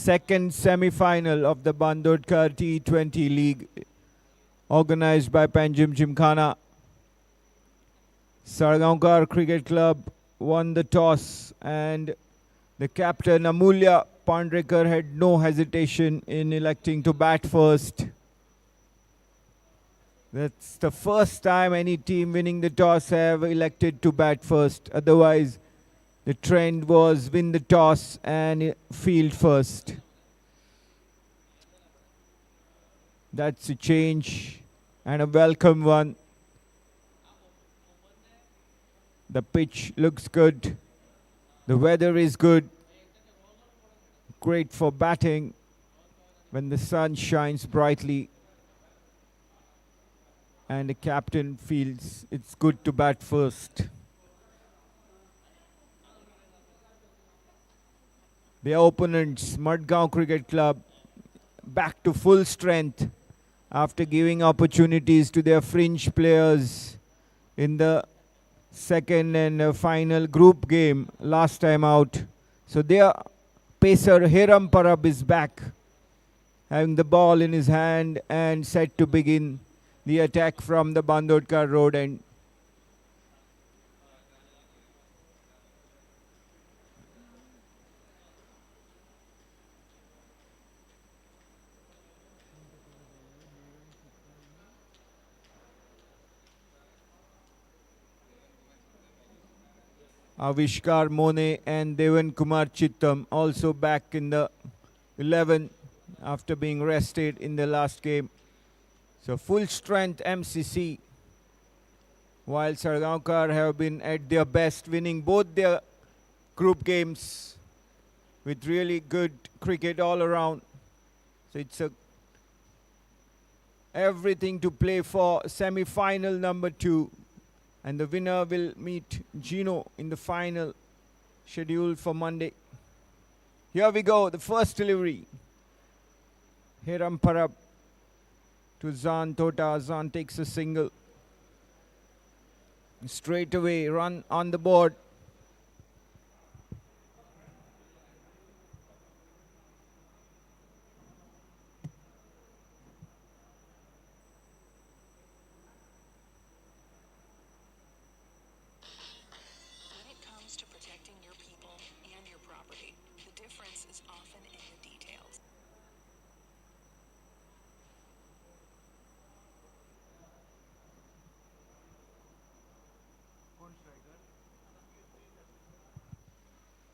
second semi-final of the Bandodkar T20 League organized by Panjim Gymkhana. Salgaocar Cricket Club won the toss and the captain Amulya Pandrekar had no hesitation in electing to bat first. That's the first time any team winning the toss have elected to bat first. Otherwise, the trend was win the toss and field first. That's a change and a welcome one. The pitch looks good. The weather is good. Great for batting when the sun shines brightly. And the captain feels it's good to bat first. Their opponents, Margao Cricket Club, back to full strength after giving opportunities to their fringe players in the second and final group game last time out. So their pacer Hiram Parab is back, having the ball in his hand and set to begin the attack from the Bandodkar road end. Avishkar Mone and Devan Kumar Chittam also back in the 11 after being rested in the last game. So full strength MCC, while Salgaocar have been at their best, winning both their group games with really good cricket all around. So it's everything to play for semi-final number 2. And the winner will meet Gino in the final scheduled for Monday. Here we go, the first delivery. Hiram Parab to Zan Tota. Zan takes a single. Straight away, run on the board.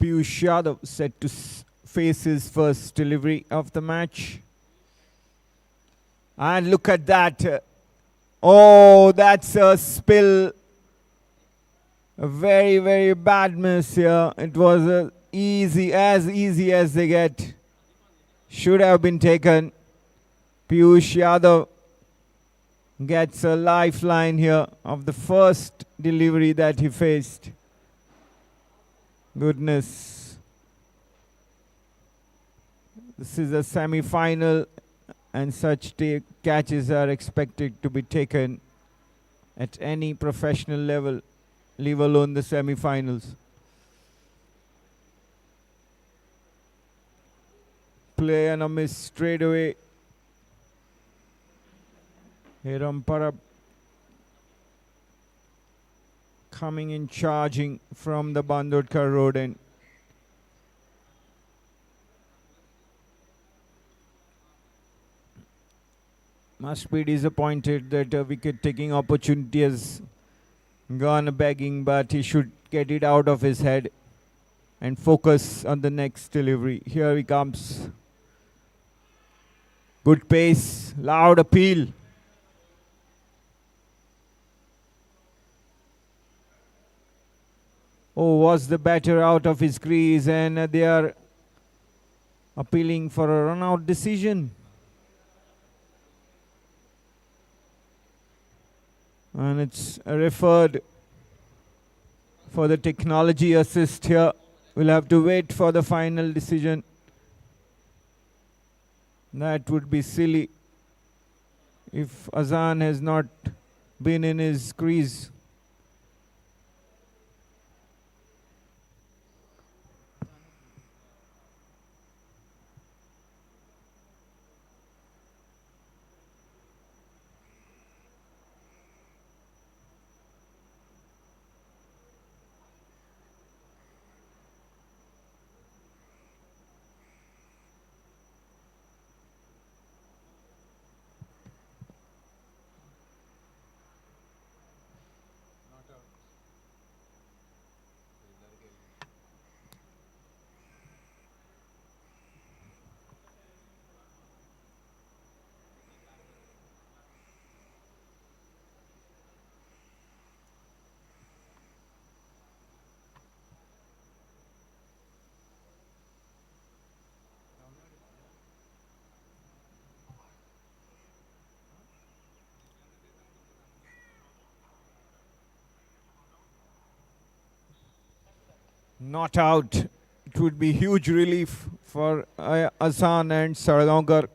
Piyush Yadav set to face his first delivery of the match. And look at that. Oh, that's a spill. A very, very bad miss here. It was as easy as they get. Should have been taken. Piyush Yadav gets a lifeline here of the first delivery that he faced. Goodness. This is a semi-final and such catches are expected to be taken at any professional level, leave alone the semi-finals. Play and a miss straight away. Hiram Parab coming in charging from the Bandodkar road end. Must be disappointed that a wicket-taking opportunity has gone begging, but he should get it out of his head and focus on the next delivery. Here he comes. Good pace, loud appeal. Oh, was the batter out of his crease and they are appealing for a run-out decision. And it's referred for the technology assist here. We'll have to wait for the final decision. That would be silly if Azan has not been in his crease. Not out. It would be huge relief for Azan and Salgaocar.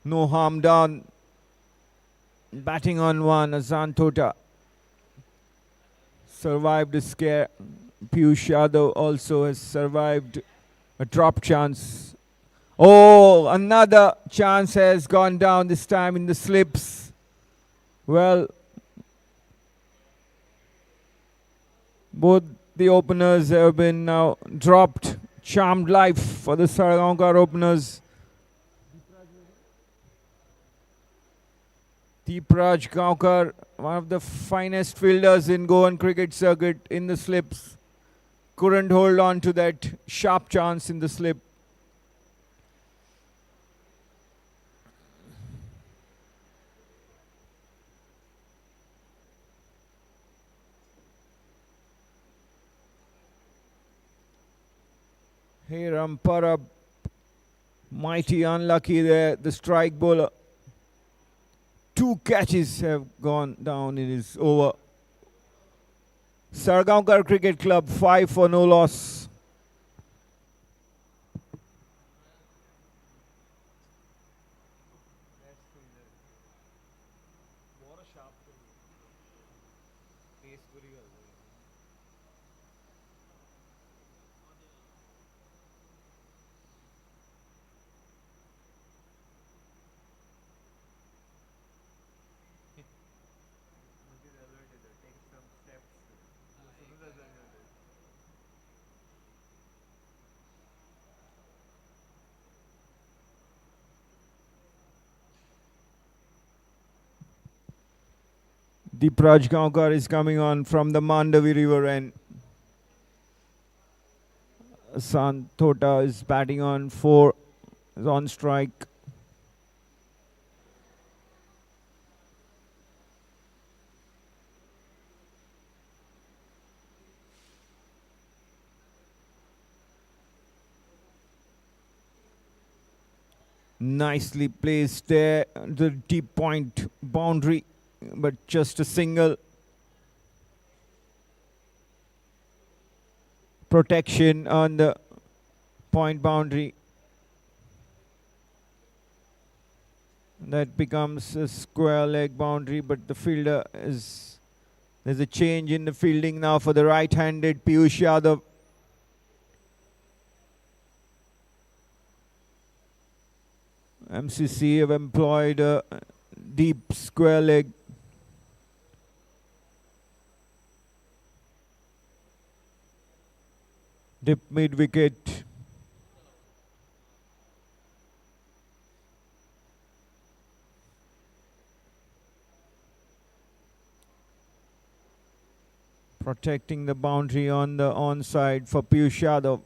No harm done. Batting on one, Azan Tota survived a scare. Piyush Yadav also has survived a drop chance. Oh, another chance has gone down, this time in the slips. Well, both the openers have been now dropped. Charmed life for the Salgaocar openers. Deepraj Gaonkar, one of the finest fielders in Goan cricket circuit, in the slips. Couldn't hold on to that sharp chance in the slip. Hey Ramparab, mighty unlucky there, the strike bowler. 2 catches have gone down, it is over. Salgaocar Cricket Club 5 for no loss. Deepraj Gaonkar is coming on from the Mandavi River and Santota is batting on 4, is on strike. Nicely placed there, the deep point boundary, but just a single. Protection on the point boundary. That becomes a square leg boundary, but the fielder is... There's a change in the fielding now for the right-handed Piyush Yadav. MCC have employed a deep square leg. Dip mid-wicket. Protecting the boundary on the onside for Piyush Yadav.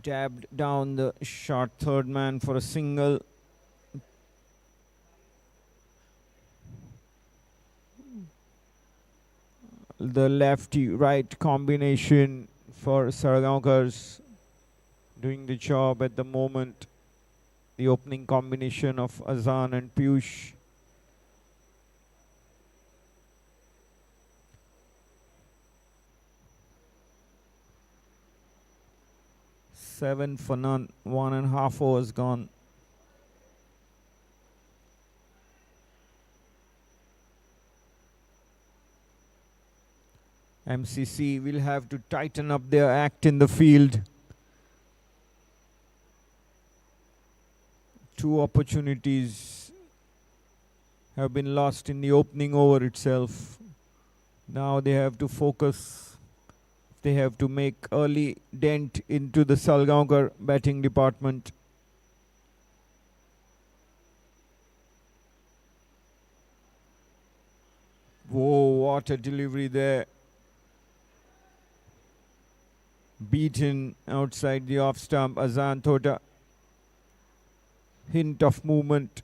Dabbed down the short third man for a single. The lefty-right combination for Salgaoncars doing the job at the moment. The opening combination of Azan and Piyush. Seven for none, 1.5 overs gone. MCC will have to tighten up their act in the field. 2 opportunities have been lost in the opening over itself. Now they have to focus They have to make early dent into the Salgaocar batting department. Whoa, what a delivery there. Beaten outside the off stump. Azan Tota. Hint of movement.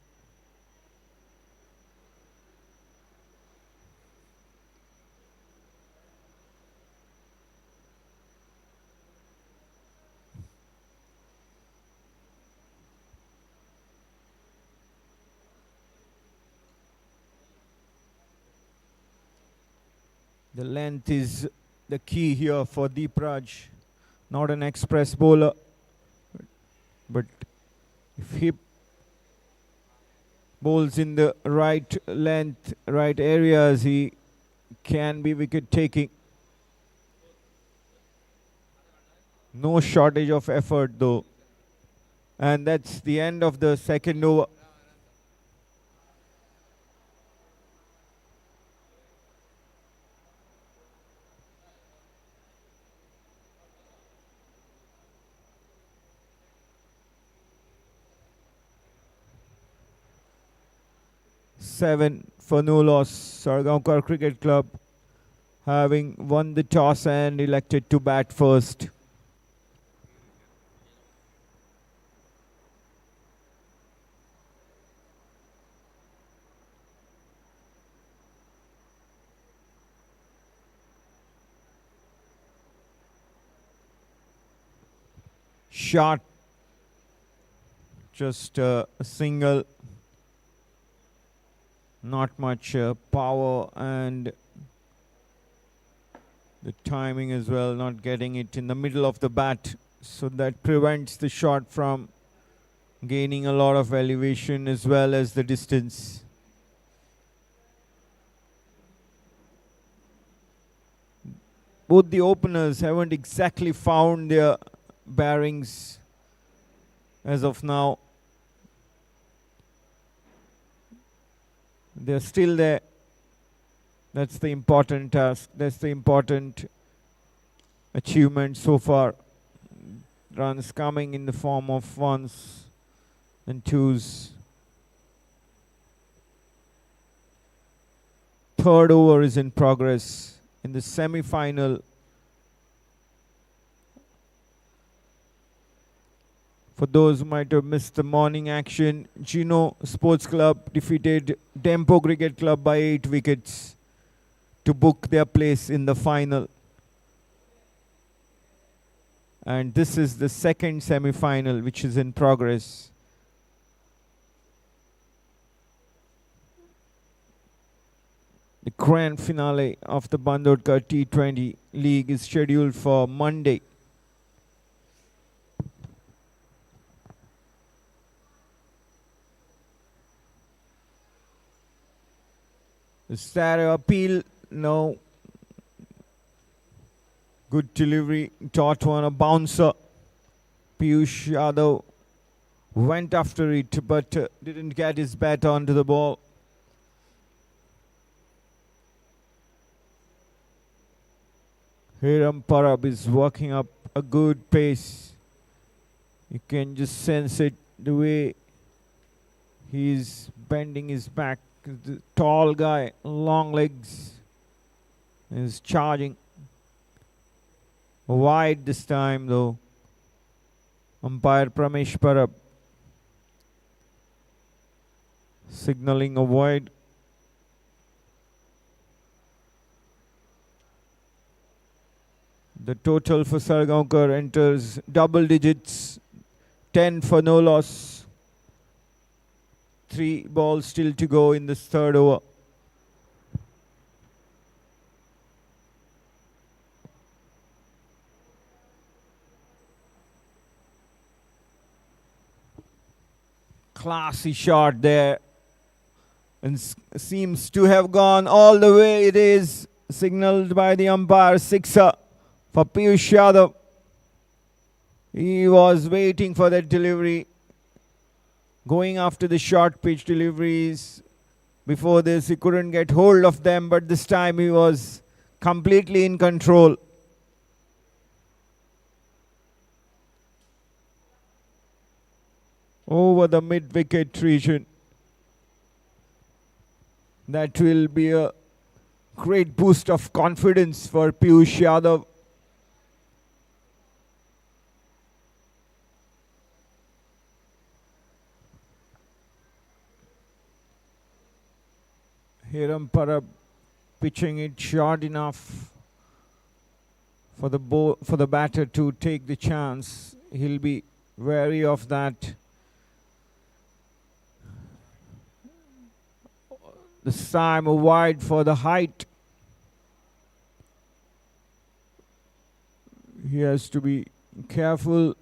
The length is the key here for Deep Raj. Not an express bowler, but if he bowls in the right length, right areas, he can be wicket taking. No shortage of effort though. And that's the end of the second over. Seven for no loss. Salgaocar Cricket Club having won the toss and elected to bat first. Shot. Just a single. Not much power, and the timing as well, not getting it in the middle of the bat, so that prevents the shot from gaining a lot of elevation as well as the distance. Both the openers haven't exactly found their bearings as of now. They're still there. That's the important task. That's the important achievement so far. Runs coming in the form of ones and twos. Third over is in progress in the semi-final. For those who might have missed the morning action, Gino Sports Club defeated Dempo Cricket Club by 8 wickets to book their place in the final. And this is the second semi-final which is in progress. The grand finale of the Bandodkar T20 League is scheduled for Monday. Is that an appeal? No. Good delivery. Taught one a bouncer. Piyush Yadav went after it but didn't get his bat onto the ball. Hiram Parab is working up a good pace. You can just sense it the way he's bending his back. The tall guy, long legs, is charging. Wide this time though. Umpire Pramesh Parab signaling a wide. The total for Salgaocar enters double digits, 10 for no loss. 3 balls still to go in this third over. Classy shot there, and seems to have gone all the way. It is signaled by the umpire, sixer for Piyush Yadav. He was waiting for that delivery, going after the short pitch deliveries. Before this, he couldn't get hold of them, but this time he was completely in control. over the mid-wicket region. That will be a great boost of confidence for Piyush Yadav. Hiram Parab pitching it short enough for the batter to take the chance. He'll be wary of that. This time wide for the height. He has to be careful.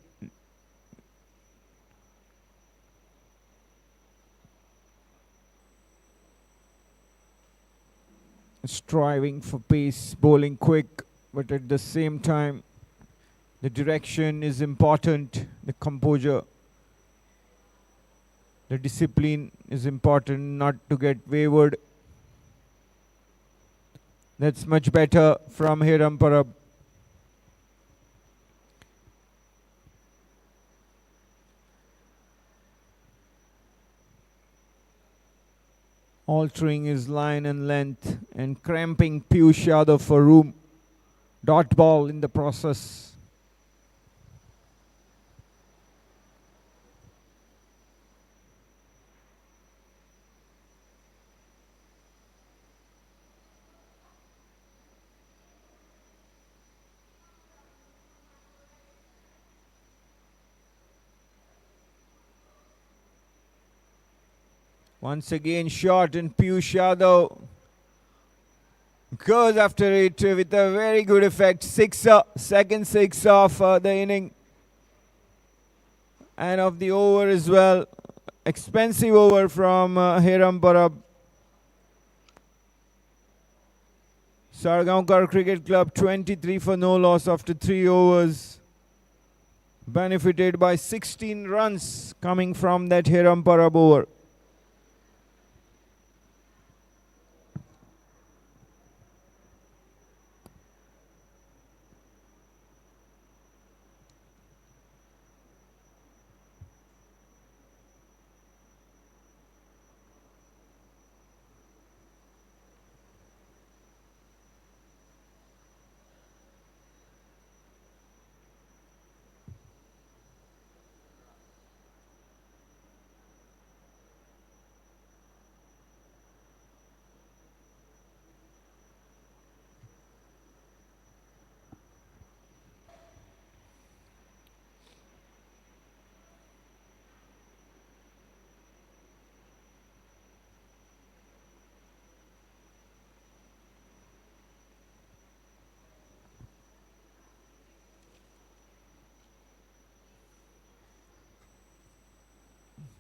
Striving for pace, bowling quick, but at the same time, the direction is important, the composure. The discipline is important, not to get wayward. That's much better from Hiram Parab. Altering his line and length and cramping Piyush Yadav for room. Dot ball in the process. Once again shot, and Piyush Yadav goes after it with a very good effect. Sixer, second six of the inning and of the over as well. Expensive over from Hiram Parab. Salgaocar Cricket Club 23 for no loss after 3 overs. Benefited by 16 runs coming from that Hiram Parab over.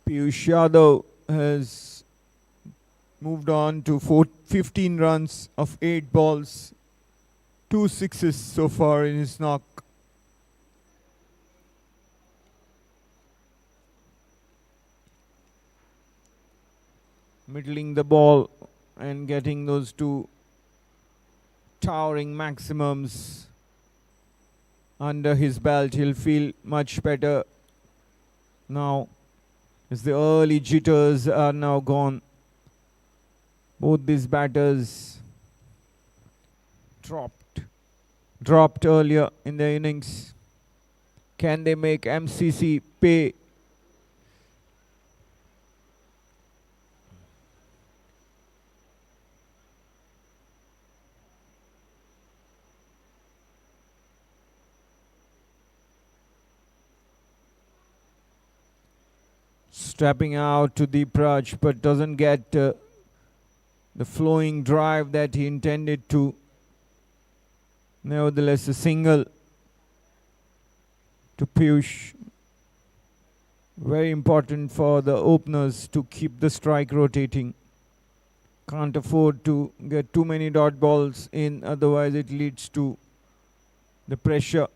Piyush Yadav has moved on to 15 runs of 8 balls, 2 sixes so far in his knock. Middling the ball and getting those 2 towering maximums under his belt. He'll feel much better now, as the early jitters are now gone. Both these batters dropped earlier in the innings. Can they make MCC pay? Strapping out to Deep Raj, but doesn't get the flowing drive that he intended to. Nevertheless, a single to Piyush. Very important for the openers to keep the strike rotating. Can't afford to get too many dot balls in, otherwise it leads to the pressure.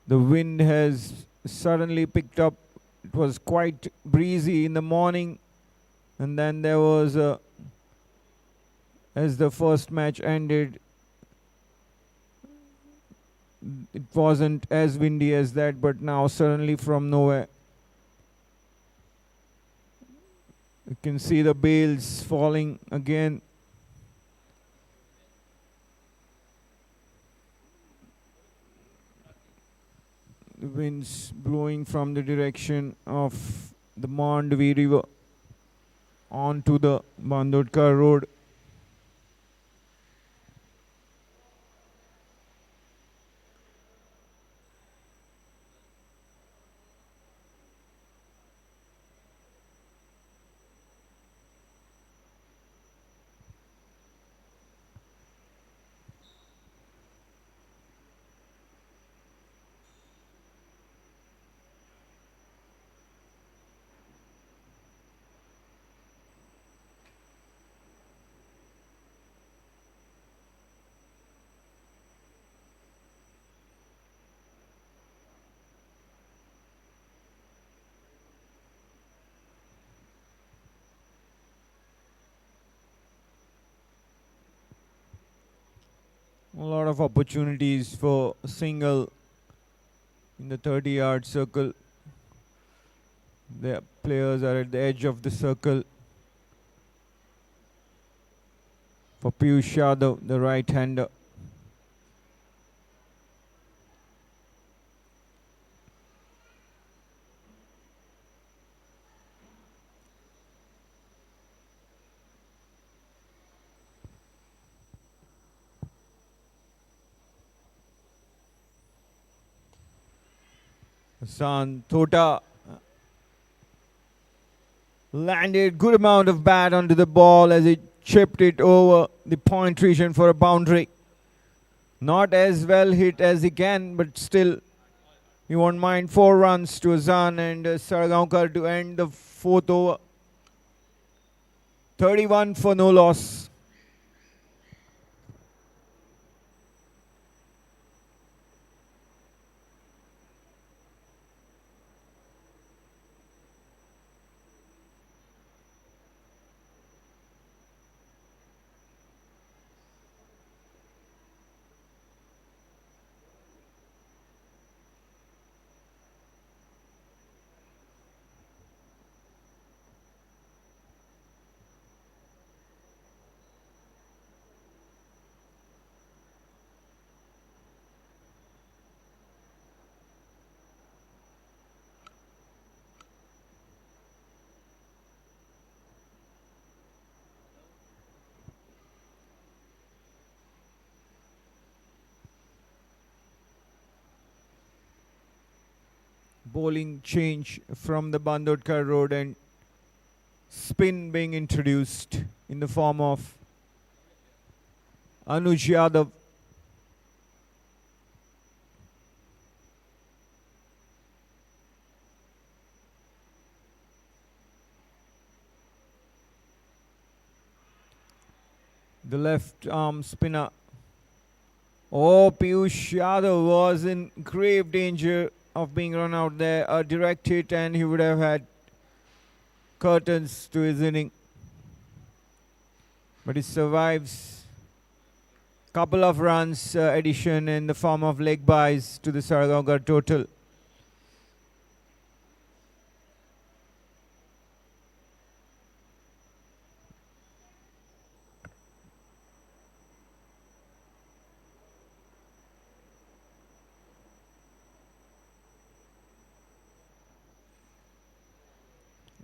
The wind has suddenly picked up. It was quite breezy in the morning, and then there was as the first match ended, it wasn't as windy as that, but now suddenly from nowhere you can see the bales falling again. The winds blowing from the direction of the Mandvi river onto the Bandodkar road. A lot of opportunities for a single in the 30-yard circle. The players are at the edge of the circle. For Piyush Yadav, the right-hander. Hassan Tota landed good amount of bat onto the ball as it chipped it over the point region for a boundary. Not as well hit as he can, but still you won't mind 4 runs to Hassan and Salgaocar to end the 4th over. 31 for no loss. Bowling change from the Bandodkar road and spin being introduced in the form of Anuj Yadav. The left arm spinner. Oh, Piyush Yadav was in grave danger of being run out there. A direct hit and he would have had curtains to his inning. But he survives. Couple of runs addition in the form of leg byes to the Salgaocar total.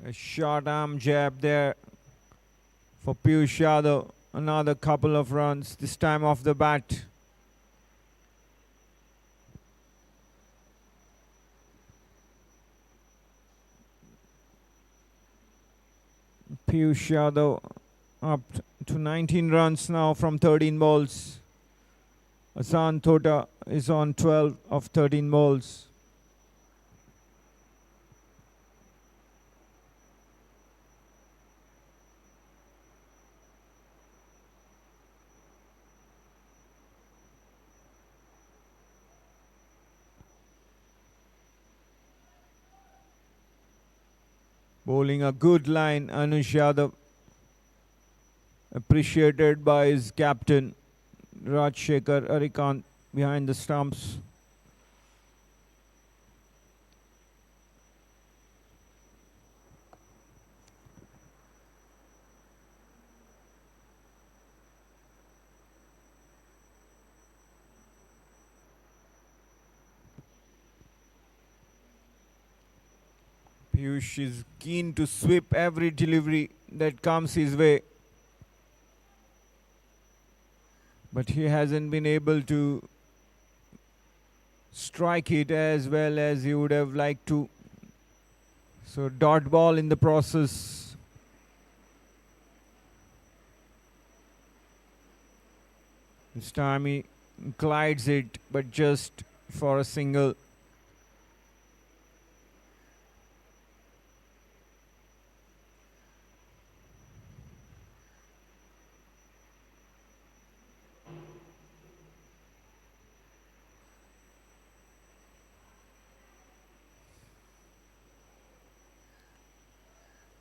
A short arm jab there for Piyush Yadav. Another couple of runs, this time off the bat. Piyush Yadav up to 19 runs now from 13 balls. Hassan Tota is on 12 of 13 balls. Bowling a good line, Anuj Yadav. Appreciated by his captain, Rajshekhar Arikant. behind the stumps. Piyush is keen to sweep every delivery that comes his way, but he hasn't been able to strike it as well as he would have liked to. So dot ball in the process. This time he glides it, but just for a single.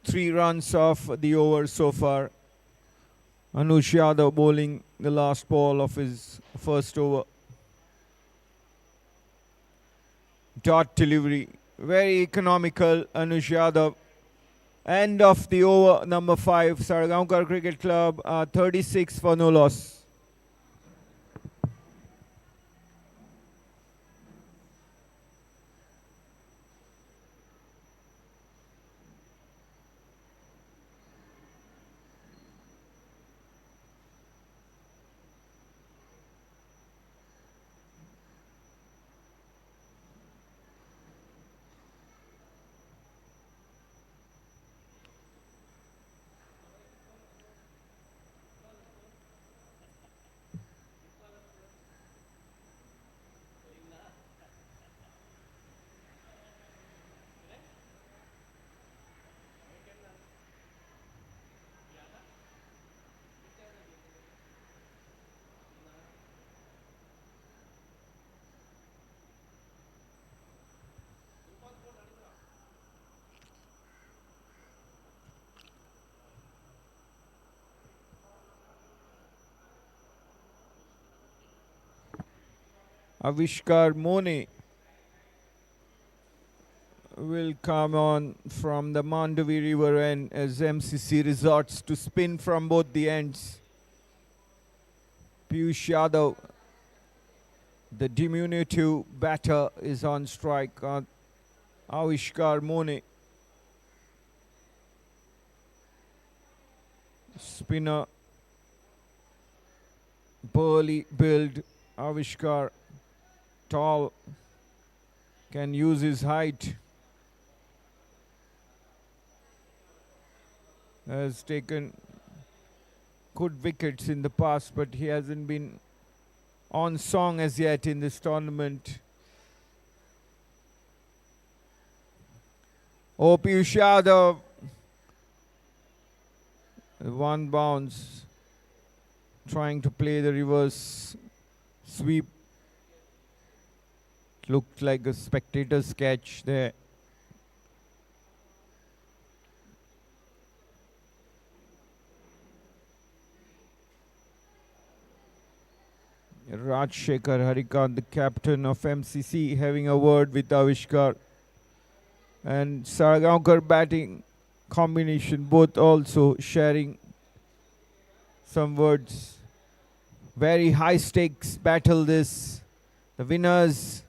Three runs off the over so far. Anush Yadav bowling the last ball of his first over. Dot delivery. Very economical, Anush Yadav. End of the over, number 5. Salgaocar Cricket Club, 36 for no loss. Avishkar Mone will come on from the Mandavi River end as MCC resorts to spin from both the ends. Piyush Yadav, the diminutive batter, is on strike. Avishkar Mone, spinner, burly build. Avishkar, tall, can use his height. Has taken good wickets in the past, but he hasn't been on song as yet in this tournament. Oh, Piyush Yadav, one bounce, trying to play the reverse sweep. Looked like a spectator's catch there. Rajshekhar Harikant, the captain of MCC, having a word with Avishkar. And Salgaocar batting combination, both also sharing some words. Very high stakes battle this. The winners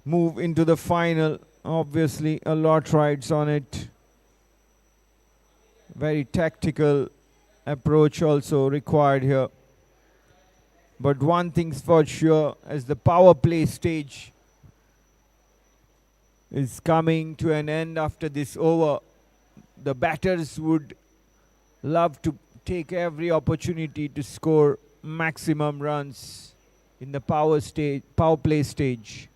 move into the final. Obviously a lot rides on it. Very tactical approach also required here. But one thing's for sure, as the power play stage is coming to an end after this over, the batters would love to take every opportunity to score maximum runs in the power play stage.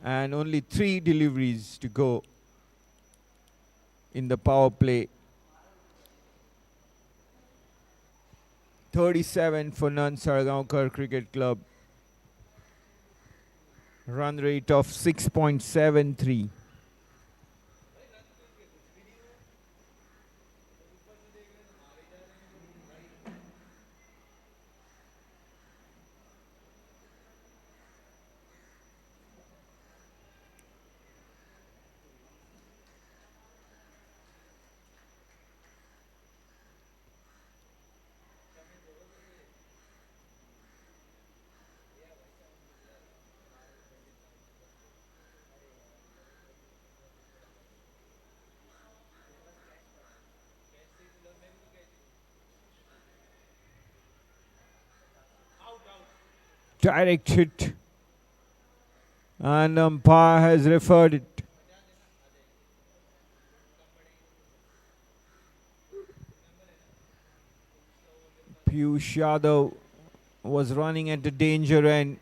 And only 3 deliveries to go in the power play. 37 for none, Salgaocar Cricket Club. Run rate of 6.73. direct hit, and umpire has referred it. Piyush Yadav was running at the danger end.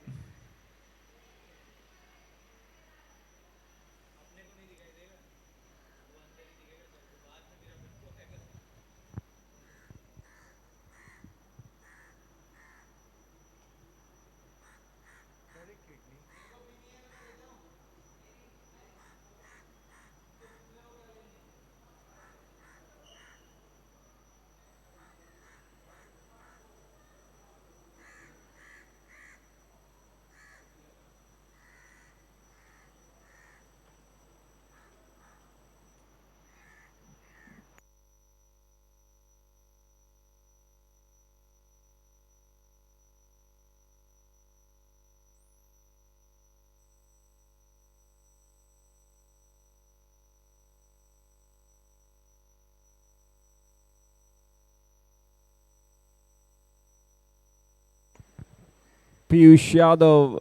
Piyush Yadav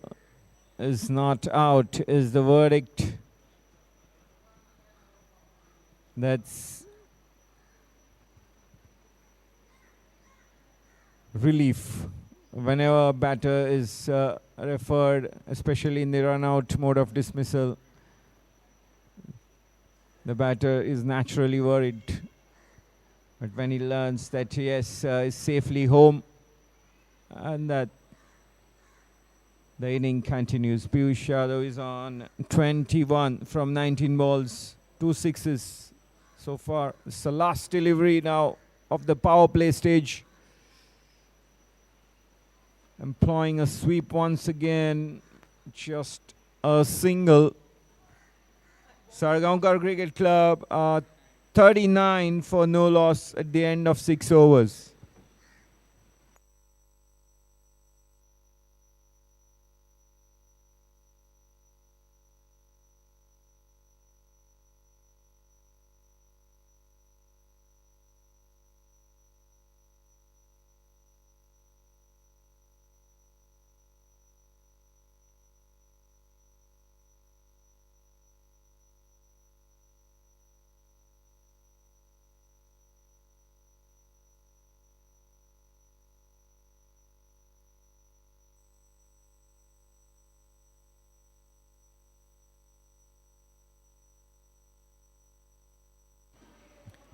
is not out, is the verdict. That's relief. Whenever a batter is referred, especially in the run-out mode of dismissal, the batter is naturally worried. But when he learns that yes, is safely home, and that the inning continues. Piyush Yadav is on 21 from 19 balls, 2 sixes so far. It's the last delivery now of the power play stage. Employing a sweep once again, just a single. Salgaocar Cricket Club 39 for no loss at the end of 6 overs.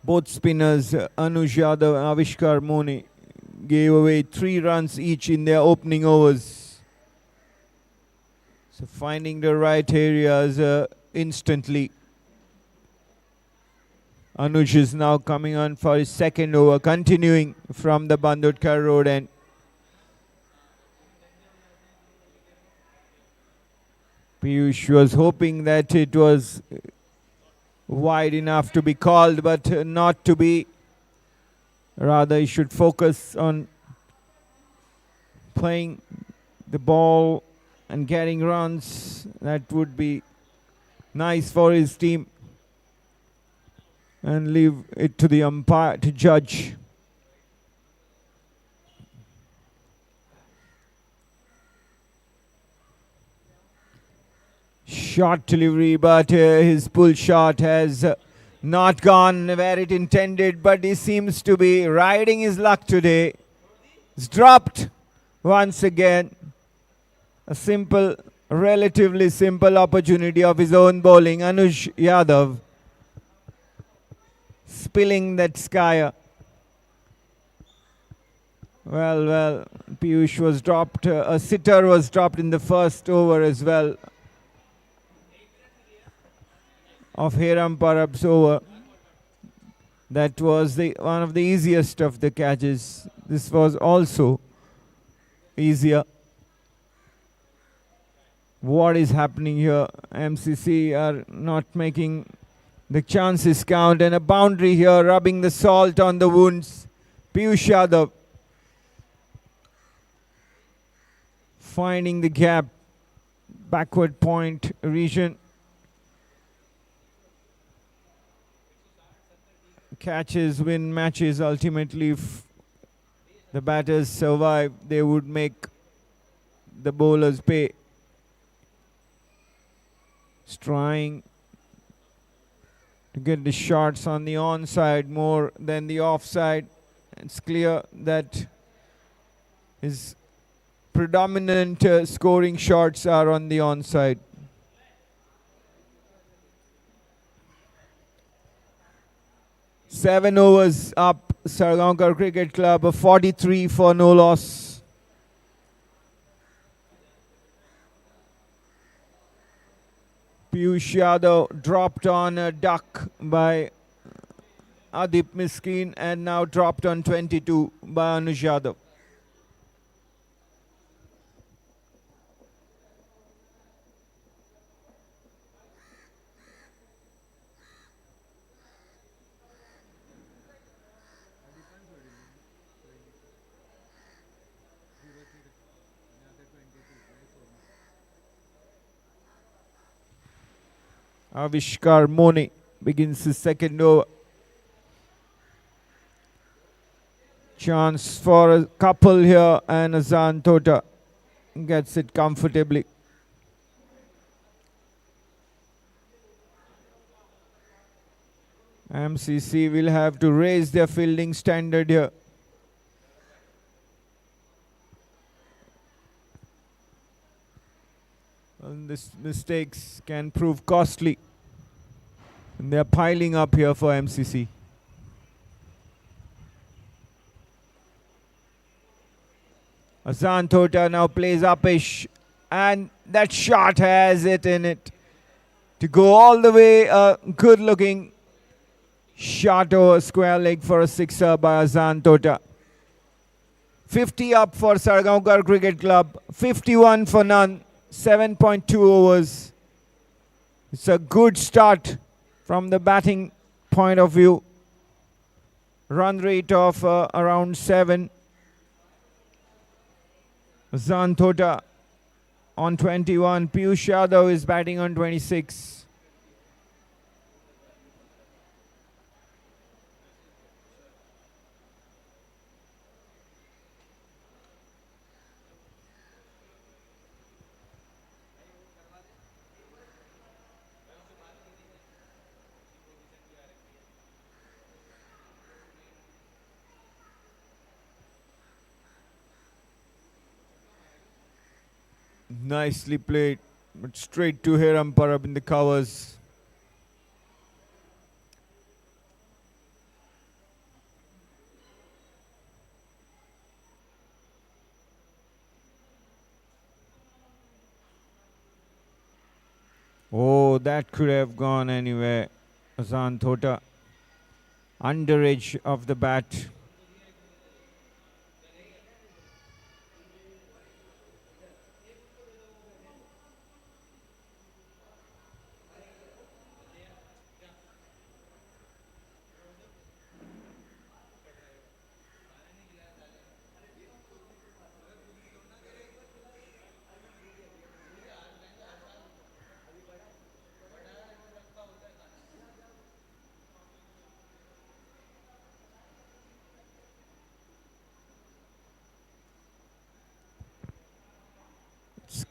Both spinners, Anuj Yadav and Avishkar Mone, gave away 3 runs each in their opening overs. So finding the right areas instantly. Anuj is now coming on for his second over, continuing from the Bandodkar road end. Piyush was hoping that it was wide enough to be called, but not to be. Rather, he should focus on playing the ball and getting runs. That would be nice for his team. And leave it to the umpire to judge. Short delivery, but his pull shot has not gone where it intended, but he seems to be riding his luck today. It's dropped once again. A simple, relatively simple opportunity of his own bowling. Anuj Yadav spilling that skyer. Well, Piyush was dropped. A sitter was dropped in the first over as well of Hiram Parab's over. That was one of the easiest of the catches. This was also easier. What is happening here? MCC are not making the chances count, and a boundary here, rubbing the salt on the wounds. Piyush Yadav finding the gap, backward point region. Catches win matches. Ultimately, if the batters survive, they would make the bowlers pay. He's trying to get the shots on the onside more than the offside. It's clear that his predominant scoring shots are on the onside. Seven overs up, Salgaocar Cricket Club, a 43 for no loss. Piyush Yadav dropped on a duck by Adip Miskin and now dropped on 22 by Anuj Yadav. Avishkar Mone begins his second over. Chance for a couple here, and Azan Tota gets it comfortably. MCC will have to raise their fielding standard here. And these mistakes can prove costly. And they're piling up here for MCC. Azan Tota now plays upish, and that shot has it in it. To go all the way, a good looking shot over square leg for a sixer by Azan Tota. 50 up for Salgaocar Cricket Club, 51 for none, 7.2 overs. It's a good start from the batting point of view. Run rate of around 7. Azan Tota on 21. Piyush Yadav is batting on 26. Nicely played, but straight to Hiram Parab in the covers. Oh, that could have gone anywhere. Azan Tota, under edge of the bat.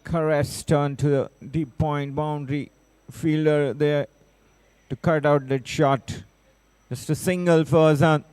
Caressed onto the deep point boundary. Fielder there to cut out that shot. Just a single for Azan.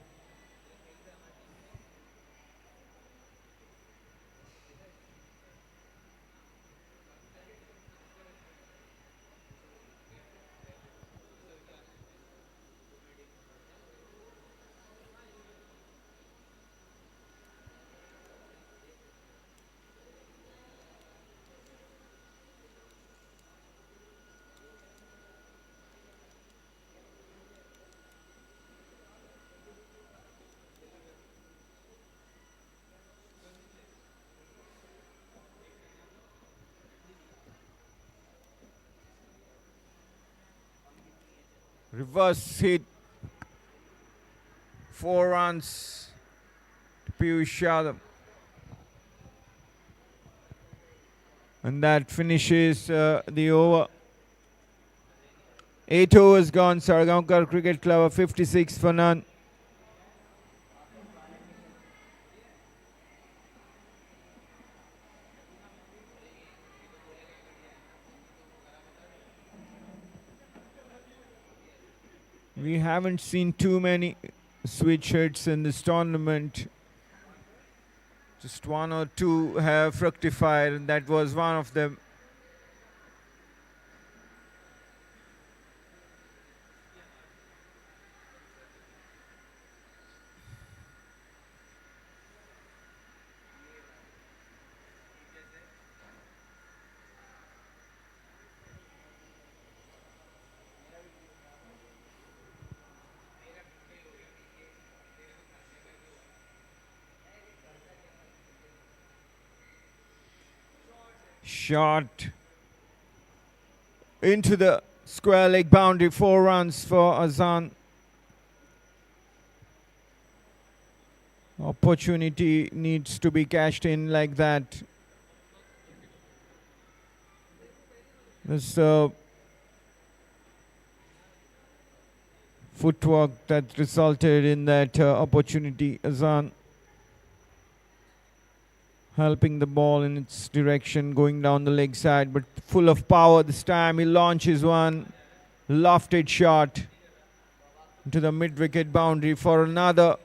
Reverse hit. 4 runs to Piyush Yadav. And that finishes the over. 8 overs gone. Salgaocar Cricket Club 56 for none. We haven't seen too many switch hits in this tournament. Just one or two have fructified, and that was one of them. Shot into the square leg boundary, 4 runs for Azan. Opportunity needs to be cashed in like that. This footwork that resulted in that opportunity. Azan helping the ball in its direction, going down the leg side, but full of power this time. He launches one lofted shot into the mid-wicket boundary for another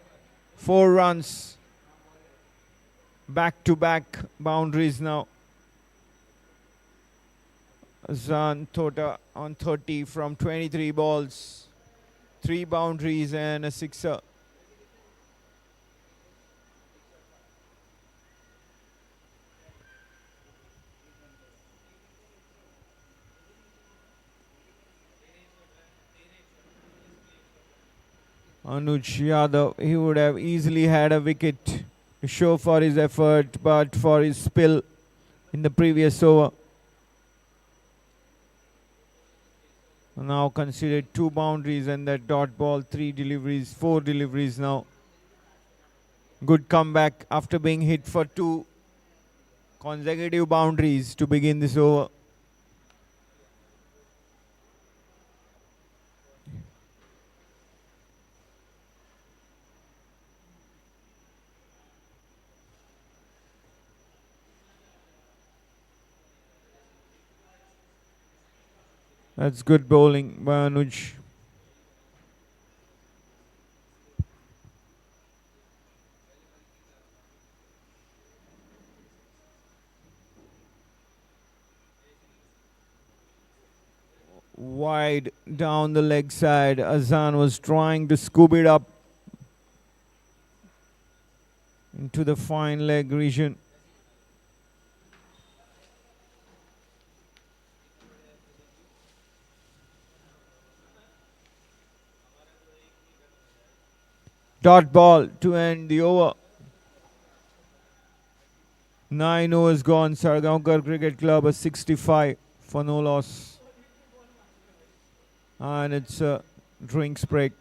4 runs. Back-to-back boundaries now. Azan Tota on 30 from 23 balls. 3 boundaries and a sixer. Anuj Yadav, he would have easily had a wicket to show for his effort, but for his spill in the previous over. Now considered 2 boundaries and that dot ball, 3 deliveries, 4 deliveries now. Good comeback after being hit for 2 consecutive boundaries to begin this over. That's good bowling by Anuj. Wide down the leg side. Azan was trying to scoop it up into the fine leg region. Dot ball to end the over. 9 overs gone. Salgaocar Cricket Club a 65 for no loss. And it's a drinks break.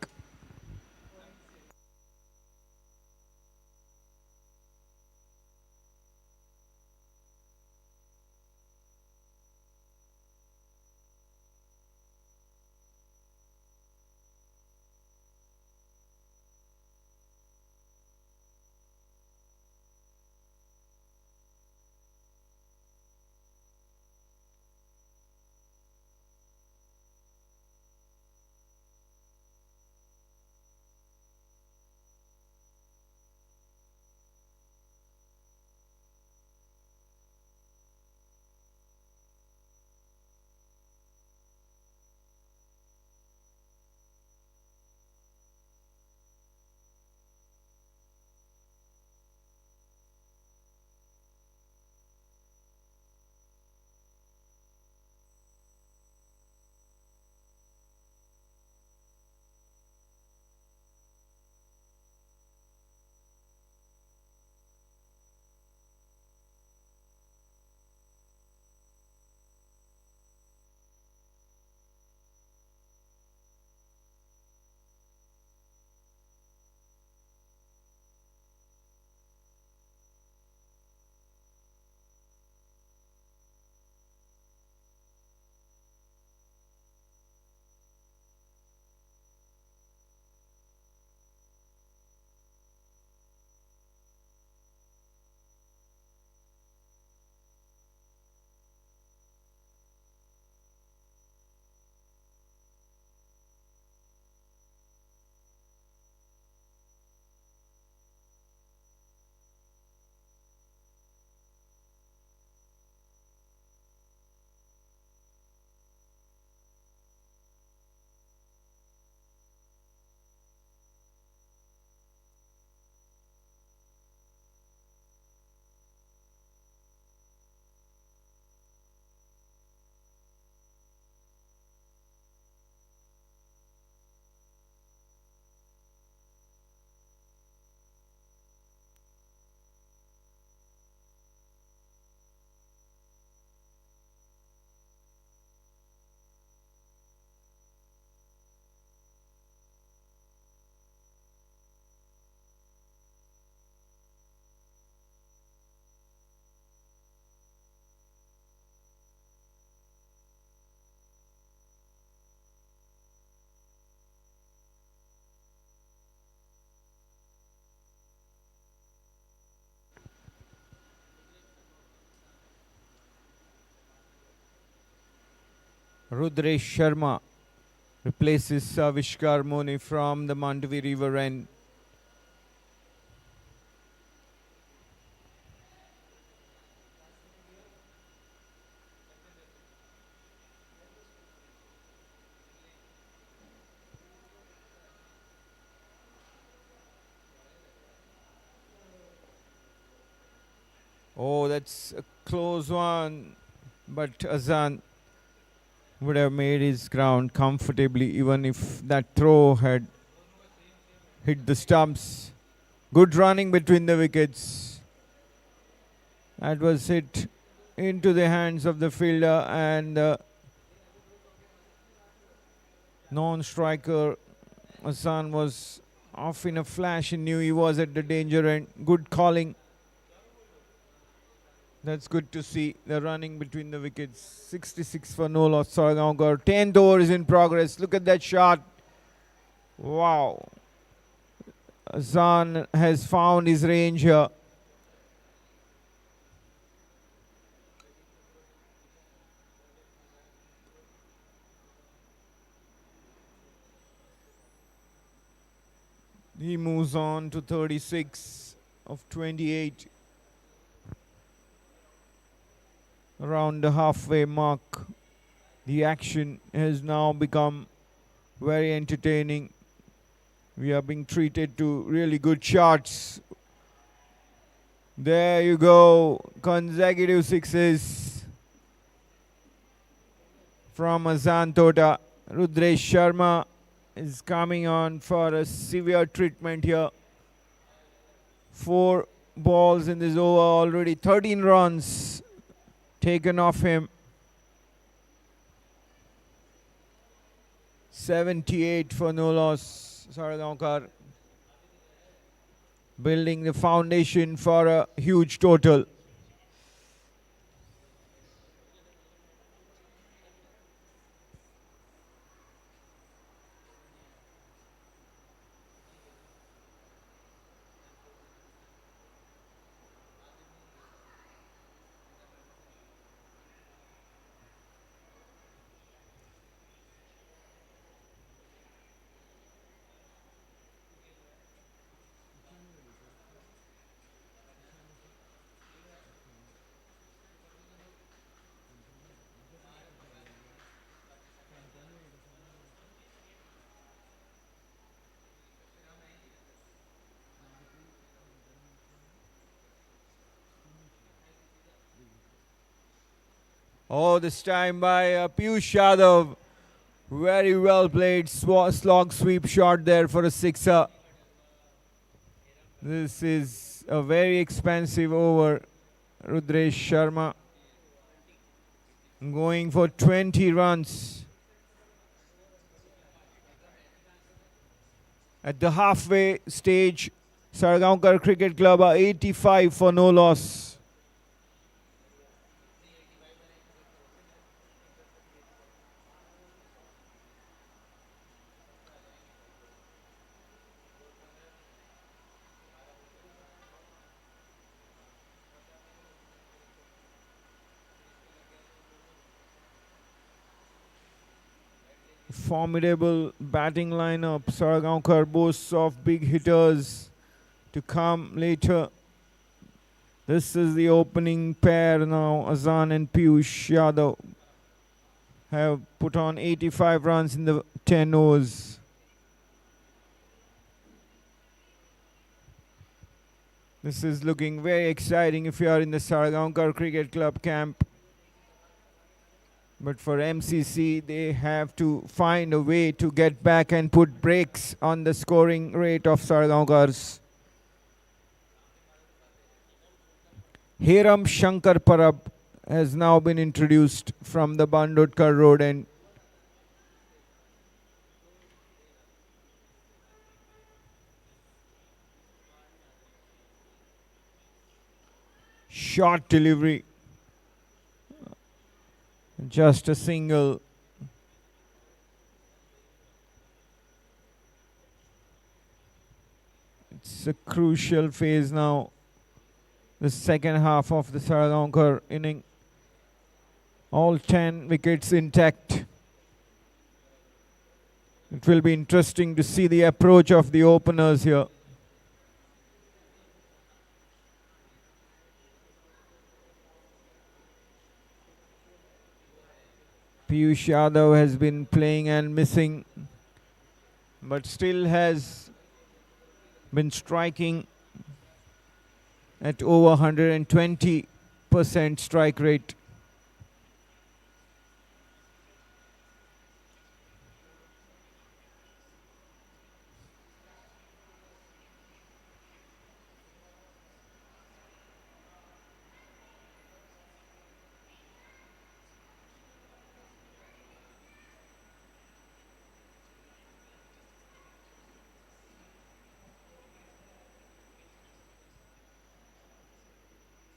Rudresh Sharma replaces Savishkar Moni from the Mandavi River end. Oh, that's a close one. But Azan would have made his ground comfortably even if that throw had hit the stumps. Good running between the wickets. That was hit into the hands of the fielder and the non-striker. Azan was off in a flash and knew he was at the danger end. Good calling. That's good to see the running between the wickets. 66 for no loss. Salgaocar. 10th over is in progress. Look at that shot. Wow. Azan has found his range here. He moves on to 36 of 28. Around the halfway mark, the action has now become very entertaining. We are being treated to really good shots. There you go, consecutive sixes from Azan Tota. Rudresh Sharma is coming on for a severe treatment here. 4 balls in this over, already 13 runs taken off him. 78 for no loss. Salgaocar building the foundation for a huge total. Oh, this time by Piyush Yadav. Very well played slog sweep shot there for a sixer. This is a very expensive over. Rudresh Sharma going for 20 runs. At the halfway stage, Salgaocar Cricket Club are 85 for no loss. Formidable batting lineup. Salgaocar boasts of big hitters to come later. This is the opening pair now. Azan and Piyush Yadav have put on 85 runs in the 10 overs. This is looking very exciting if you are in the Salgaocar Cricket Club camp. But for MCC, they have to find a way to get back and put brakes on the scoring rate of Salgaoncars. Hiram Shankar Parab has now been introduced from the Bandodkar road end. Short delivery. Just a single. It's a crucial phase now. The second half of the Salgaocar inning. All 10 wickets intact. It will be interesting to see the approach of the openers here. Piyush Yadav has been playing and missing, but still has been striking at over 120% strike rate.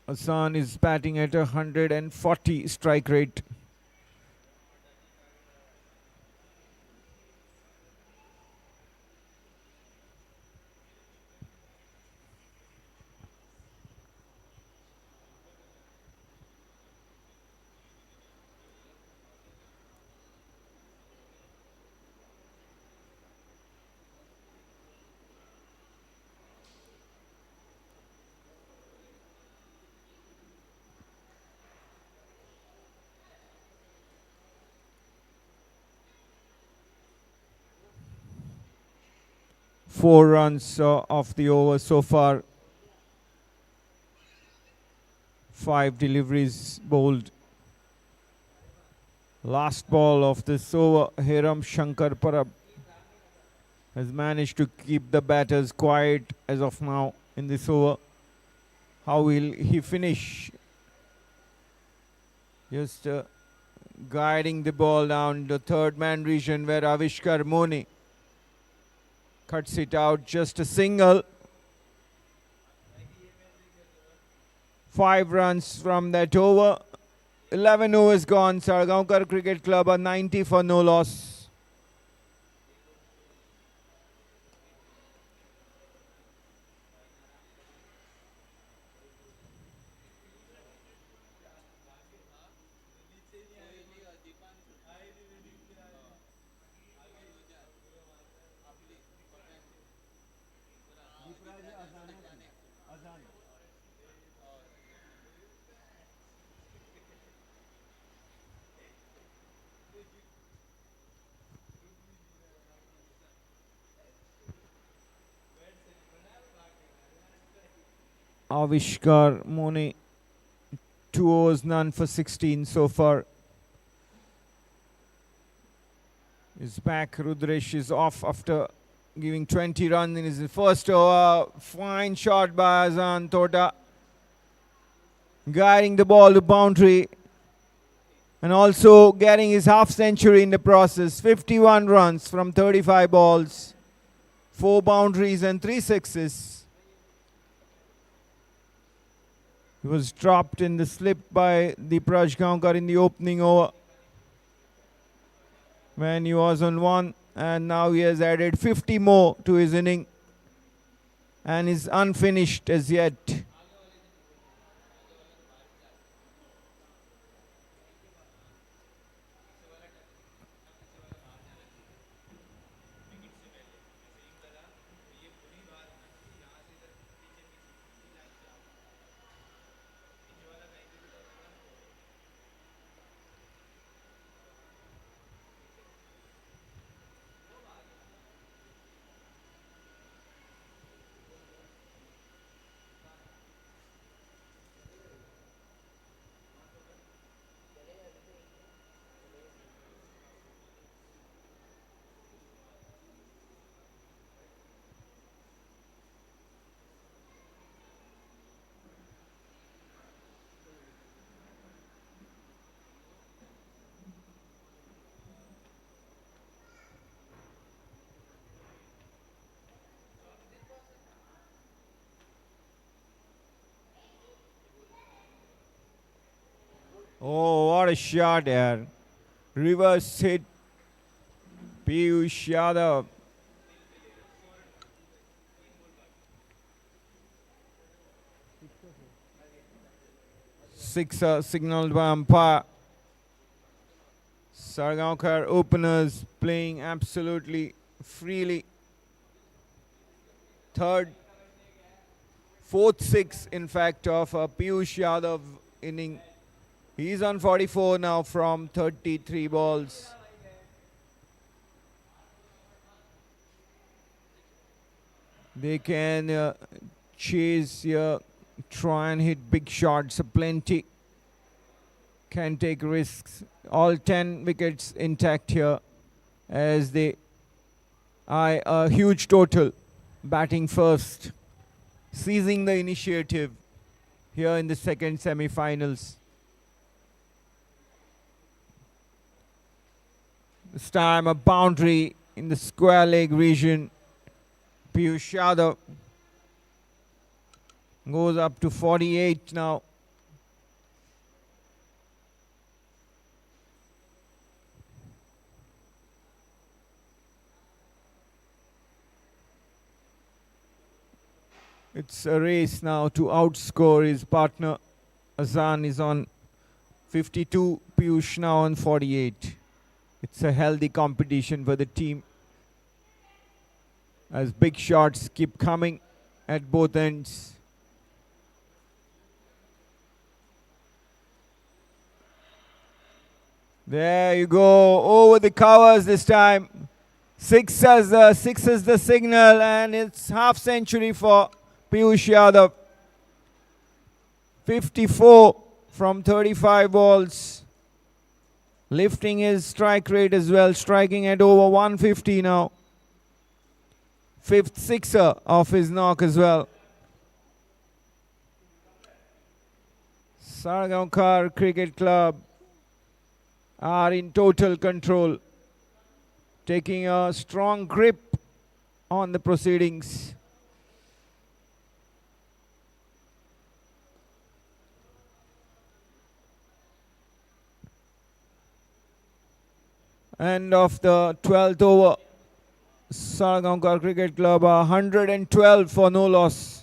Hassan is batting at 140 strike rate. Four runs off the over so far. 5 deliveries bowled. Last ball of this over, Hiram Shankar Parab has managed to keep the batters quiet as of now in this over. How will he finish? Just guiding the ball down the third man region where Avishkar Mone cuts it out, just a single. 5 runs from that over. 11 overs gone. Salgaocar Cricket Club are 90 for no loss. Avishkar Mone, 2 overs, none for 16 so far. Is back. Rudresh is off after giving 20 runs in his first over. Fine shot by Azan Tota, guiding the ball to boundary and also getting his half century in the process. 51 runs from 35 balls, 4 boundaries and 3 sixes. He was dropped in the slip by the Prajgaonkar in the opening over when he was on 1, and now he has added 50 more to his inning and is unfinished as yet. Oh, what a shot there. Reverse hit. Piyush Yadav. 6 signaled by umpire. Salgaocar openers playing absolutely freely. Fourth six, in fact, of Piyush Yadav inning. He's on 44 now from 33 balls. They can chase here, try and hit big shots plenty. Can take risks. All 10 wickets intact here as they eye a huge total. Batting first, seizing the initiative here in the second semi-finals. This time a boundary in the square leg region. Piyush Yadav goes up to 48 now. It's a race now to outscore his partner. Azan is on 52, Piyush now on 48. It's a healthy competition for the team as big shots keep coming at both ends. There you go, over the covers this time. Six is the signal, and it's half century for Piyush Yadav. 54 from 35 balls. Lifting his strike rate as well, striking at over 150 now. Fifth sixer of his knock as well. Salgaocar Cricket Club are in total control, taking a strong grip on the proceedings. End of the 12th over. Salgaocar Cricket Club are 112 for no loss.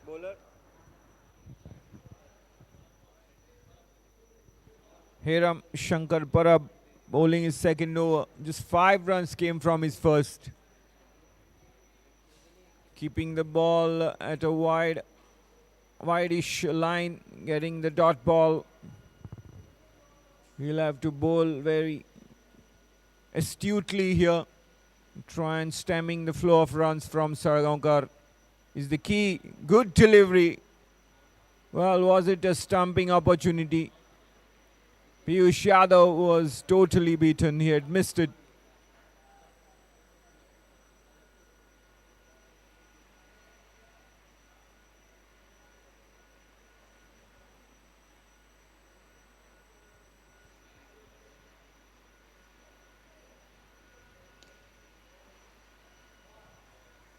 Bowler. Hiram Shankar Parab bowling his second over. Just 5 runs came from his first. Keeping the ball at a wide-ish line, getting the dot ball. He'll have to bowl very astutely here. Try and stemming the flow of runs from Salgaocar is the key. Good delivery. Well, was it a stumping opportunity? Piyush Yadav was totally beaten. He had missed it.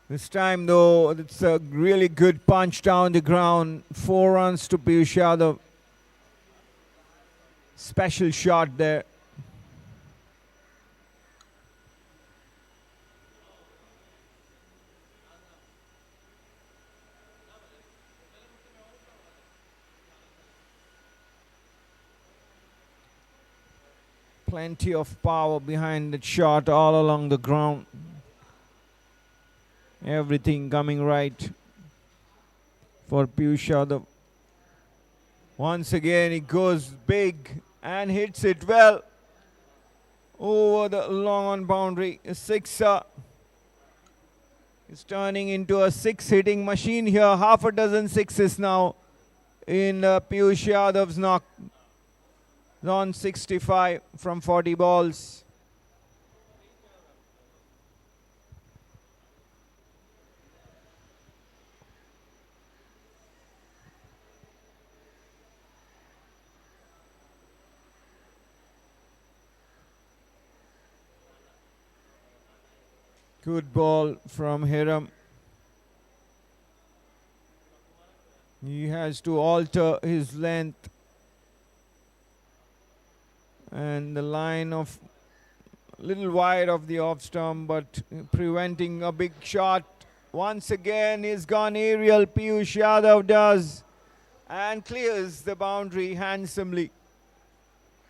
This time though, it's a really good punch down the ground. 4 runs to Piyush Yadav. Special shot there. Plenty of power behind that shot all along the ground. Everything coming right for Piyush Yadav. Once again, he goes big and hits it well over the long on boundary. A sixer. He's turning into a 6-hitting machine here. Half a dozen sixes now in Piyush Yadav's knock. He's on 65 from 40 balls. Good ball from Hiram. He has to alter his length and the line of little wide of the off stump, but preventing a big shot. Once again, he's gone aerial. Piyush Yadav does and clears the boundary handsomely.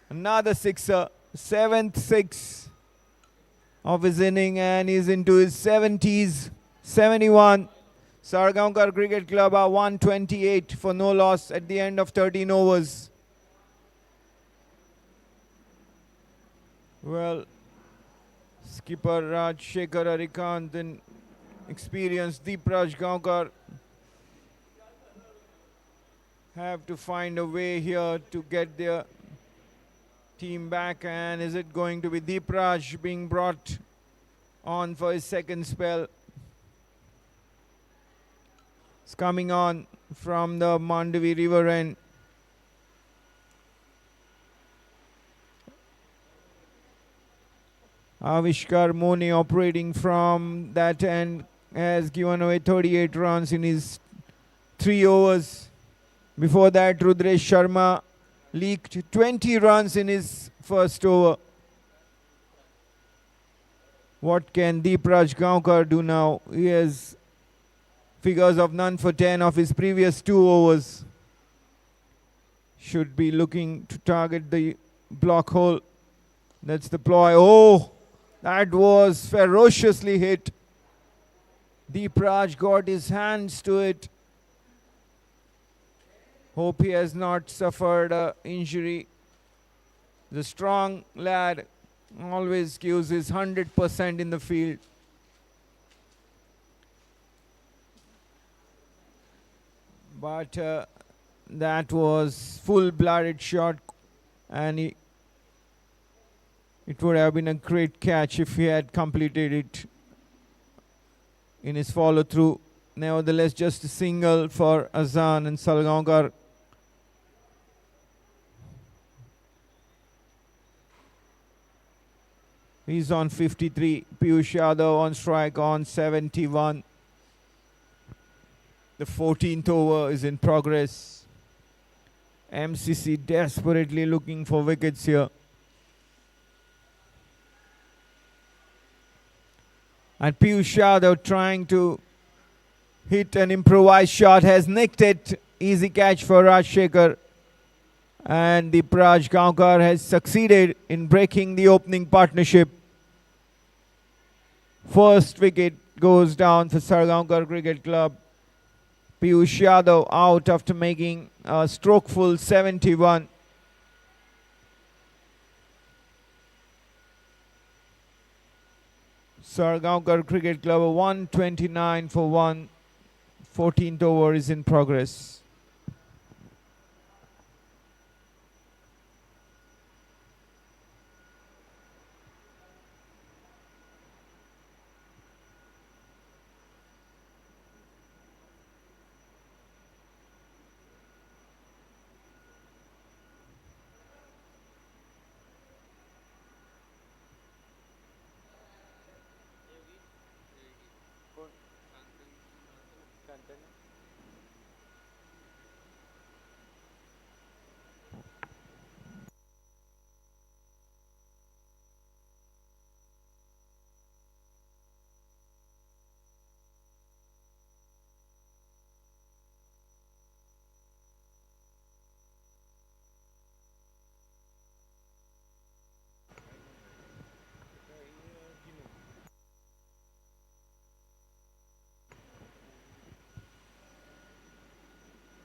Another sixer, 7th six of his inning, and he's into his 70s. 71. Salgaocar Cricket Club are 128 for no loss at the end of 13 overs. Well, skipper Rajshekhar Arikant and experienced Deepraj Gaonkar have to find a way here to get their team back. And is it going to be Deepraj being brought on for his second spell? It's coming on from the Mandavi River end. Avishkar Mone operating from that end has given away 38 runs in his 3 overs. Before that, Rudresh Sharma leaked 20 runs in his first over. What can Deepraj Gaonkar do now? He has figures of none for 10 of his previous 2 overs. Should be looking to target the block hole. That's the ploy. Oh, that was ferociously hit. Deepraj got his hands to it. Hope he has not suffered an injury. The strong lad always gives his 100% in the field. But that was full-blooded shot, and it would have been a great catch if he had completed it in his follow-through. Nevertheless, just a single for Azan and Salgaocar. He's on 53. Piyush Yadav on strike on 71. The 14th over is in progress. MCC desperately looking for wickets here. And Piyush Yadav trying to hit an improvised shot, has nicked it. Easy catch for Rajshekhar. And Deepraj Gaonkar has succeeded in breaking the opening partnership. First wicket goes down for Salgaocar Cricket Club. Piyush Yadav out after making a strokeful 71. Salgaocar Cricket Club 129 for 1. 14th over is in progress.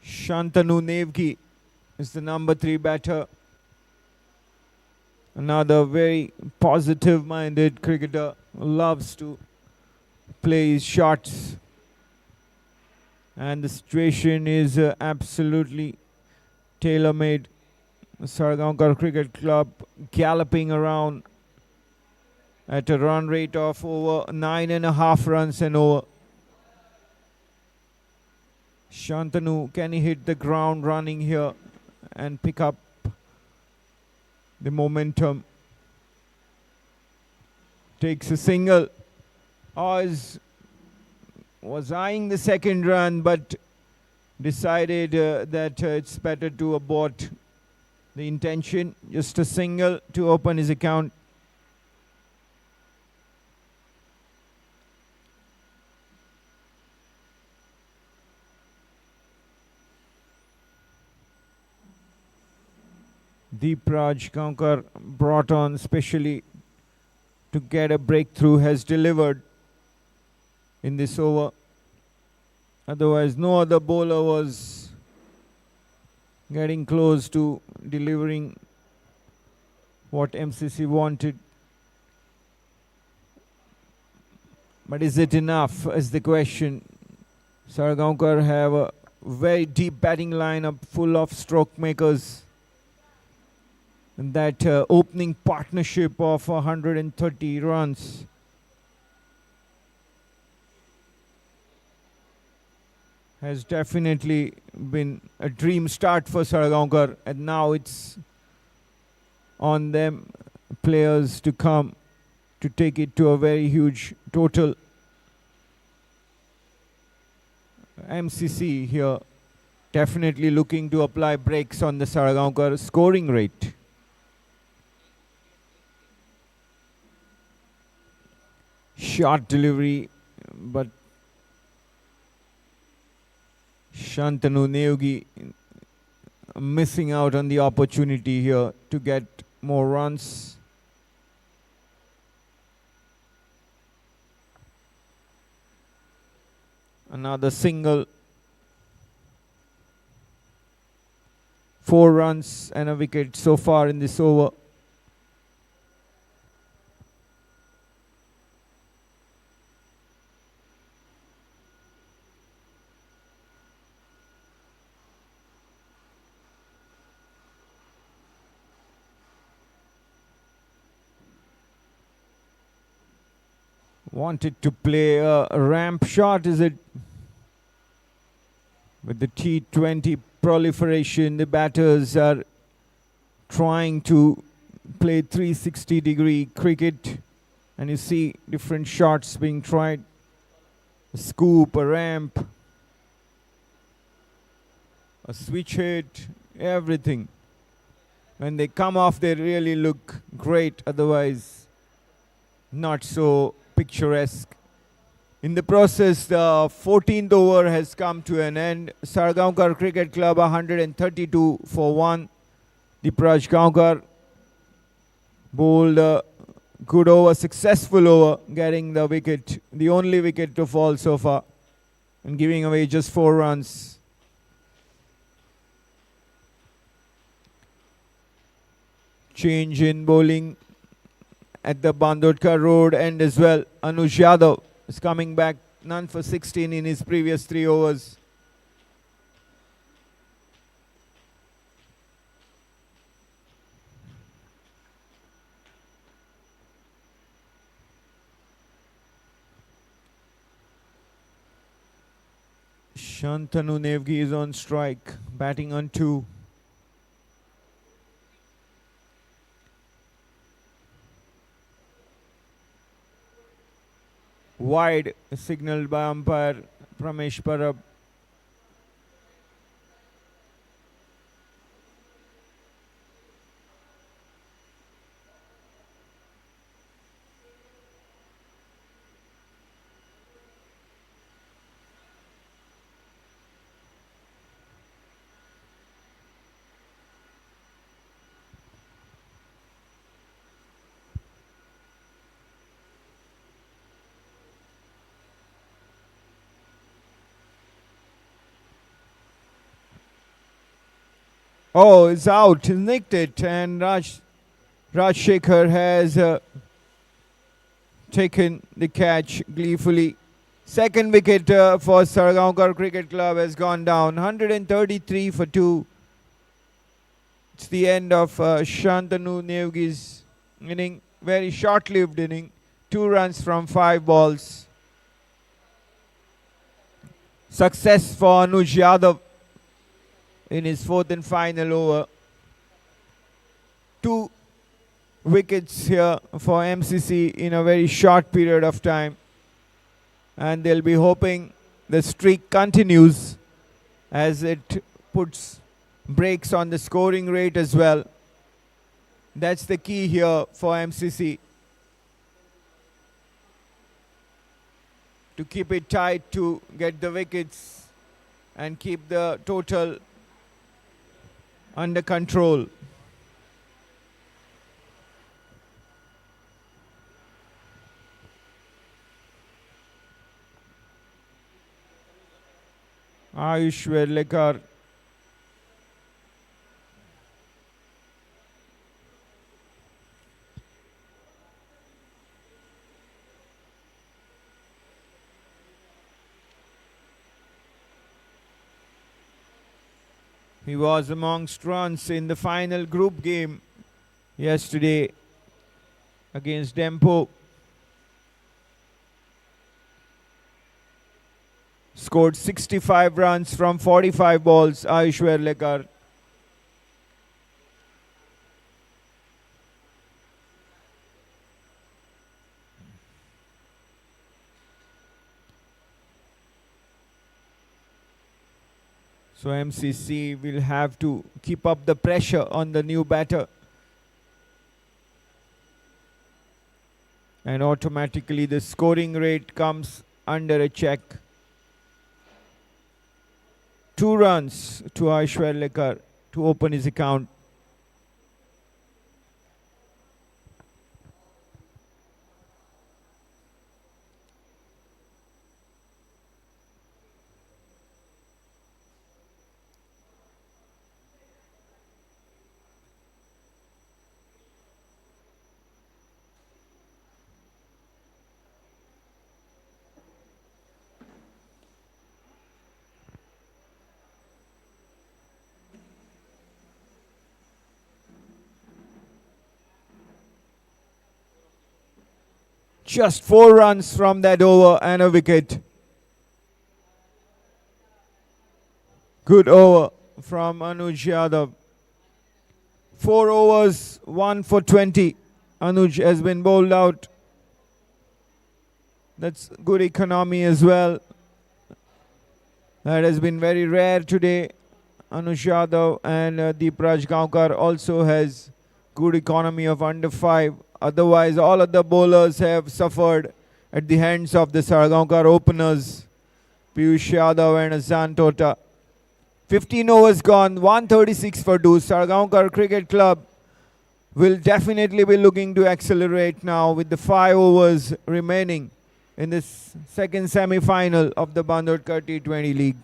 Shantanu Nevgi is the number 3 batter. Another very positive-minded cricketer, loves to play his shots. And the situation is absolutely tailor-made. Salgaocar Cricket Club galloping around at a run rate of over 9.5 runs an over. Shantanu, can he hit the ground running here and pick up the momentum? Takes a single. Oz was eyeing the second run, but decided that it's better to abort the intention. Just a single to open his account. Margao brought on specially to get a breakthrough has delivered in this over. Otherwise, no other bowler was getting close to delivering what MCC wanted. But is it enough is the question. Salgaocar have a very deep batting lineup full of stroke makers. And that opening partnership of 130 runs has definitely been a dream start for Salgaocar, and now it's on them players to come to take it to a very huge total. MCC here definitely looking to apply brakes on the Salgaocar scoring rate. Short delivery, but Shantanu Neogi missing out on the opportunity here to get more runs. Another single. 4 runs and a wicket so far in this over. Wanted to play a ramp shot, is it? With the T20 proliferation, the batters are trying to play 360-degree cricket, and you see different shots being tried. A scoop, a ramp, a switch hit, everything. When they come off, they really look great, otherwise not so picturesque. In the process, the 14th over has come to an end. Salgaocar Cricket Club 132 for 1. Margao bowled a good over, successful over, getting the wicket, the only wicket to fall so far, and giving away just 4 runs. Change in bowling at the Bandodkar road end as well. Anuj Yadav is coming back, none for 16 in his previous 3 overs. Shantanu Neogi is on strike, batting on 2. Wide signaled by umpire Pramesh Parab. Oh, it's out. He nicked it, and Rajshekhar has taken the catch gleefully. Second wicket for Salgaocar Cricket Club has gone down. 133 for 2. It's the end of Shantanu Neogi's inning. Very short-lived inning. 2 runs from 5 balls. Success for Anuj Yadav in his 4th and final over. 2 wickets here for MCC in a very short period of time. and they'll be hoping the streak continues as it puts brakes on the scoring rate as well. That's the key here for MCC, to keep it tight, to get the wickets and keep the total under control. Ayush Verlekar he was amongst runs in the final group game yesterday against Dempo. Scored 65 runs from 45 balls, Ayush Verlekar. So MCC will have to keep up the pressure on the new batter. And automatically the scoring rate comes under a check. 2 runs to Ayush Verlekar to open his account. Just 4 runs from that over and a wicket. Good over from Anuj Yadav. 4 overs, 1 for 20. Anuj has been bowled out. That's good economy as well. That has been very rare today. Anuj Yadav and Deepraj Gaonkar also has good economy of under 5. Otherwise, all other bowlers have suffered at the hands of the Salgaocar openers, Piyush Yadav and Azan Tota. 15 overs gone, 136 for 2. Salgaocar Cricket Club will definitely be looking to accelerate now with the 5 overs remaining in this second semi-final of the Bandodkar T20 League.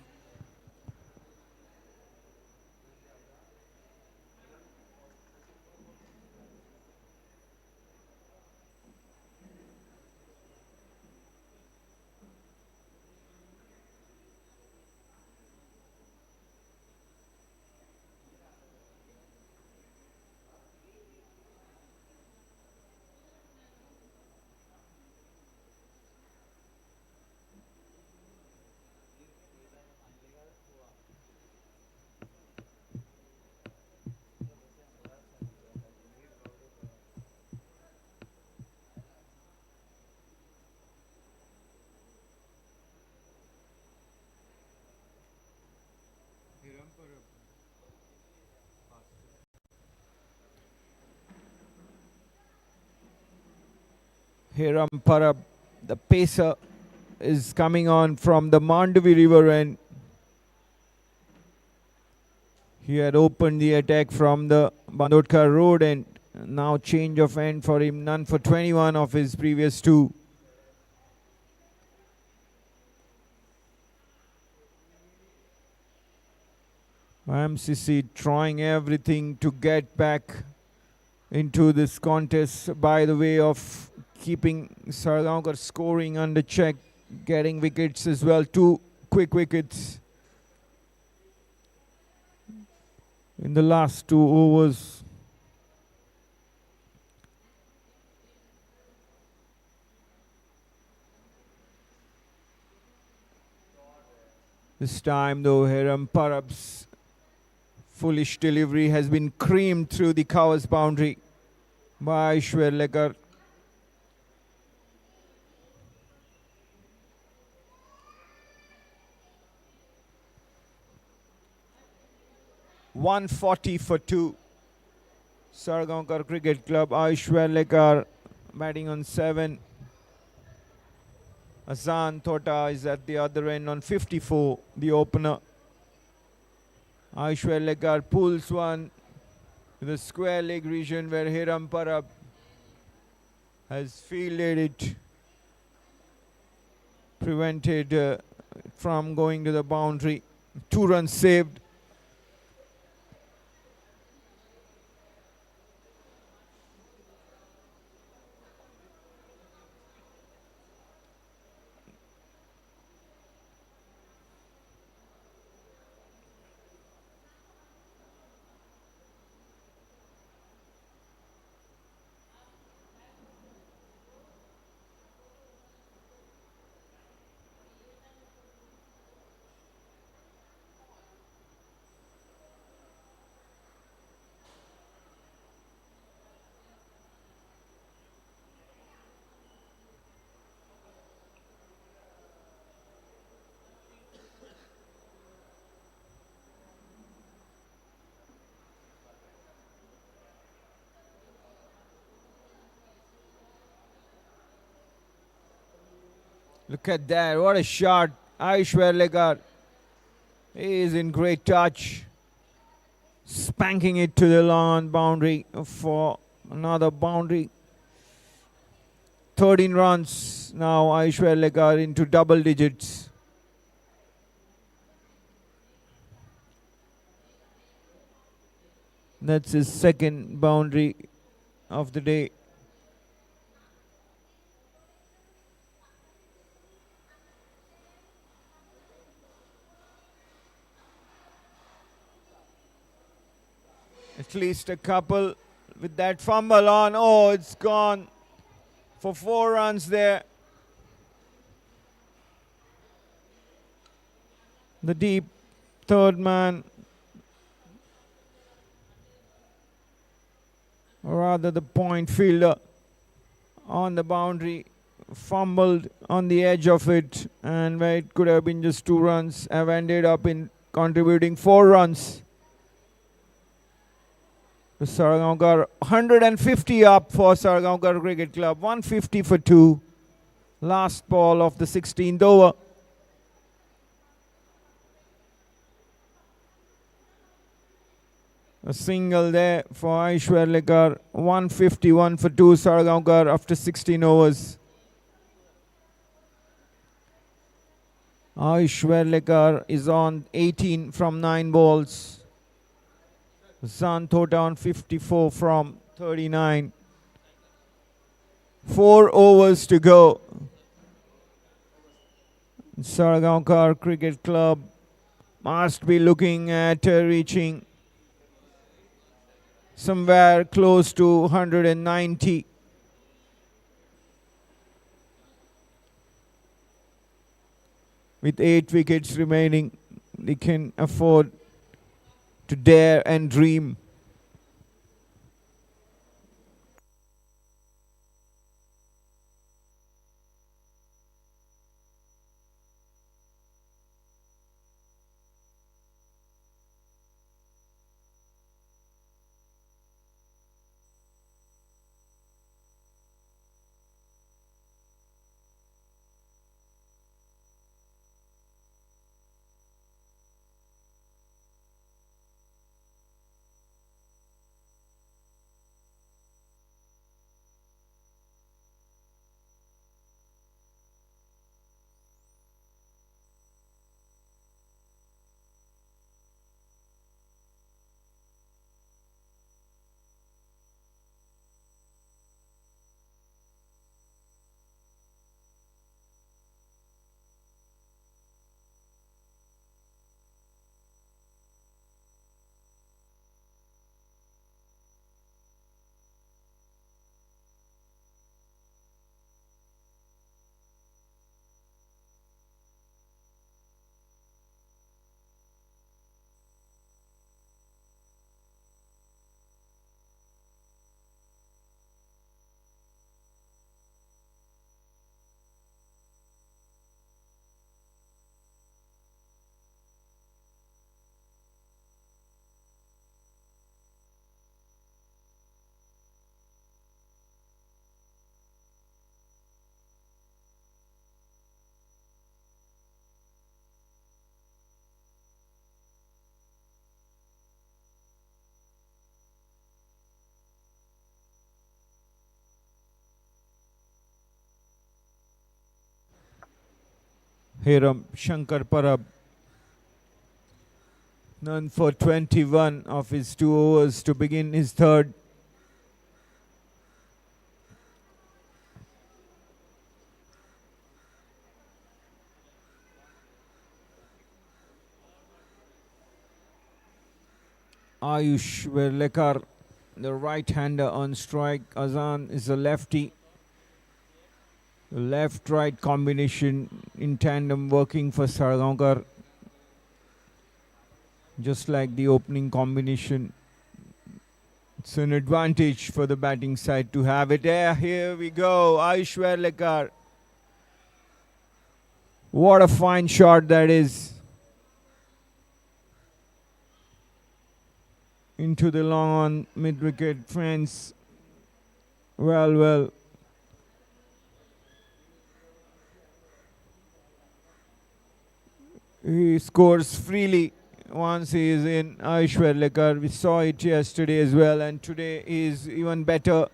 Hiram Parab, the pacer, is coming on from the Mandavi River end. He had opened the attack from the Bandodkar road and now change of end for him. None for 21 of his previous 2. MCC trying everything to get back into this contest by the way of keeping Salgaocar scoring under check, getting wickets as well, 2 quick wickets in the last 2 overs. This time though, Hiram Parab's foolish delivery has been creamed through the cover's boundary by Ayush Verlekar. 140 for 2. Salgaocar Cricket Club. Aishwarlekar batting on 7. Azan Thota is at the other end on 54, the opener. Aishwarlekar pulls one to the square leg region where Hiram Parab has fielded it, prevented from going to the boundary. 2 runs saved. Look at that, what a shot. Aishwarlekar is in great touch. Spanking it to the lawn boundary for another boundary. 13 runs now, Aishwarlekar into double digits. That's his second boundary of the day. At least a couple with that fumble on. Oh, it's gone for 4 runs there. The deep third man, or rather the point fielder on the boundary, fumbled on the edge of it, and where it could have been just 2 runs, have ended up in contributing 4 runs. Salgaocar 150 up for Salgaocar Cricket Club. 150 for 2. Last ball of the 16th over. A single there for Aishwarlekar. 151 for 2 Salgaocar after 16 overs. Aishwarlekar is on 18 from 9 balls. Santhota on 54 from 39. 4 overs to go. Salgaocar Cricket Club must be looking at reaching somewhere close to 190. With 8 wickets remaining, they can afford to dare and dream. Hiram Shankar Parab. None for 21 of his 2 overs to begin his third. Ayush Verlekar, the right-hander on strike. Azan is a lefty. The left-right combination in tandem working for Salgaocar. Just like the opening combination. It's an advantage for the batting side to have it. Here we go. Ayush Verlekar. What a fine shot that is. Into the long on mid-wicket fence. Well. He scores freely once he is in. Ayush Verlekar. We saw it yesterday as well, and today is even better.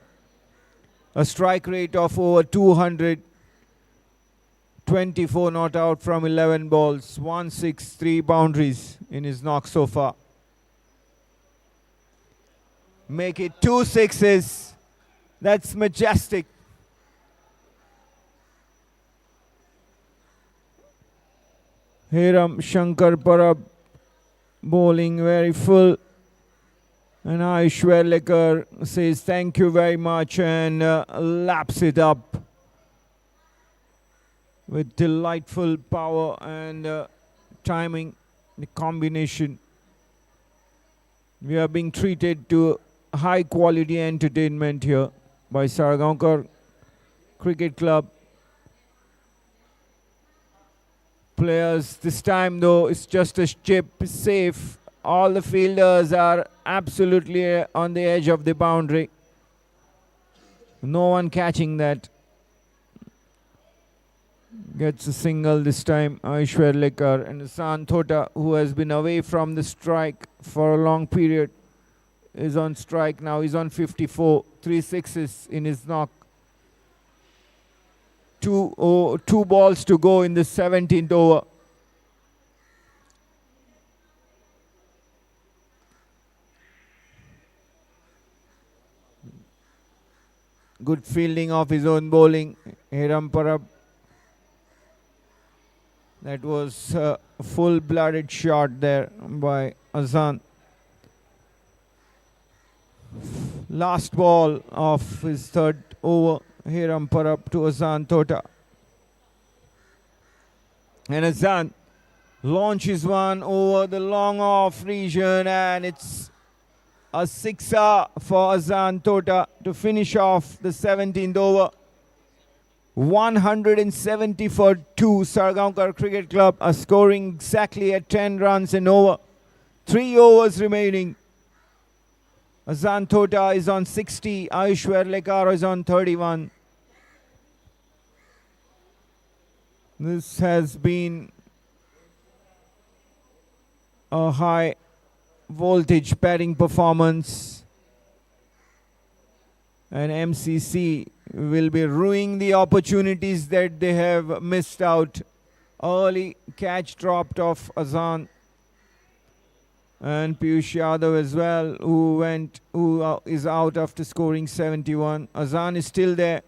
A strike rate of over 200. 24 not out from 11 balls. 163 boundaries in his knock so far. Make it 2 sixes. That's majestic. Hiram Shankar Parab bowling very full. And Ayush Verlekar says thank you very much and laps it up with delightful power and timing, the combination. We are being treated to high quality entertainment here by Salgaocar Cricket Club. Players this time though, it's just a chip, safe. All the fielders are absolutely on the edge of the boundary. No one catching that. Gets a single this time. Ayush Verlekar and Hasan Thota, who has been away from the strike for a long period, is on strike now. He's on 54. 3 sixes in his knock. Two balls to go in the 17th over. Good fielding of his own bowling. Hiram Parab. That was a full-blooded shot there by Azan. Last ball of his third over. Hiram Parab to Azan Thota. And Azan launches one over the long off region, and it's a sixer for Azan Thota to finish off the 17th over. 170 for 2. Salgaocar Cricket Club are scoring exactly at 10 runs and over. 3 overs remaining. Hasan Thota is on 60. Ayush Verlekar is on 31. This has been a high voltage batting performance. And MCC will be ruining the opportunities that they have missed out. Early catch dropped off Azan and Piyush Yadav as well, who is out after scoring 71. Azan is still there.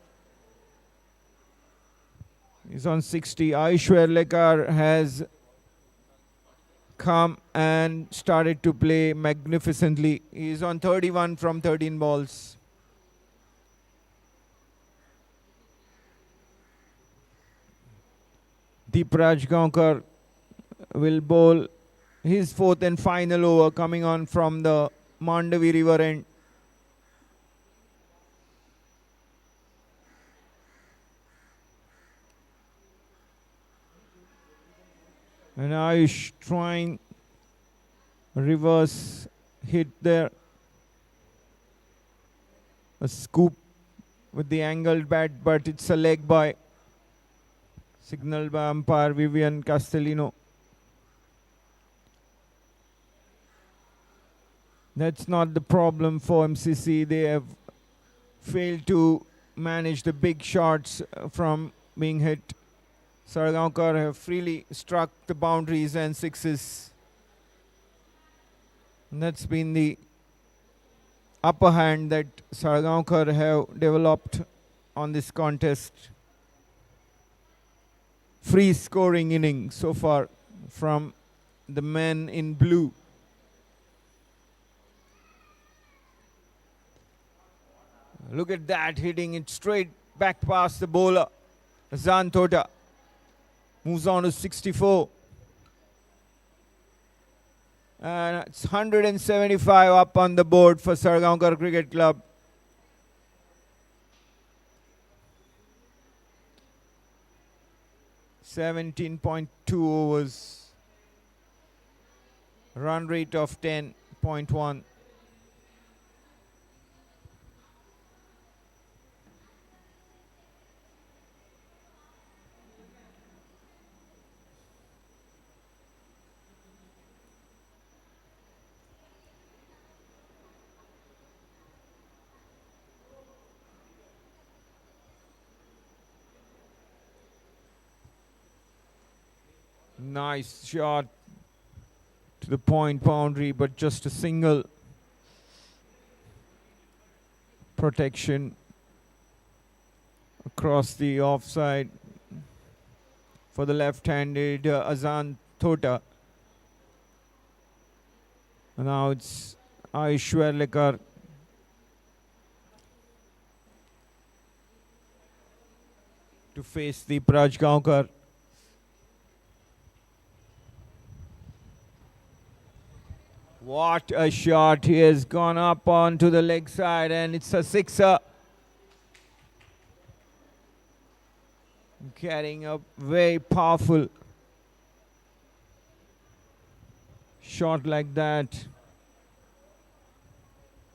He's on 60. Ayush Verlekar has come and started to play magnificently. He's on 31 from 13 balls. Deepraj Gaonkar will bowl his 4th and final over, coming on from the Mandavi River end. And Ayush trying reverse hit there. A scoop with the angled bat, but it's a leg by. Signaled by umpire Vivian Castellino. That's not the problem for MCC. They have failed to manage the big shots from being hit. Salgaocar have freely struck the boundaries and sixes. And that's been the upper hand that Salgaocar have developed on this contest. Free scoring inning so far from the men in blue. Look at that, hitting it straight back past the bowler. Azan Tota moves on to 64. And it's 175 up on the board for Salgaocar Cricket Club. .2 overs. Run rate of 10.1. Nice shot to the point boundary, but just a single. Protection across the offside for the left-handed Azan Tota. Now it's Aishwarlekar. To face the Prajgaonkar. What a shot. He has gone up onto the leg side and it's a sixer. Carrying a very powerful shot like that.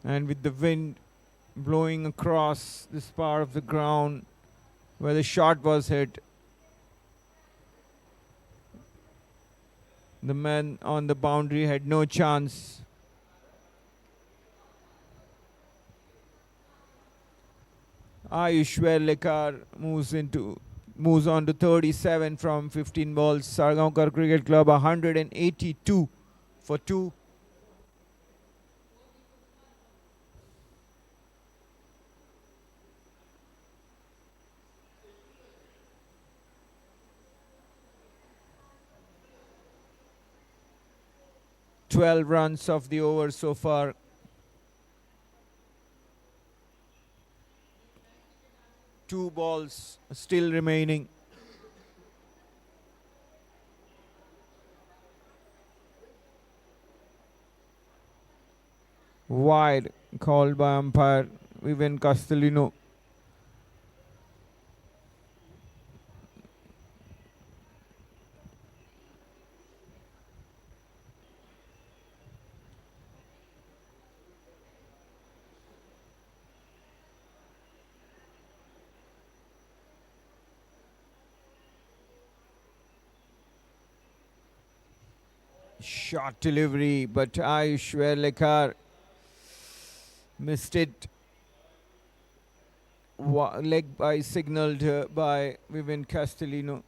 And with the wind blowing across this part of the ground where the shot was hit, the man on the boundary had no chance. Aishwarlekar moves on to 37 from 15 balls. Salgaocar Cricket Club 182 for 2. Runs of the over so far. Two balls still remaining. Wide called by umpire Vivian Castellino. Short delivery, but Aishwarlekar missed it. Leg by signaled by Vivian Castellino.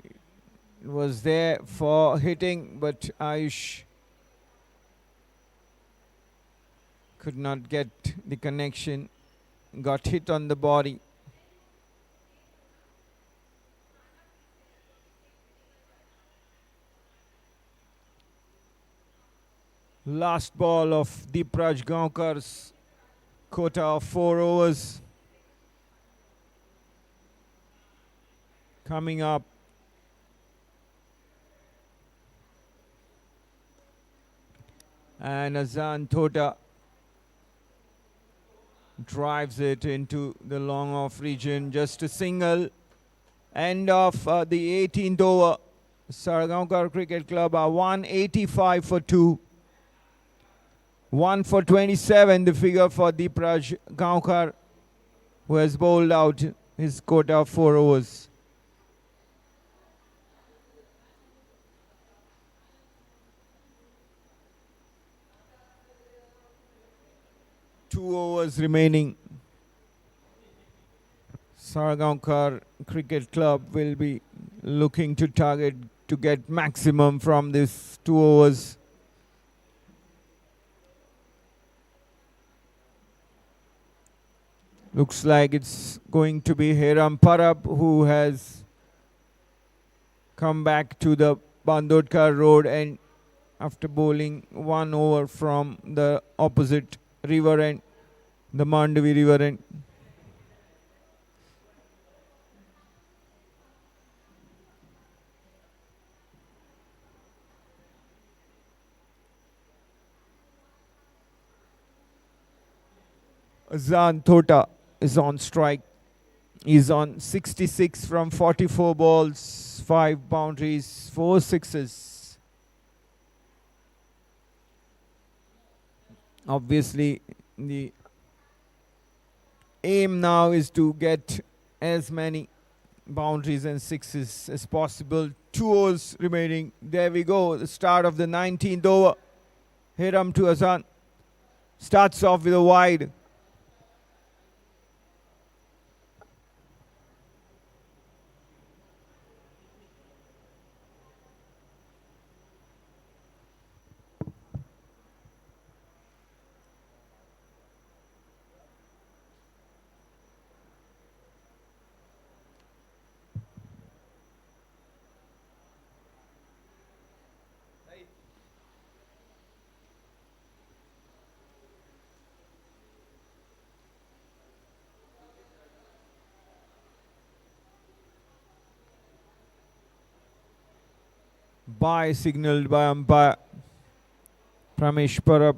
It was there for hitting, but Ayush could not get the connection. Got hit on the body. Last ball of Deepraj Gaonkar's quota of 4 overs. Coming up. And Azan Tota drives it into the long off region. Just a single. End of the 18th over. Salgaocar Cricket Club are 185 for 2. 1 for 27, the figure for Deepraj Gaonkar, who has bowled out his quota of 4 overs. Two overs remaining. Salgaocar Cricket Club will be looking to target to get maximum from this 2 overs. Looks like it's going to be Hiram Parab who has come back to the Bandodkar road and after bowling 1 over from the opposite river end, the Mandavi river end. Azan Thota is on strike. He's on 66 from 44 balls, 5 boundaries, 4 sixes. Obviously, the aim now is to get as many boundaries and sixes as possible. 2 overs remaining. There we go. The start of the 19th over. Hiram to Azan. Starts off with a wide. Bye signaled by umpire Pramesh Parab.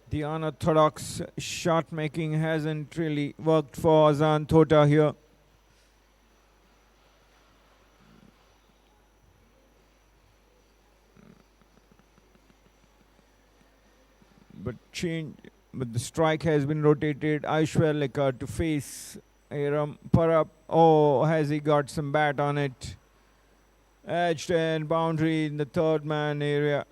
The unorthodox shot making hasn't really worked for Azan Thota here. But the strike has been rotated. Aishwarlekar to face Hiram Parab. Oh, has he got some bat on it? Edged and boundary in the third man area.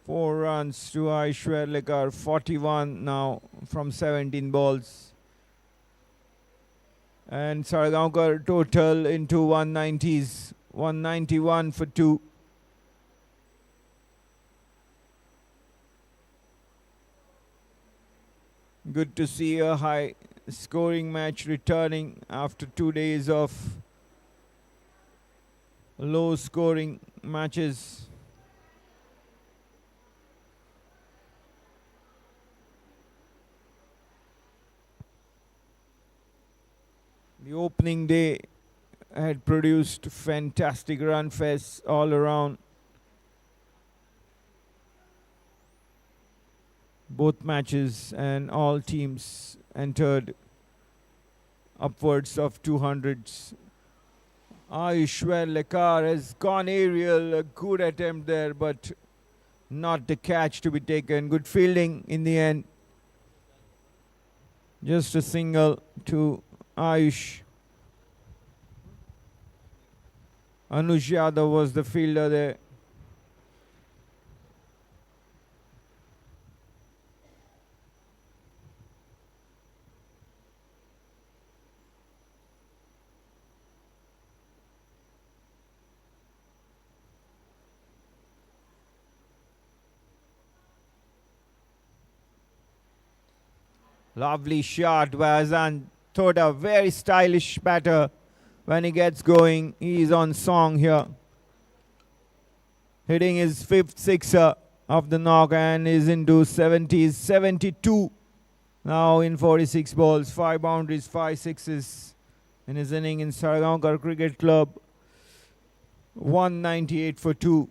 4 runs to Aishwarlekar. 41 now from 17 balls. And Salgaocar total into 190s. 191 for 2. Good to see a high scoring match returning after 2 days of low scoring matches. The opening day had produced fantastic run fests all around. Both matches and all teams entered upwards of 200s. Aishwarlekar has gone aerial, a good attempt there, but not the catch to be taken. Good fielding in the end. Just a single to Ayush. Anuj Yadav was the fielder there. Lovely shot by Azan Thota, very stylish batter. When he gets going, he's on song here. Hitting his 5th sixer of the knock and is into 70s. 72 now in 46 balls. 5 boundaries, 5 sixes in his inning in Salgaocar Cricket Club. 198 for 2.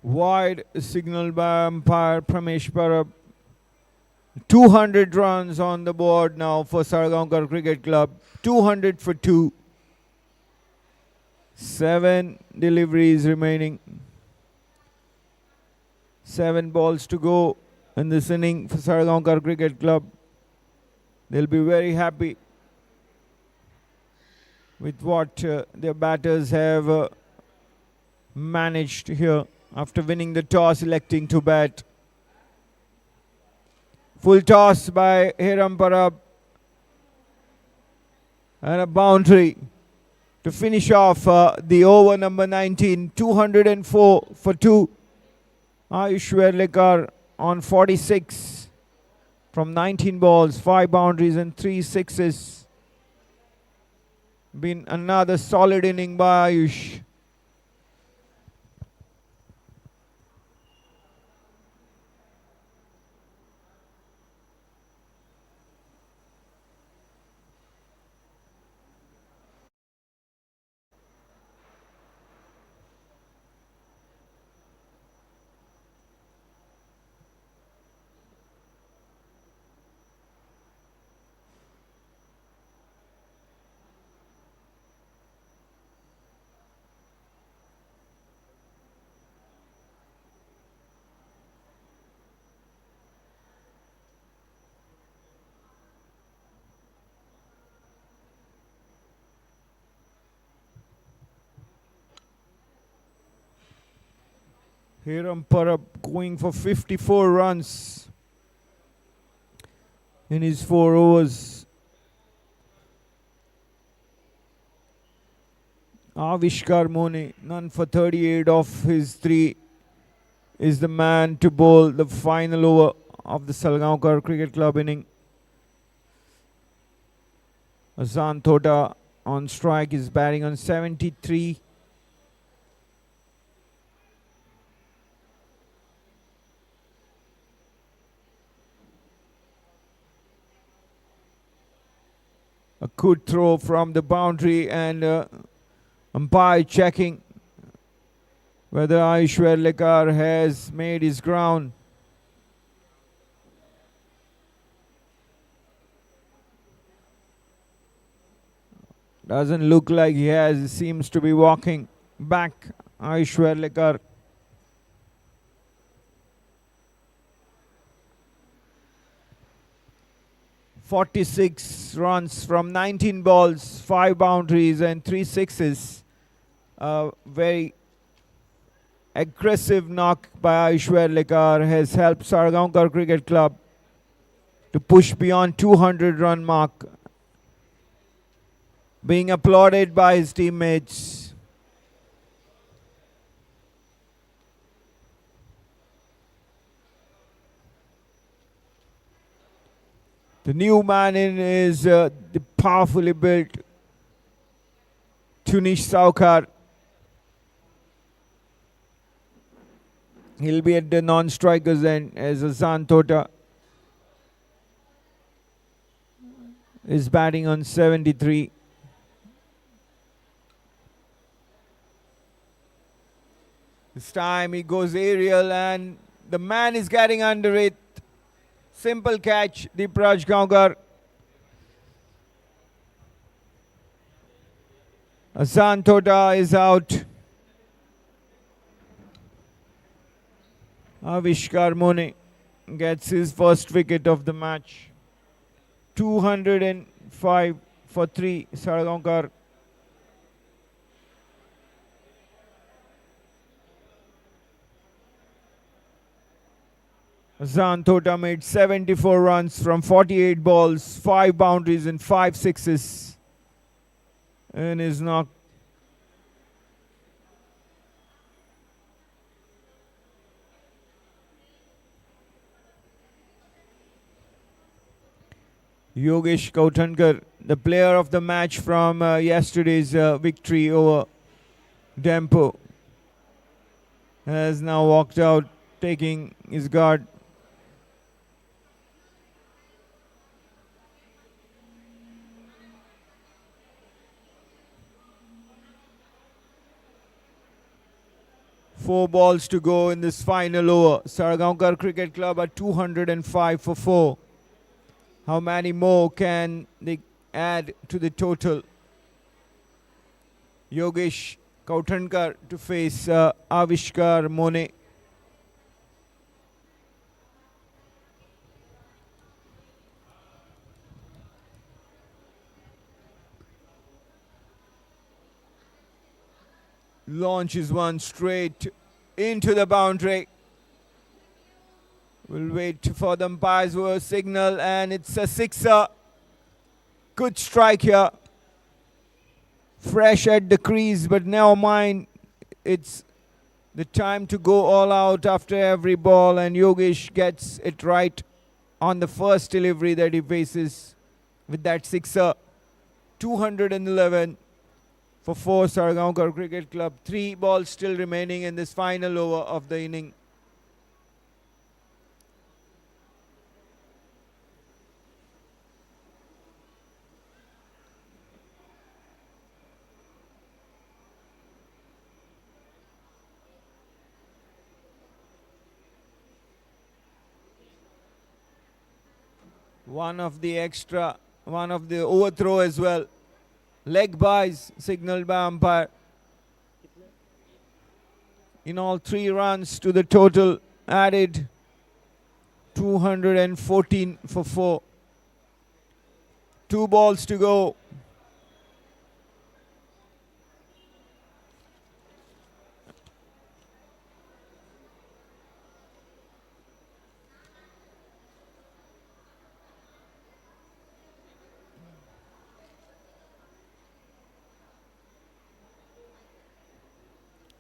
Wide signal by umpire Pramesh Parab. 200 runs on the board now for Salgaocar Cricket Club. 200 for 2. 7 deliveries remaining. 7 balls to go in this inning for Salgaocar Cricket Club. They'll be very happy with what their batters have managed here after winning the toss, electing to bat. Full toss by Hiram Parab and a boundary to finish off the over number 19. 204 for 2. Ayush Verlikar on 46 from 19 balls, 5 boundaries and 3 sixes. Been another solid inning by Ayush. Hiram Parab going for 54 runs in his 4 overs. Avishkar Mone, none for 38 off his 3, is the man to bowl the final over of the Salgaocar Cricket Club inning. Azan Tota on strike is batting on 73. A good throw from the boundary and umpire checking whether Ayush Verlikar has made his ground. Doesn't look like he has. He seems to be walking back, Ayush Verlikar. .46 runs from 19 balls, 5 boundaries and 3 sixes. A very aggressive knock by Ayush Verlikar has helped Salgaocar Cricket Club to push beyond 200 run mark, being applauded by his teammates. The new man in is the powerfully built Tunish Saukar. He'll be at the non-strikers end as Azan Tota is batting on 73. This time he goes aerial and the man is getting under it. Simple catch, Deepraj Gaonkar. Azan Tota is out. Avishkar Mone gets his first wicket of the match. 205 for 3, Salgaocar. Azan Tota made 74 runs from 48 balls, 5 boundaries and 5 sixes. And is knocked. Yogesh Kautankar, the player of the match from yesterday's victory over Dempo, has now walked out taking his guard. 4 balls to go in this final over. Salgaocar Cricket Club are 205 for 4. How many more can they add to the total? Yogesh Kautankar to face Avishkar Mone. Launches one straight into the boundary. We'll wait for the umpire's signal, and it's a sixer. Good strike here. Fresh at the crease, but never mind. It's the time to go all out after every ball, and Yogesh gets it right on the first delivery that he faces with that sixer. 211 for 4 Salgaocar Cricket Club. 3 balls still remaining in this final over of the inning. One of the overthrow as well. Leg byes signaled by umpire. In all, 3 runs to the total added. 214 for 4. 2 balls to go.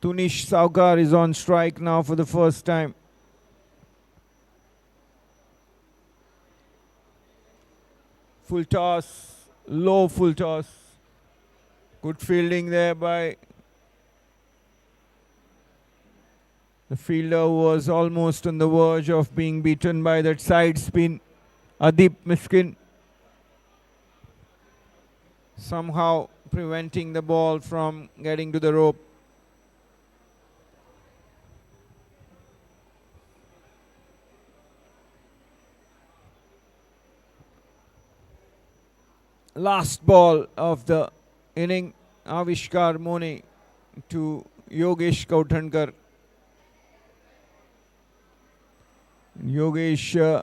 Tunish Saukar is on strike now for the first time. Full toss, low full toss. Good fielding there by the fielder, who was almost on the verge of being beaten by that side spin. Adip Miskin somehow preventing the ball from getting to the rope. Last ball of the inning, Avishkar Mone to Yogesh Kautankar. Yogesh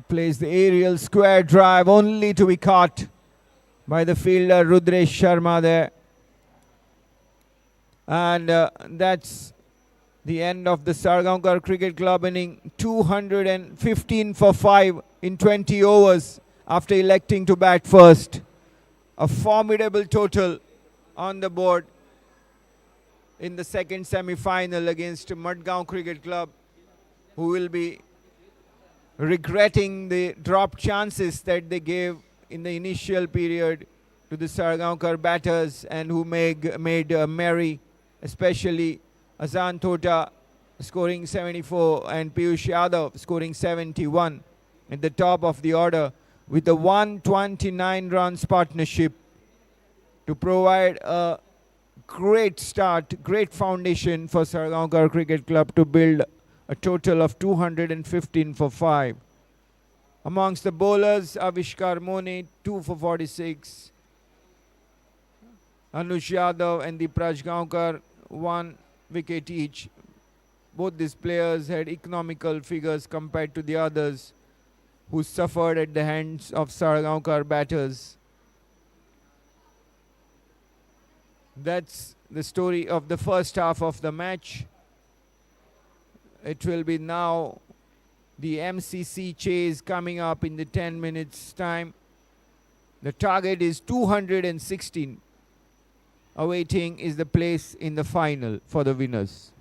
plays the aerial square drive, only to be caught by the fielder Rudresh Sharma there. And that's the end of the Salgaocar Cricket Club inning. 215 for 5 in 20 overs. After electing to bat first. A formidable total on the board in the second semi-final against Margao Cricket Club, who will be regretting the dropped chances that they gave in the initial period to the Salgaocar batters, and who made merry, especially Azan Tota scoring 74 and Piyush Yadav scoring 71 at the top of the order, with a 129 runs partnership to provide a great start, great foundation for Salgaocar Cricket Club to build a total of 215 for 5. Amongst the bowlers, Avishkar Mone 2 for 46, Anush Yadav and Dipraj Gaonkar 1 wicket each. Both these players had economical figures compared to the others, who suffered at the hands of Salgaocar batters. That's the story of the first half of the match. It will be now the MCC chase coming up in the 10 minutes time. The target is 216. Awaiting is the place in the final for the winners.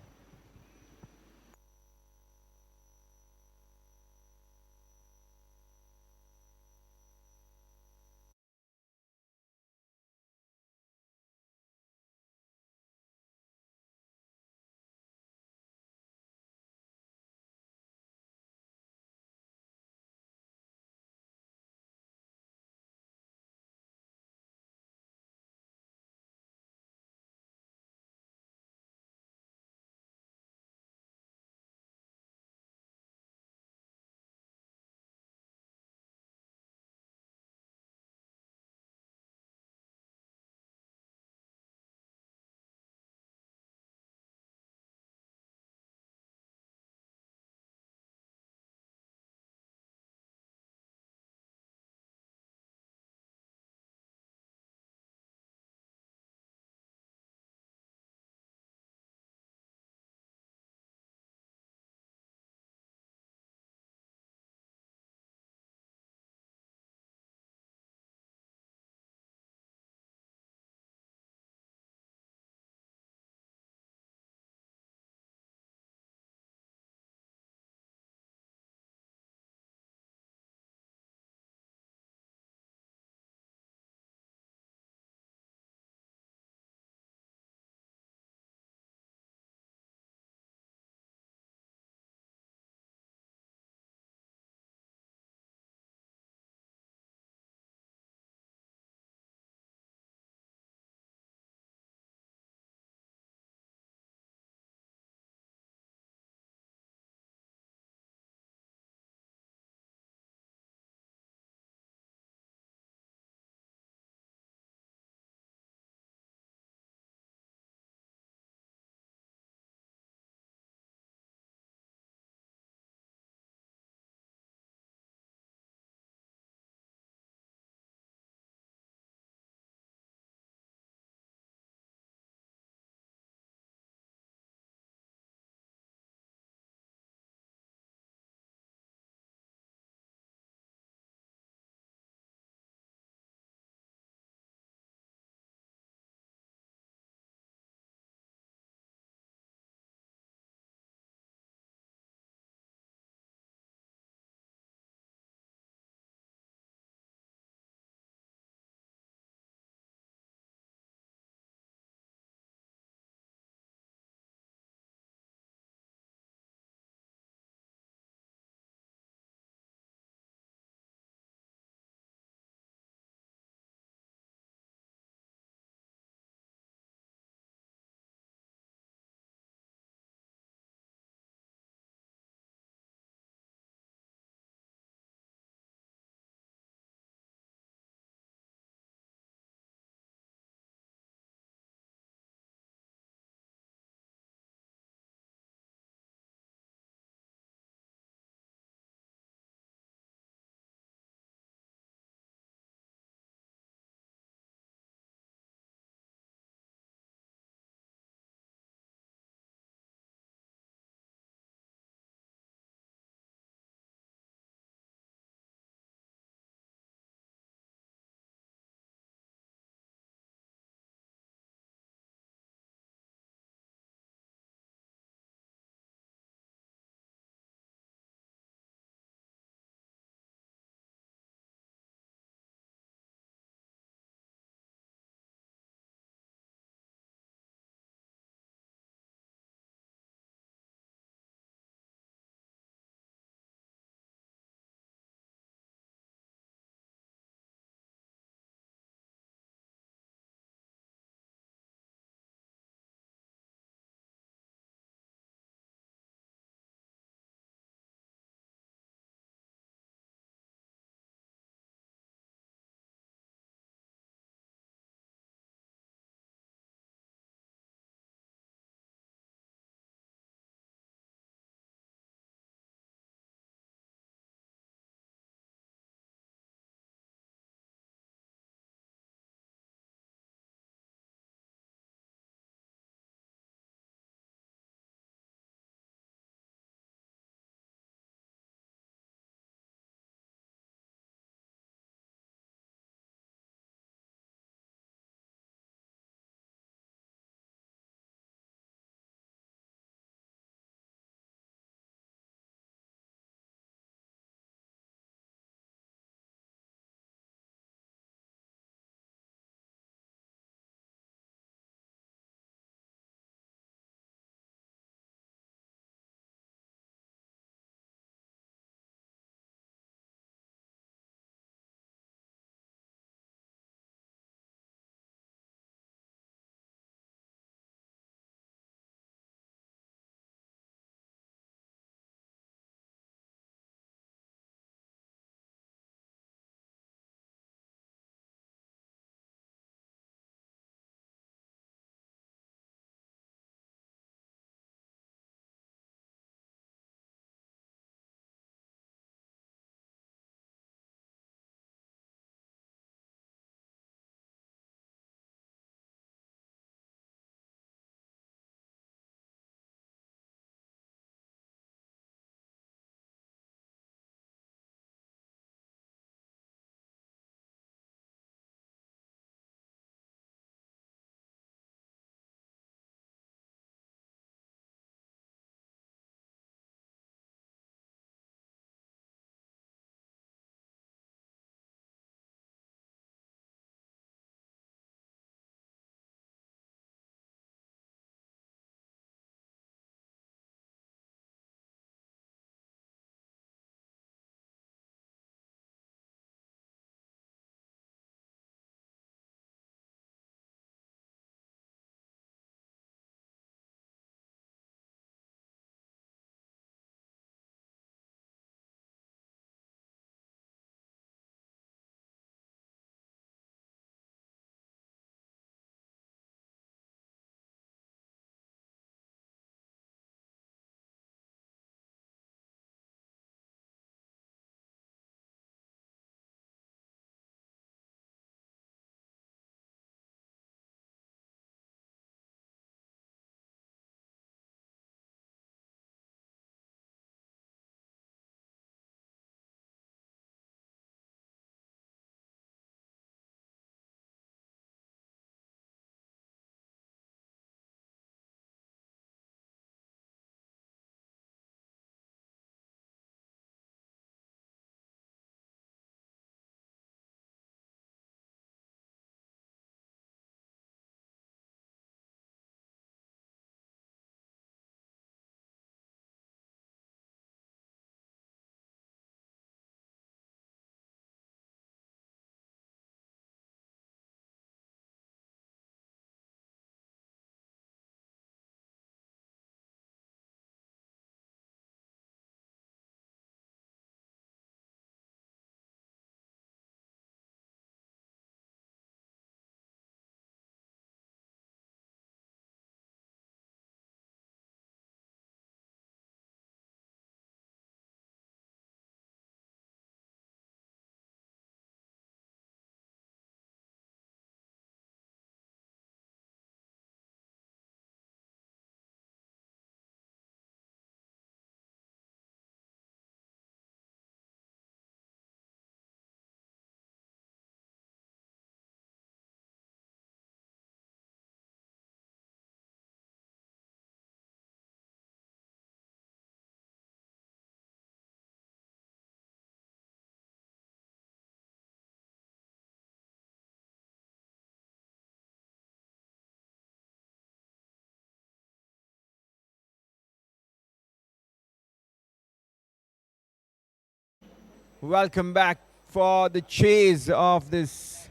Welcome back for the chase of this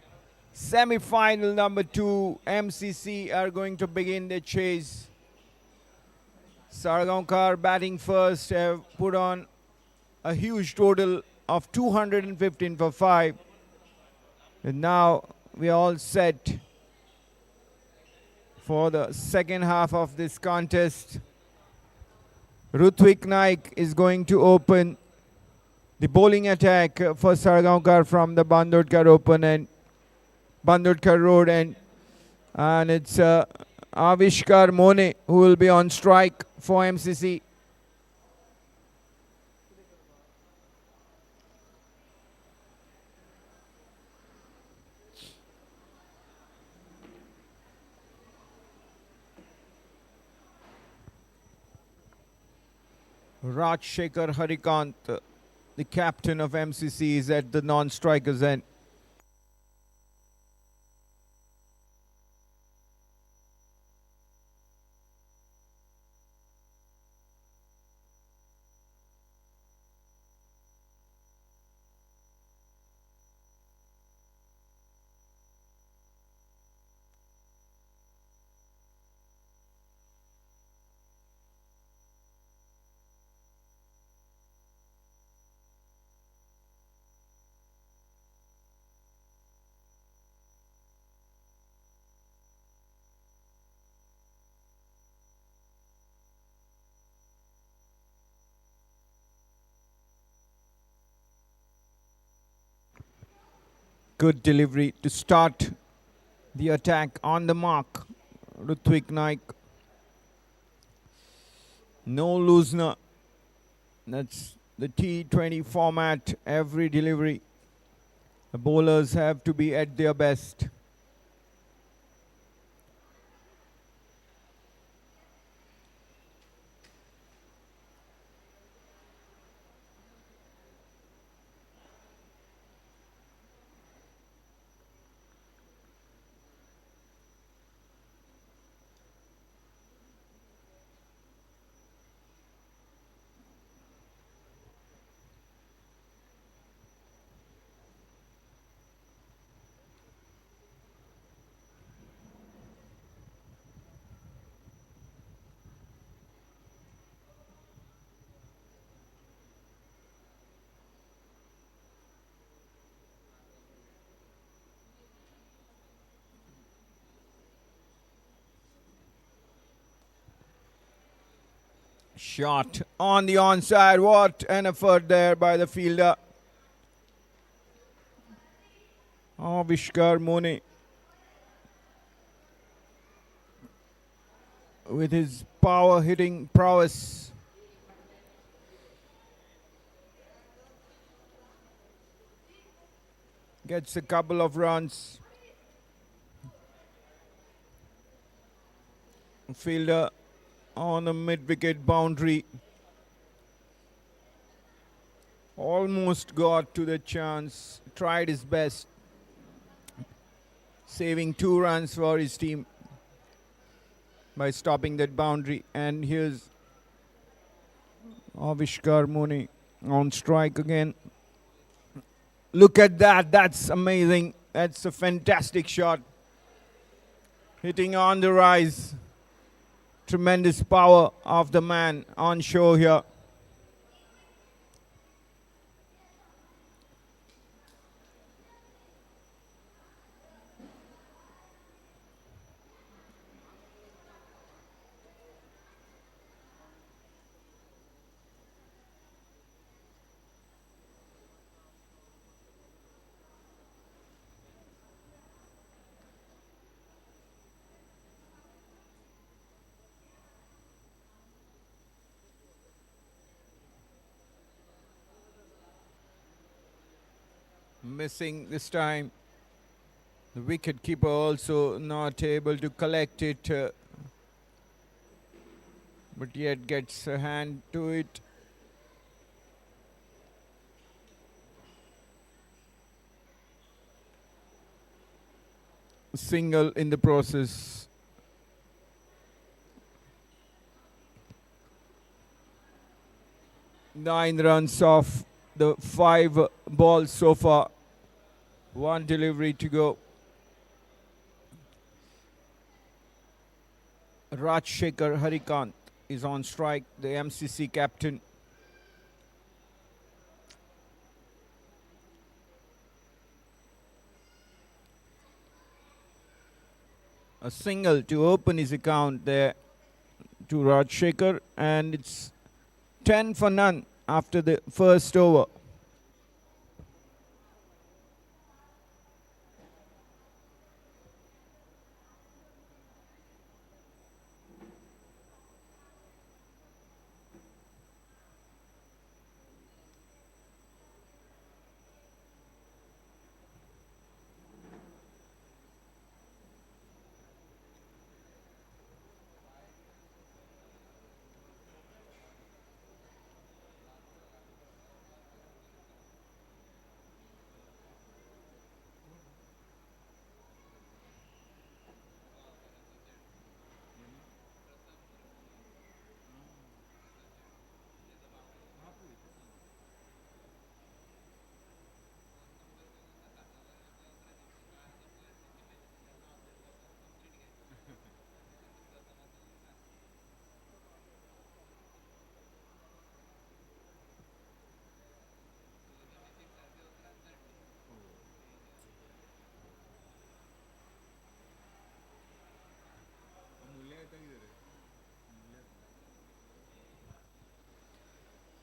semi-final number 2. MCC are going to begin their chase. Salgaocar batting first have put on a huge total of 215 for 5. And now we are all set for the second half of this contest. Rutvik Naik is going to open the bowling attack for Salgaocar from the Bandodkar Open and Bandodkar Road end. And it's Avishkar Mone who will be on strike for MCC. Rajshekhar Harikant, the captain of MCC, is at the non-strikers end. Good delivery to start the attack. On the mark, Rutvik Naik. No loosener. That's the T20 format. Every delivery, the bowlers have to be at their best. Shot on the onside. What an effort there by the fielder. Avishkar Mone with his power hitting prowess. Gets a couple of runs. Fielder on a mid-wicket boundary. Almost got to the chance. Tried his best. Saving 2 runs for his team by stopping that boundary. And here's Avishkar Mone on strike again. Look at that. That's amazing. That's a fantastic shot. Hitting on the rise. Tremendous power of the man on show here. Missing this time. The wicket keeper also not able to collect it, but yet gets a hand to it. Single in the process. Nine runs off the 5 balls so far. 1 delivery to go. Rajshekhar Harikant is on strike, the MCC captain. A single to open his account there to Rajshekhar, and it's 10 for none after the first over.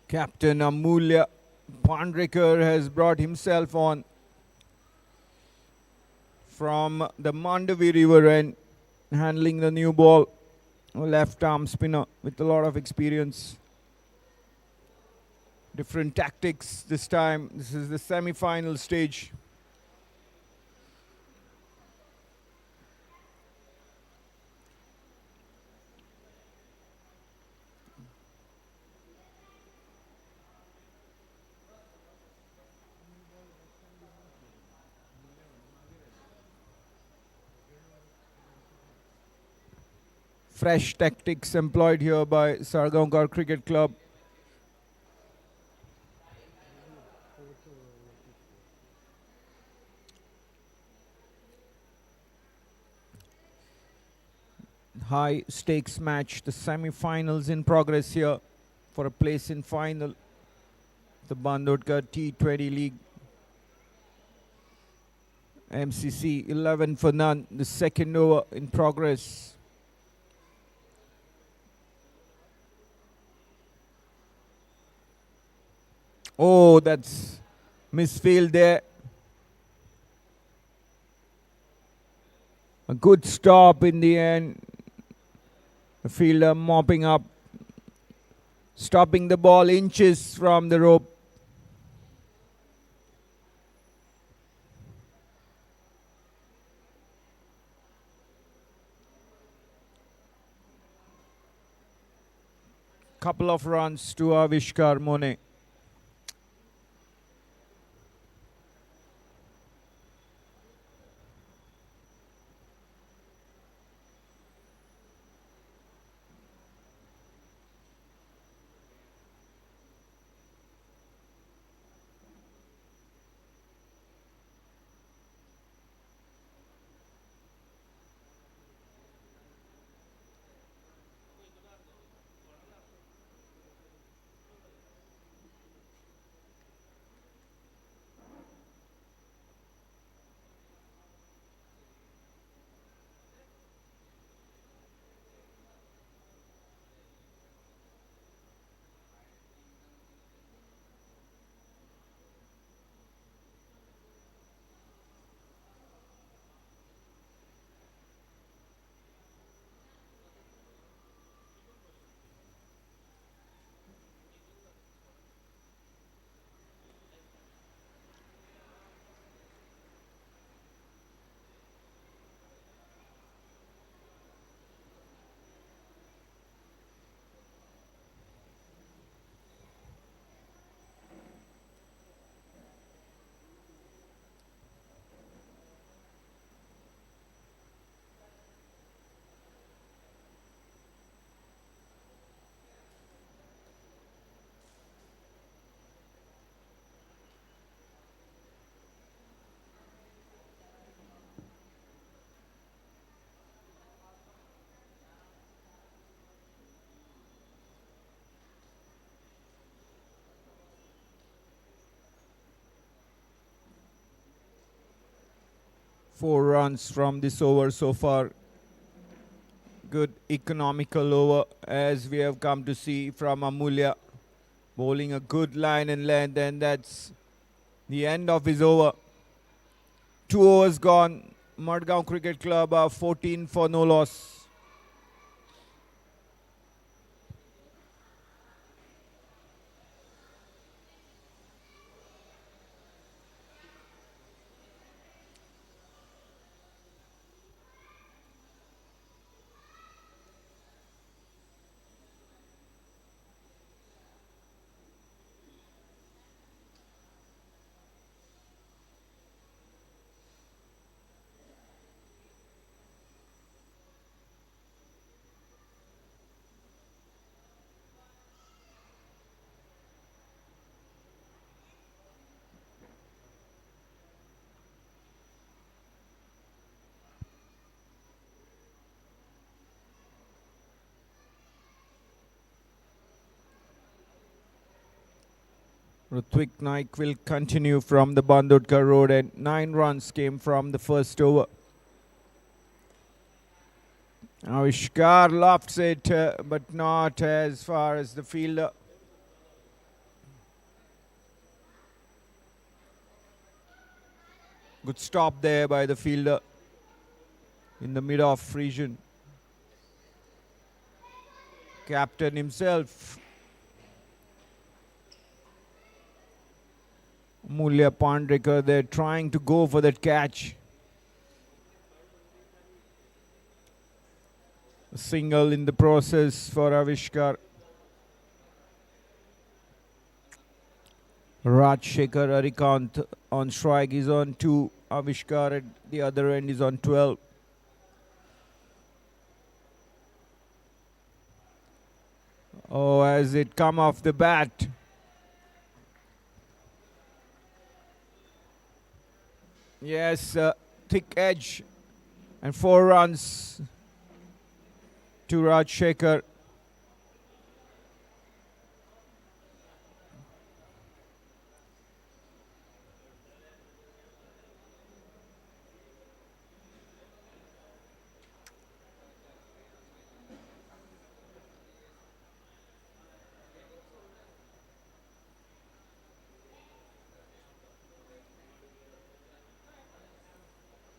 Captain Amulya Pandrekar has brought himself on from the Mandavi River and handling the new ball. A left arm spinner with a lot of experience. Different tactics this time. This is the semi-final stage. Fresh tactics employed here by Salgaocar Cricket Club. High stakes match, the semi-finals in progress here for a place in final. The Bandodkar T20 League. MCC 11 for none, the second over in progress. Oh, that's misfield there. A good stop in the end. The fielder mopping up, stopping the ball inches from the rope. Couple of runs to Avishkar Mone. 4 runs from this over so far. Good economical over, as we have come to see from Amulya. Bowling a good line and length, and that's the end of his over. 2 overs gone. Margao Cricket Club are 14 for no loss. Ritwik Naik will continue from the Bandodkar road, and 9 runs came from the first over. Avishkar lofts it, but not as far as the fielder. Good stop there by the fielder in the mid-off region. Captain himself, Mulya Pandrekar, they're trying to go for that catch. A single in the process for Avishkar. Rajshekhar Arikant on strike is on 2. Avishkar at the other end is on 12. Oh, as it come off the bat. Yes, thick edge, and 4 runs to Rajshekhar.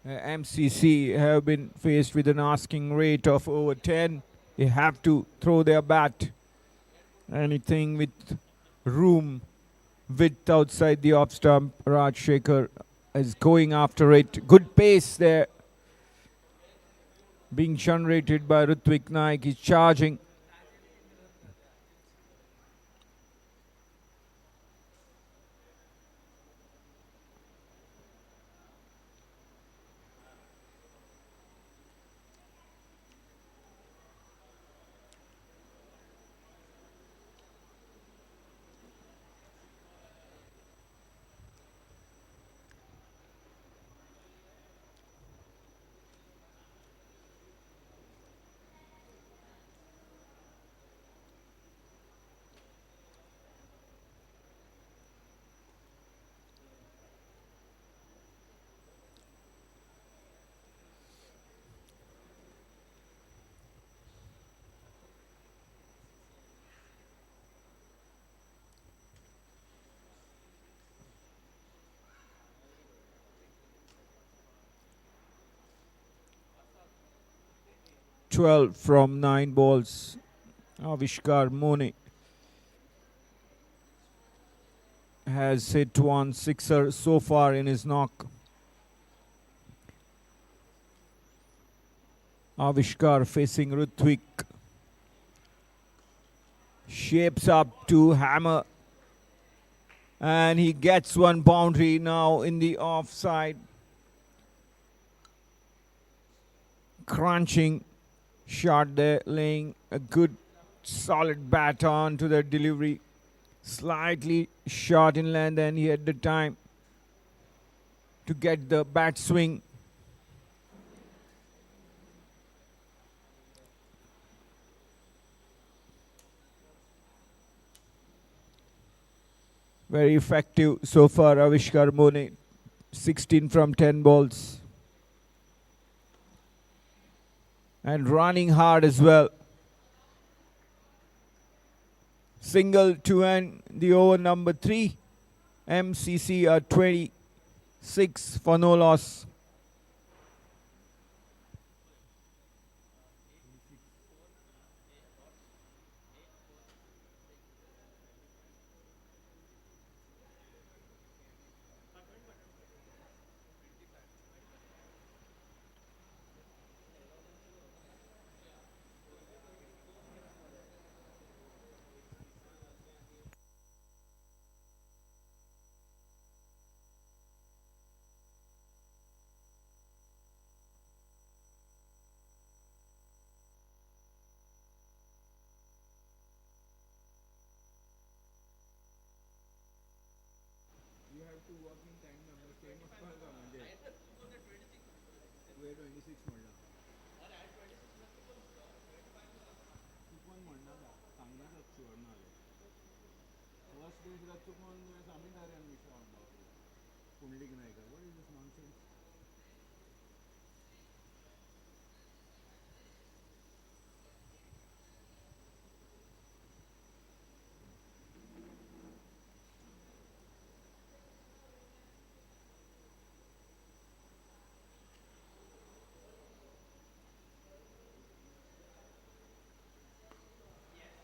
MCC have been faced with an asking rate of over 10. They have to throw their bat. Anything with room, width outside the off stump. Rajshekhar is going after it. Good pace there being generated by Ritwik Naik. He's charging. "12 from 9 balls. Avishkar Mone has hit 1 sixer so far in his knock. Avishkar facing Ritwik. Shapes up to hammer. And he gets 1 boundary now in the offside. Crunching shot there, laying a good solid bat on to the delivery. Slightly short inland, and he had the time to get the bat swing. Very effective so far, Avishkar Mone. 16 from 10 balls. and running hard as well. Single to end the over number 3. MCC are 26 for no loss.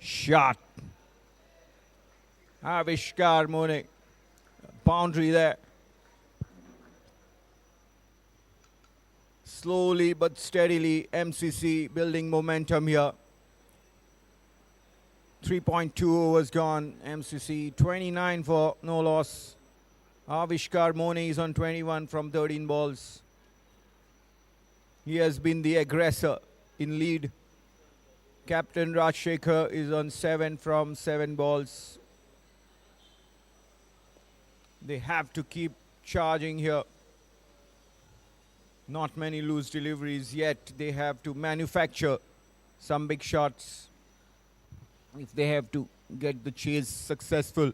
Shot. Avishkar Mone. Boundary there. Slowly but steadily, MCC building momentum here. 3.2 overs gone. MCC 29 for no loss. Avishkar Mone is on 21 from 13 balls. He has been the aggressor in lead. Captain Rajshekhar is on 7 from 7 balls. They have to keep charging here. Not many loose deliveries yet. They have to manufacture some big shots if they have to get the chase successful.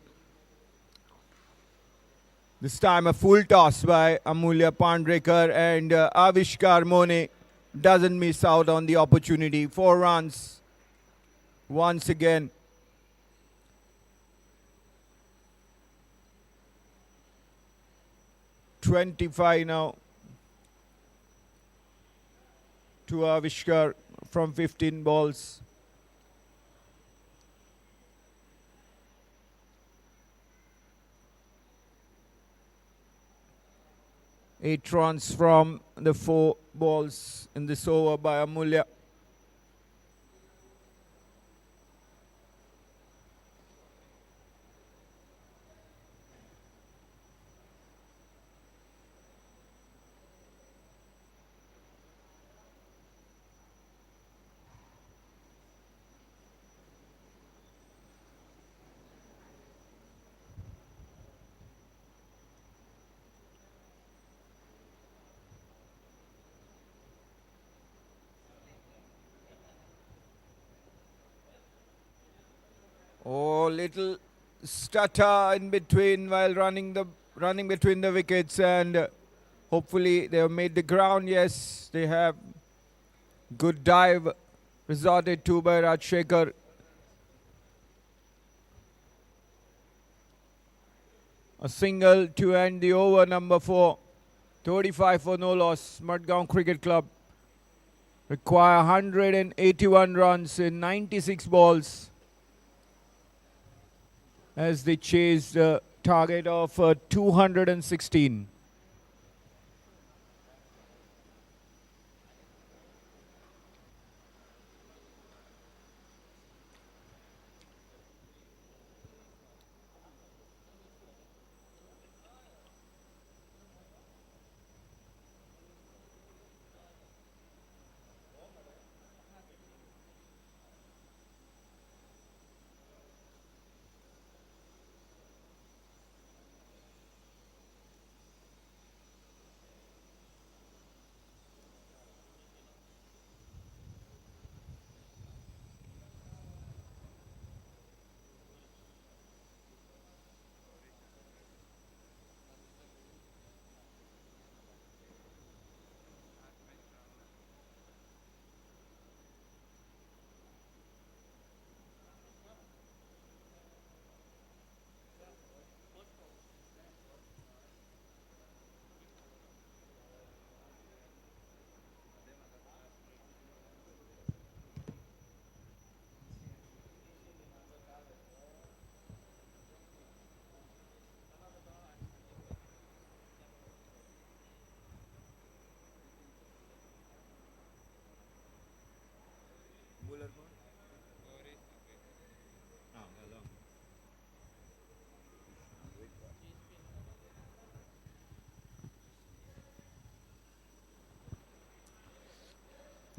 This time a full toss by Amulya Pandrekar, and Avishkar Mone doesn't miss out on the opportunity. 4 runs once again. $25 now to Avishkar from 15 balls. Eight runs from the 4 balls in this over by Amulya. Oh, little stutter in between while running between the wickets, and hopefully they have made the ground. Yes, they have. Good dive resorted to by Rajshekhar. A single to end the over number 4. 35 for no loss. Margao Cricket Club require 181 runs in 96 balls as they chase the target of 216.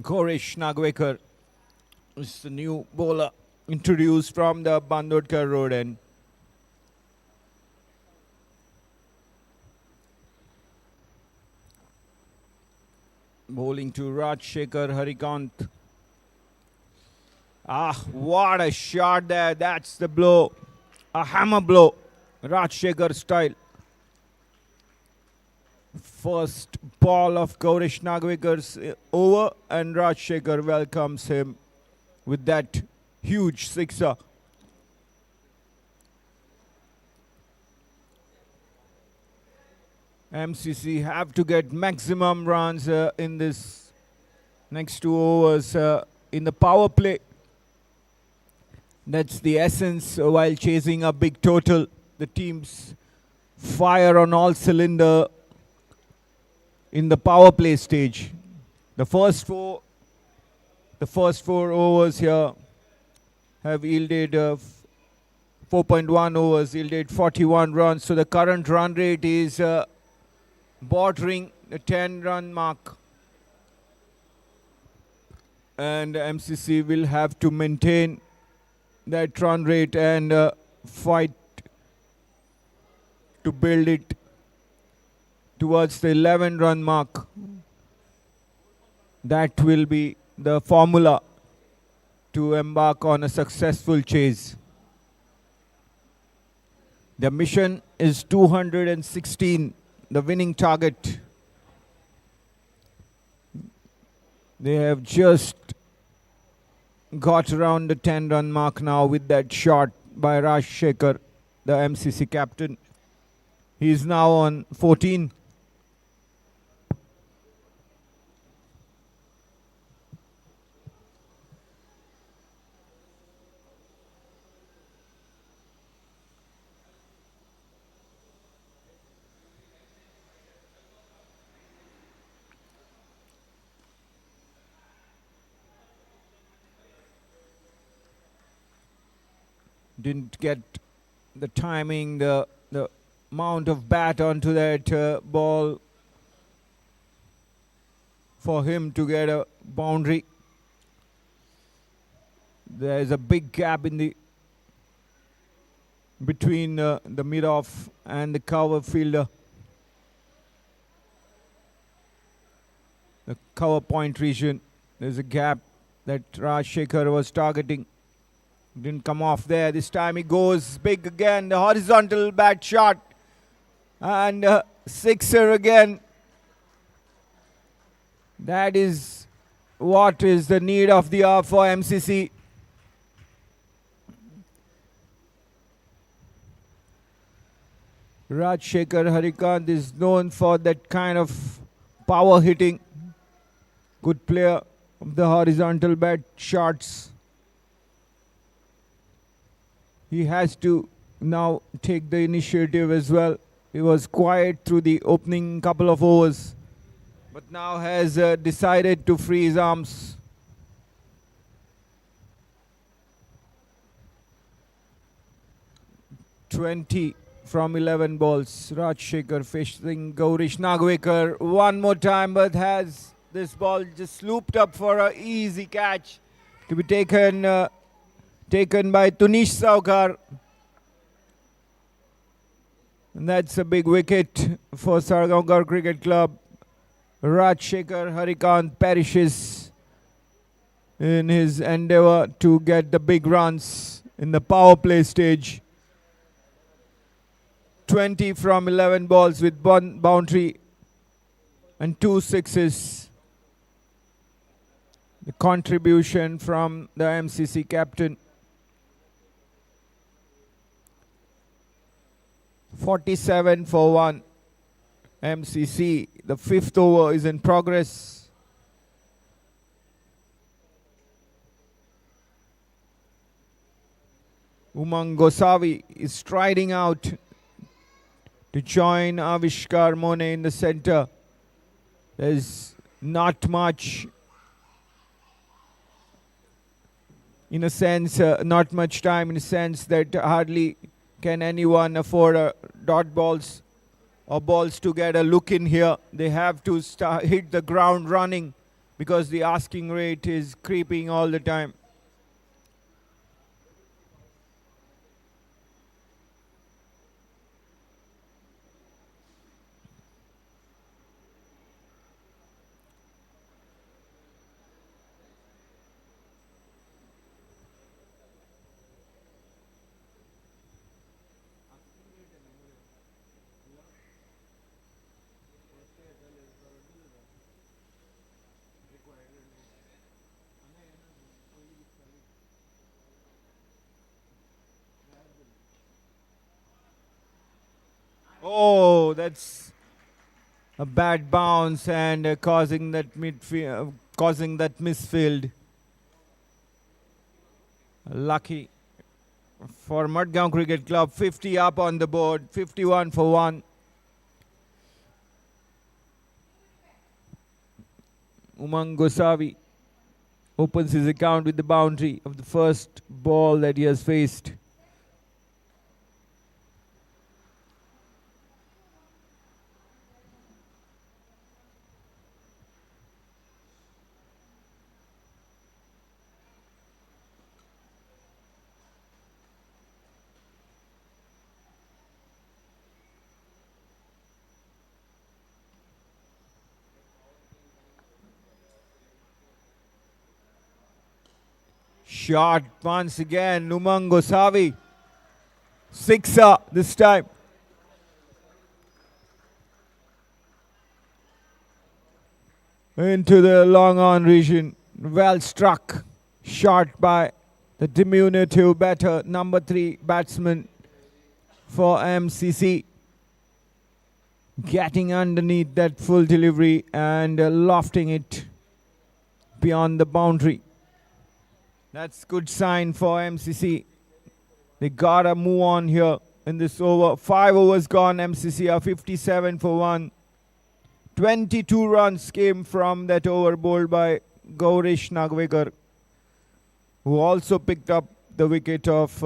Goresh Nagwekar is the new bowler introduced from the Bandodkar road end. Bowling to Rajshekhar Harikant. What a shot there. That's the blow. A hammer blow. Rajshekhar style. First ball of Gaurish Nagwekar's over, and Rajshekhar welcomes him with that huge sixer. MCC have to get maximum runs in this next 2 overs in the power play. That's the essence while chasing a big total. The teams fire on all cylinder in the power play stage. The first four overs here have yielded 4.1 overs, yielded 41 runs. So the current run rate is bordering the 10-run mark. And MCC will have to maintain that run rate and fight to build it towards the 11-run mark. That will be the formula to embark on a successful chase. The mission is 216, the winning target. They have just got around the 10-run mark now with that shot by Rajshekhar, the MCC captain. He is now on 14. Didn't get the timing, the amount of bat onto that ball for him to get a boundary. There is a big gap in the between the mid-off and the cover fielder. The cover point region. There's a gap that Rajshekhar was targeting. Didn't come off there. This time he goes big again. The horizontal bat shot. And sixer again. That is what is the need of the hour for MCC. Rajshekhar Harikant is known for that kind of power hitting. Good player of the horizontal bat shots. He has to now take the initiative as well. He was quiet through the opening couple of overs, but now has decided to free his arms. (20 from 11 balls). Rajshekhar facing Gaurish Nagwekar one more time, but has this ball just looped up for an easy catch to be taken by Tunish Salgaocar. And that's a big wicket for Salgaocar Cricket Club. Rajshekhar Harikant perishes in his endeavour to get the big runs in the power play stage. 20 from 11 balls with one boundary and 2 sixes. The contribution from the MCC captain. 47 for 1. MCC. The 5th over is in progress. Umang Gosavi is striding out to join Avishkar Mone in the center. There's not much, in a sense, not much time, in a sense that hardly can anyone afford dot balls or balls to get a look in here. They have to hit the ground running because the asking rate is creeping all the time. Oh, that's a bad bounce and causing that causing that misfield. Lucky for Margao Cricket Club, 50 up on the board, 51 for 1. Umang Gosavi opens his account with the boundary of the first ball that he has faced. Shot once again, Umang Gosavi. Sixer this time. Into the long on region. Well struck. Shot by the diminutive batter, number 3 batsman for MCC. Getting underneath that full delivery and lofting it beyond the boundary. That's good sign for MCC. They gotta move on here in this over. 5 overs gone. MCC are 57 for 1. 22 runs came from that over bowled by Gaurish Nagvekar, who also picked up the wicket of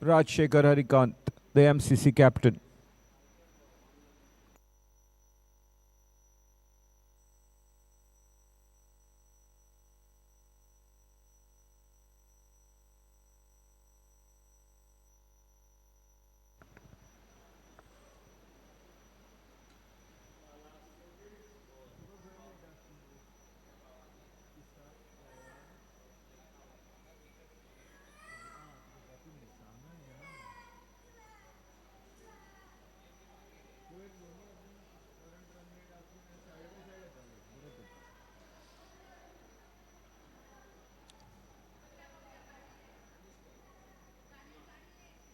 Rajshekhar Harikant, the MCC captain.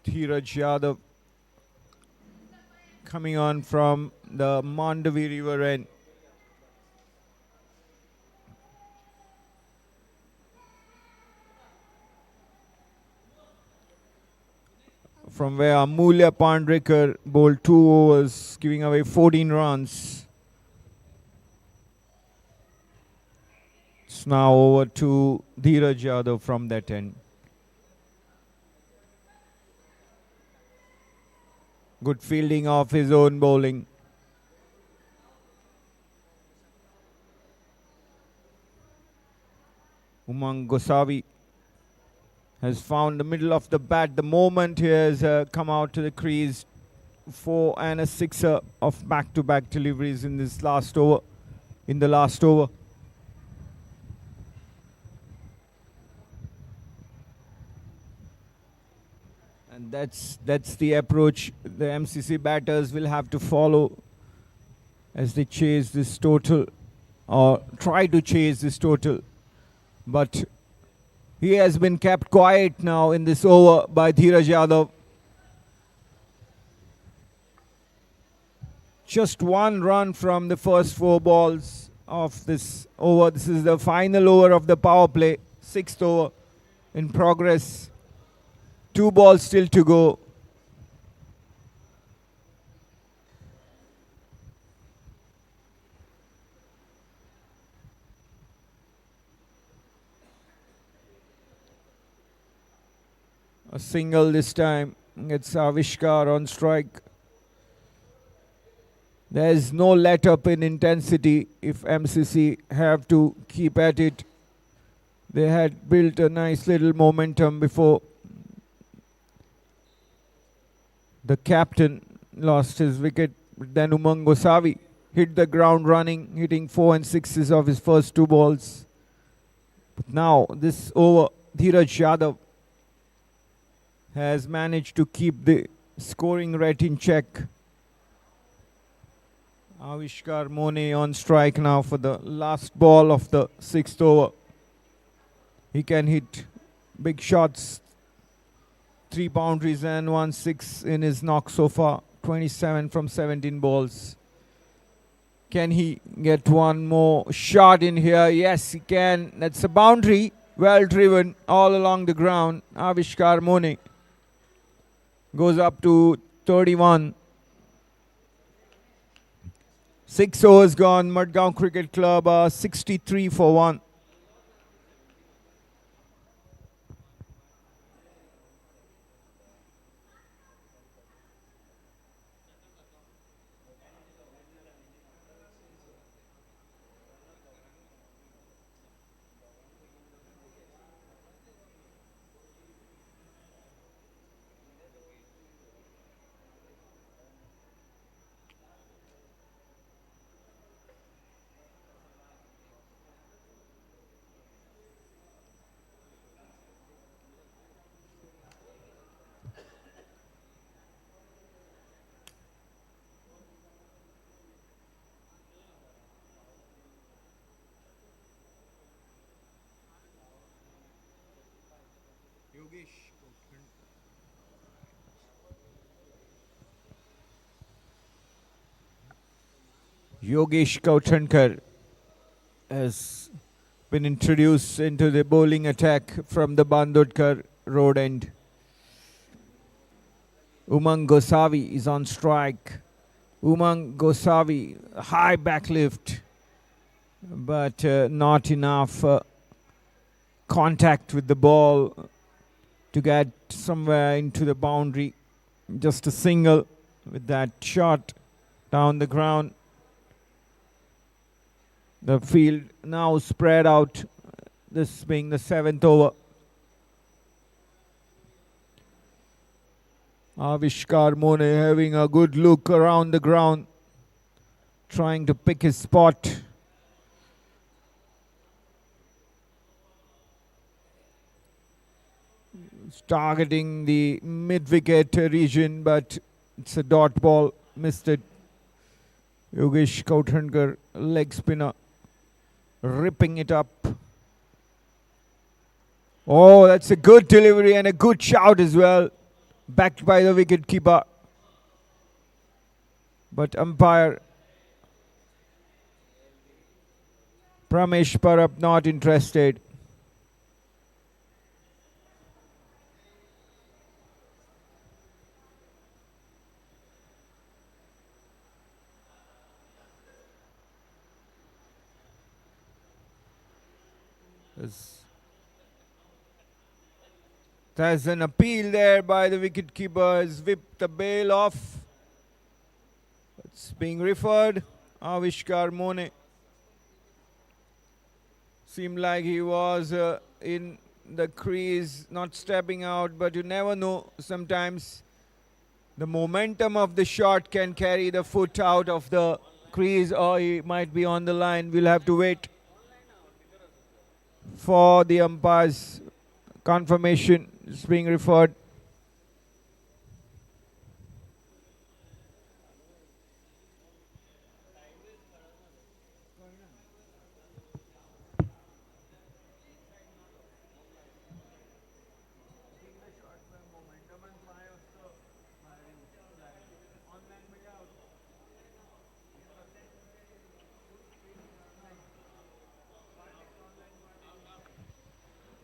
Dheeraj Yadav coming on from the Mandavi River end. From where Amulya Pandrekar bowled 2 overs, giving away 14 runs. It's now over to Dheeraj Yadav from that end. Good fielding of his own bowling. Umang Gosavi has found the middle of the bat. The moment he has come out to the crease. 4 and a 6er of back-to-back deliveries in this last over. In the last over. And that's the approach the MCC batters will have to follow as they chase this total, or try to chase this total. But he has been kept quiet now in this over by Dheeraj Yadav. Just 1 run from the first 4 balls of this over. This is the final over of the power play. 6th over in progress. 2 balls still to go. A single this time. It's Avishkar on strike. There's no let up in intensity if MCC have to keep at it. They had built a nice little momentum before the captain lost his wicket. Then Umang Gosavi hit the ground running, hitting 4 and 6s of his first 2 balls. But now this over, Dheeraj Yadav has managed to keep the scoring rate in check. Avishkar Mone on strike now for the last ball of the 6th over. He can hit big shots, 3 boundaries and 1 6 in his knock so far, 27 from 17 balls. Can he get one more shot in here? Yes, he can. That's a boundary, well driven all along the ground. Avishkar Mone goes up to 31. 6 overs gone. Margao Cricket Club 63 for 1. Yogesh Kauthankar has been introduced into the bowling attack from the Bandodkar road end. Umang Gosavi is on strike. Umang Gosavi, high backlift, but not enough contact with the ball to get somewhere into the boundary. Just a single with that shot down the ground. The field now spread out, this being the 7th over. Avishkar Mone having a good look around the ground, trying to pick his spot. He's targeting the mid-wicket region, but it's a dot ball, missed it. Yogesh Kauthankar, leg spinner, ripping it up. Oh, that's a good delivery and a good shout as well, backed by the wicket keeper. But umpire Pramesh Parab not interested. There's an appeal there by the wicketkeeper. Has whipped the bail off. It's being referred. Avishkar Mone seemed like he was in the crease, not stepping out, but you never know. Sometimes the momentum of the shot can carry the foot out of the crease, or he might be on the line. We'll have to wait for the umpire's confirmation. It's being referred.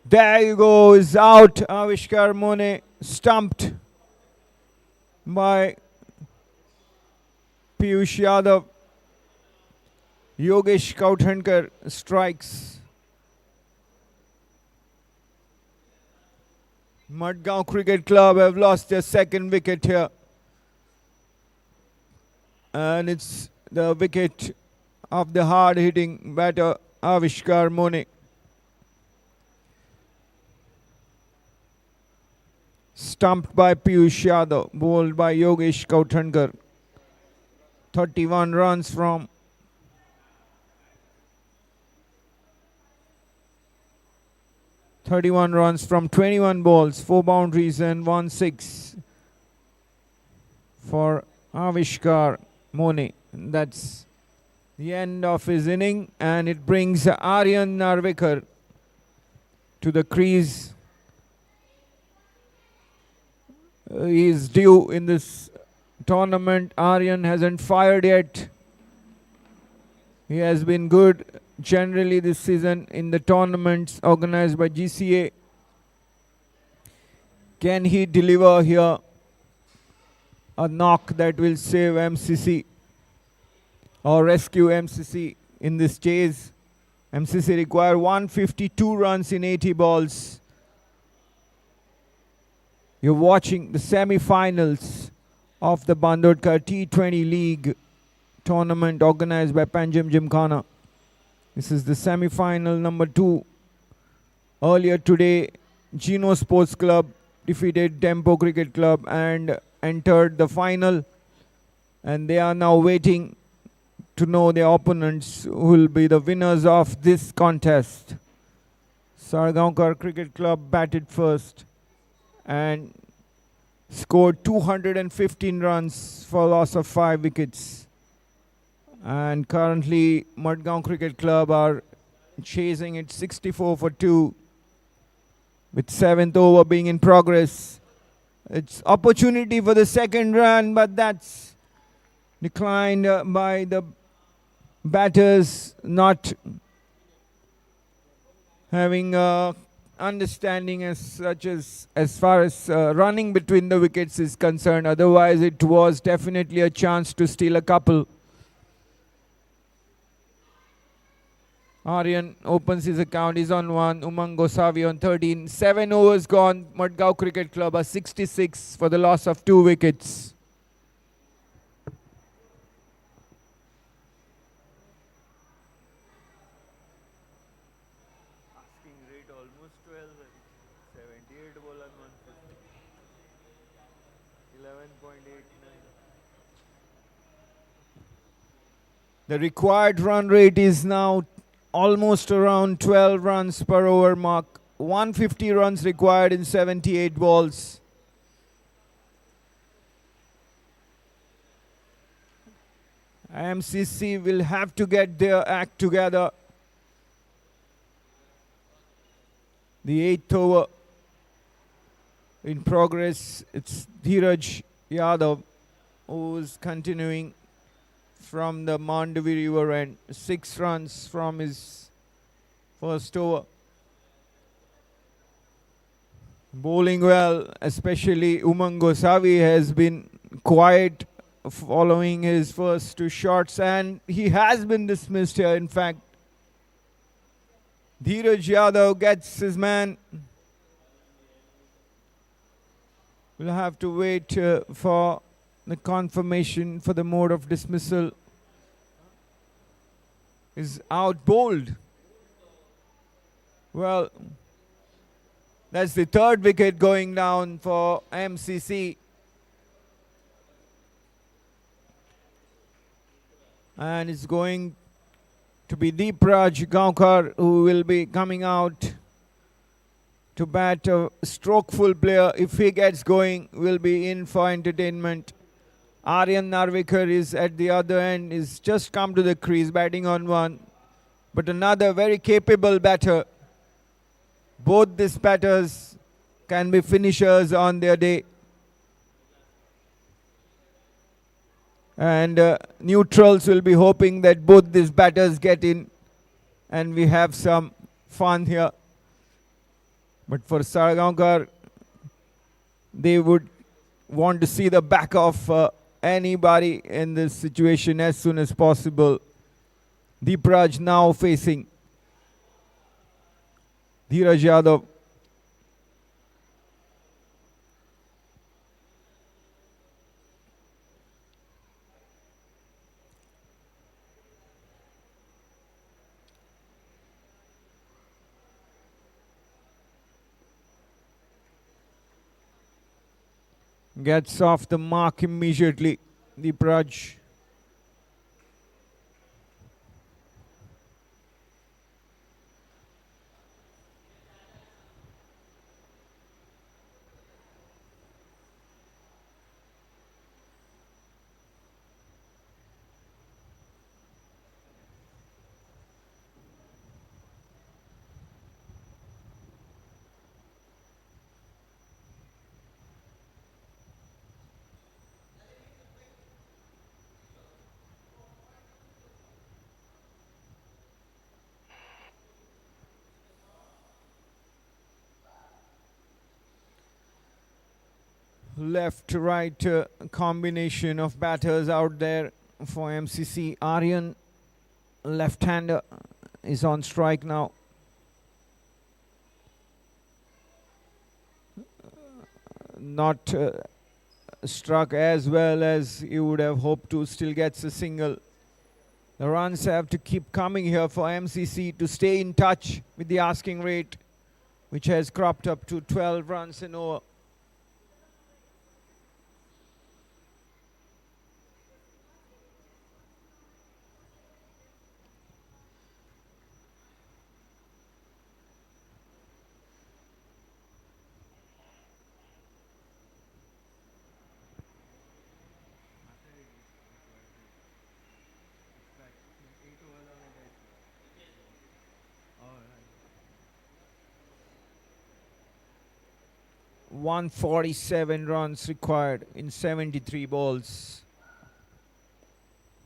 There you go, is out. Avishkar Mone stumped by Piyush Yadav. Yogesh Kauthankar strikes. Margao Cricket Club have lost their second wicket here. And it's the wicket of the hard-hitting batter Avishkar Mone. Stumped by Piyush Yadav, bowled by Yogesh Kauthankar. 31 runs from (31 runs from 21 balls), 4 boundaries and 1 6 for Avishkar Mone. That's the end of his inning, and it brings Aryan Narvekar to the crease. He is due in this tournament. Aryan hasn't fired yet. He has been good generally this season in the tournaments organized by GCA. Can he deliver here a knock that will save MCC or rescue MCC in this chase? MCC require 152 runs in 80 balls. You're watching the semi-finals of the Bandodkar T20 League tournament organized by Panjim Gymkhana. This is the semi-final number 2. Earlier today, Geno Sports Club defeated Tempo Cricket Club and entered the final. And they are now waiting to know their opponents who will be the winners of this contest. Salgaocar Cricket Club batted first and scored 215 runs for a loss of 5 wickets. And currently Margao Cricket Club are chasing it 64 for 2 with 7th over being in progress. It's opportunity for the second run, but that's declined by the batters not having understanding as such as far as running between the wickets is concerned. Otherwise it was definitely a chance to steal a couple. Aryan opens his account, he's on 1, Umang Gosavi on 13. 7 overs gone, Margao Cricket Club are 66 for the loss of 2 wickets. Asking rate almost 12, 78 ball on 150. 11.89. The required run rate is now almost around 12 runs per over mark. 150 runs required in 78 balls. MCC will have to get their act together. The 8th over in progress. It's Dheeraj Yadav who is continuing from the Mandavi River end. 6 runs from his first over. Bowling well, especially Umang Gosavi has been quiet following his first 2 shots, and he has been dismissed here. In fact, Dheeraj Yadav gets his man. We'll have to wait for the confirmation for the mode of dismissal. Is out bowled. Well, that's the 3rd wicket going down for MCC. And it's going to be Deepraj Gaonkar who will be coming out to bat. A strokeful player, if he gets going, will be in for entertainment. Aryan Narvekar is at the other end, is just come to the crease, batting on 1. But another very capable batter. Both these batters can be finishers on their day. And neutrals will be hoping that both these batters get in and we have some fun here. But for Salgaocar, they would want to see the back of anybody in this situation as soon as possible. Deepraj now facing Dheeraj Yadav. Gets off the mark immediately, the Praj. Left-right combination of batters out there for MCC. Aryan, left-hander, is on strike now. Not struck as well as you would have hoped to, still gets a single. The runs have to keep coming here for MCC to stay in touch with the asking rate, which has cropped up to 12 runs an over. .147 runs required in 73 balls.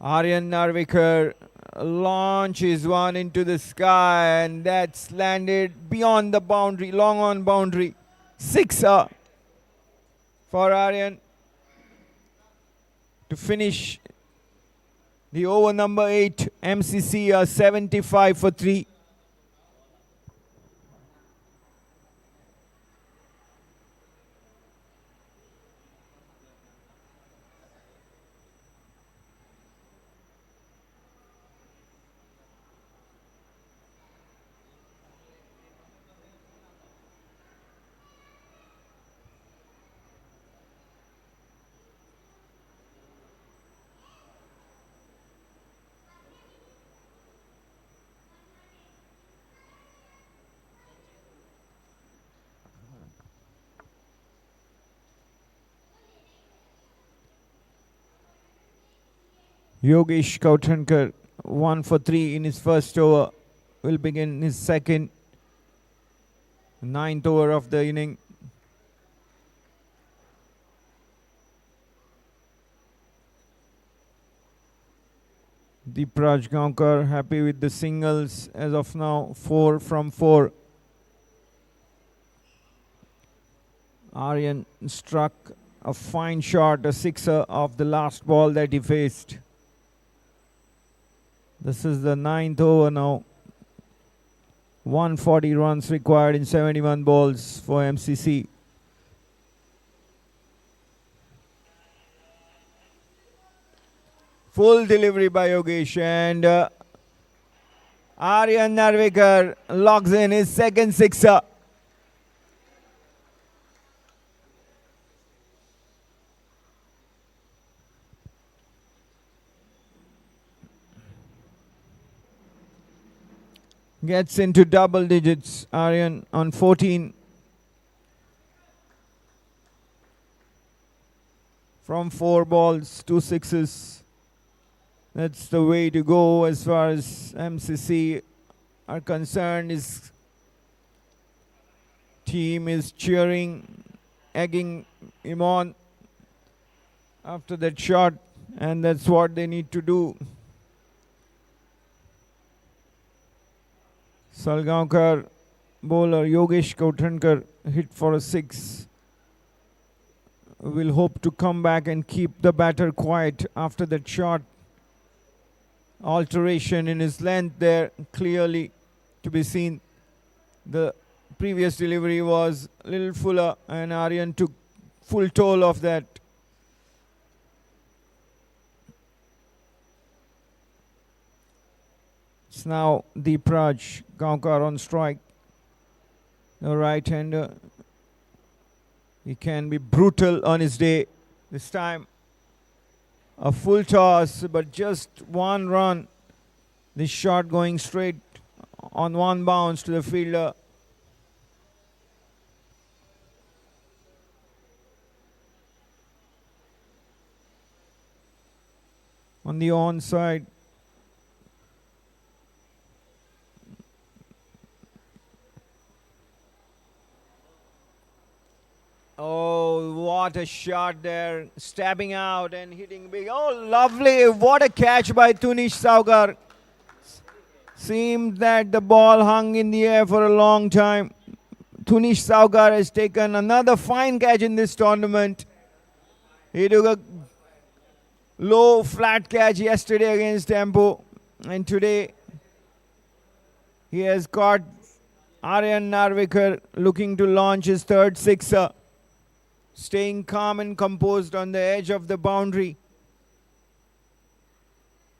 Aryan Narvikar launches one into the sky, and that's landed beyond the boundary, long on boundary. Sixer for Aryan to finish the over number 8. MCC are 75 for 3. Yogesh Kauthankar, 1 for 3 in his first over, will begin his second, 9th over of the inning. Salgaocar happy with the singles as of now, 4 from 4. Aryan struck a fine shot, a sixer off the last ball that he faced. This is the 9th over now. 140 runs required in 71 balls for MCC. Full delivery by Yogesh, and Aryan Narvikar logs in his second sixer. Gets into double digits, Aryan on 14. From 4 balls, 2 sixes. That's the way to go as far as MCC are concerned. His team is cheering, egging him on after that shot, and that's what they need to do. Salgaocar bowler Yogesh Kauthankar hit for a 6. Will hope to come back and keep the batter quiet after that shot. Alteration in his length there clearly to be seen. The previous delivery was a little fuller, and Aryan took full toll of that. It's now Salgaocar on strike. The right-hander He can be brutal on his day. This time, a full toss, but just one run. This shot going straight on one bounce to the fielder. On the onside. Oh, what a shot there. Stabbing out and hitting big. Oh, lovely. What a catch by Tunish Salgaocar. Seemed that the ball hung in the air for a long time. Tunish Salgaocar has taken another fine catch in this tournament. He took a low flat catch yesterday against Tempo, and today he has caught Aryan Narvikar looking to launch his third sixer, staying calm and composed on the edge of the boundary.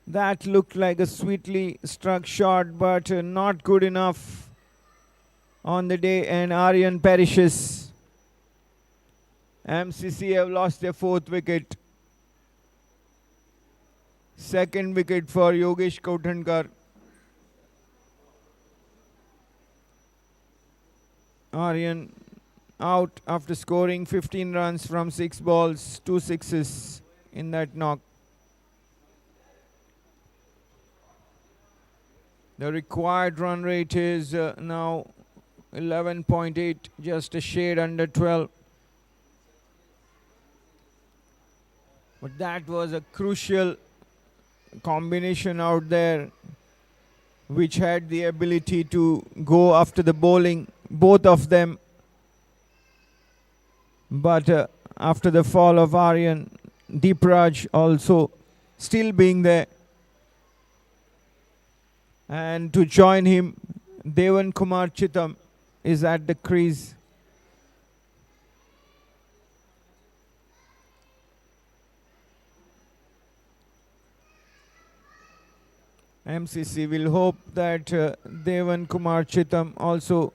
That looked like a sweetly struck shot, but not good enough on the day, and Aryan perishes. MCC have lost their fourth wicket. Second wicket for Yogesh Kauthankar. Aryan out after scoring 15 runs from 6 balls, 2 sixes in that knock. The required run rate is now 11.8, just a shade under 12. But that was a crucial combination out there, which had the ability to go after the bowling, both of them. But after the fall of Aryan, Deepraj also still being there. And to join him, Devan Kumar Chitam is at the crease. MCC will hope that Devan Kumar Chitam also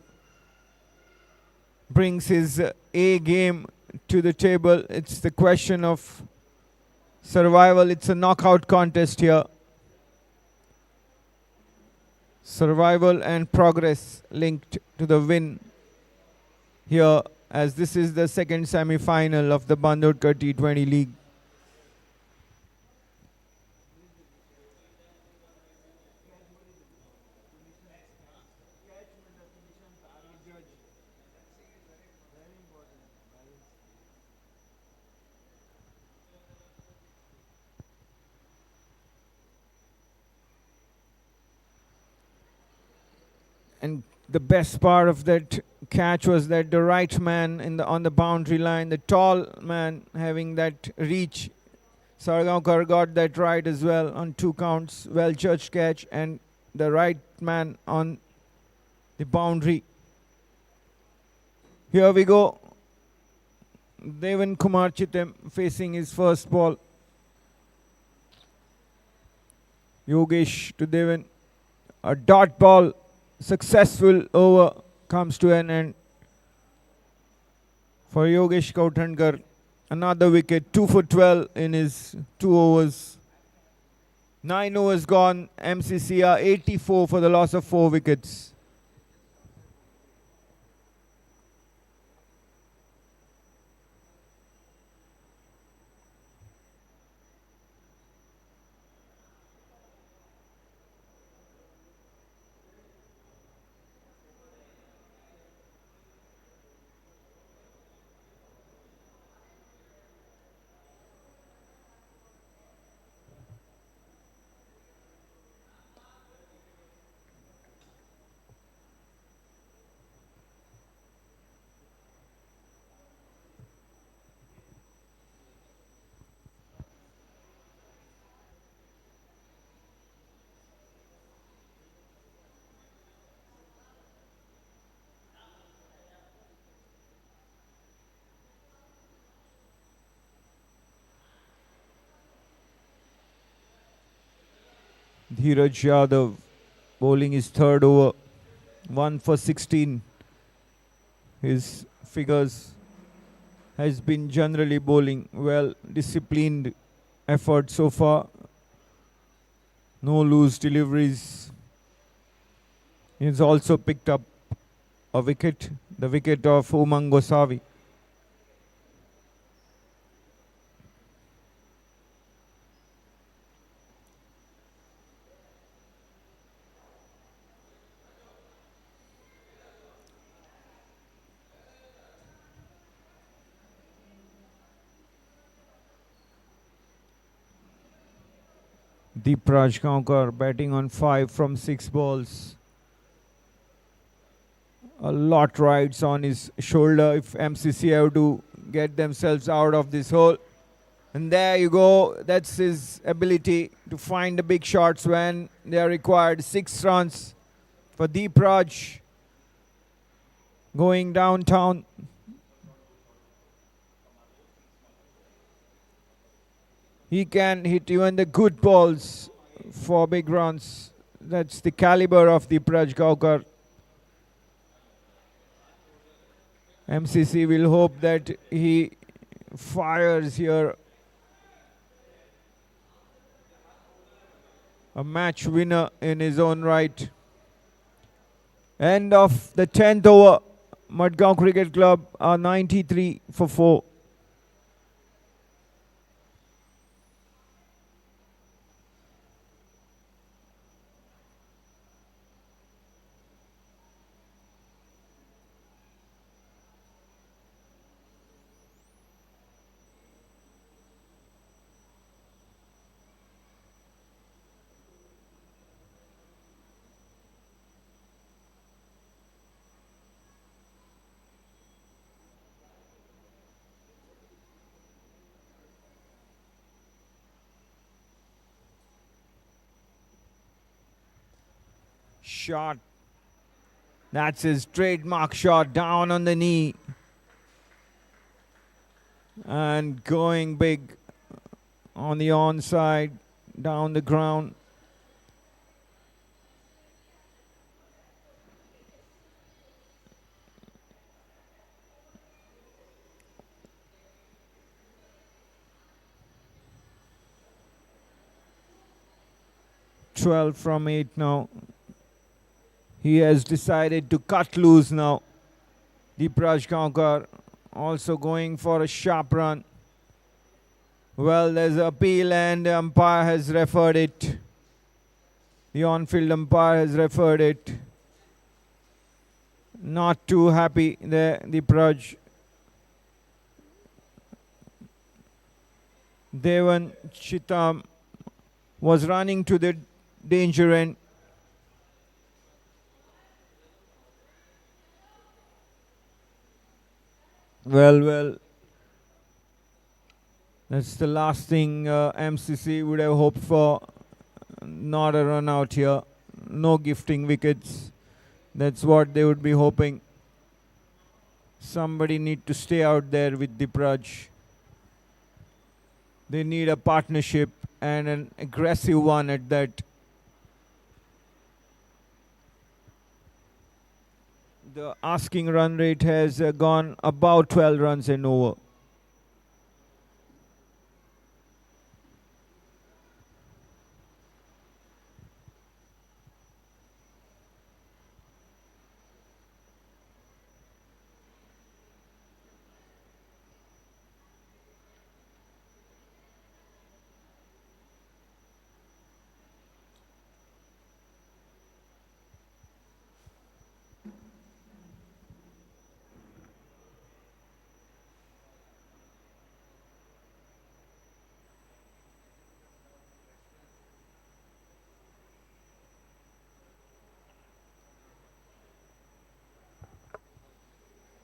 brings his A game to the table. It's the question of survival. It's a knockout contest here. Survival and progress linked to the win here, as this is the second semi-final of the Bandodkar T20 League. And the best part of that catch was that the right man on the boundary line, the tall man having that reach, Salgaocar got that right as well on 2 counts. Well judged catch, and the right man on the boundary. Here we go. Devan Kumar Chitam facing his first ball. Yogesh to Devan. A dot ball. Successful over comes to an end for Yogesh Kauthankar. Another wicket, 2 for 12 in his 2 overs. 9 overs gone. MCC are 84 for the loss of 4 wickets. Dheeraj Yadav bowling his third over. 1 for 16. His figures has been generally bowling well, disciplined effort so far. No loose deliveries. He's also picked up a wicket, the wicket of Umang Gosavi. Salgaocar batting on 5 from 6 balls. A lot rides on his shoulder if MCC have to get themselves out of this hole. And there you go. That's his ability to find the big shots when they are required. 6 runs for Raj going downtown. He can hit even the good balls for big runs. That's the caliber of Salgaocar. MCC will hope that he fires here. A match winner in his own right. End of the 10th over. Margao Cricket Club are 93 for 4. Shot. That's his trademark shot, down on the knee. And going big on the onside, down the ground. "12 from 8 now." He has decided to cut loose now. Salgaocar also going for a sharp run. Well, there's an appeal and the umpire has referred it. The on-field umpire has referred it. Not too happy there, Praj. Devan Chitam was running to the danger end. Well, that's the last thing MCC would have hoped for. Not a run out here. No gifting wickets. That's what they would be hoping. Somebody need to stay out there with Praj. They need a partnership and an aggressive one at that. The asking run rate has gone about 12 runs and over.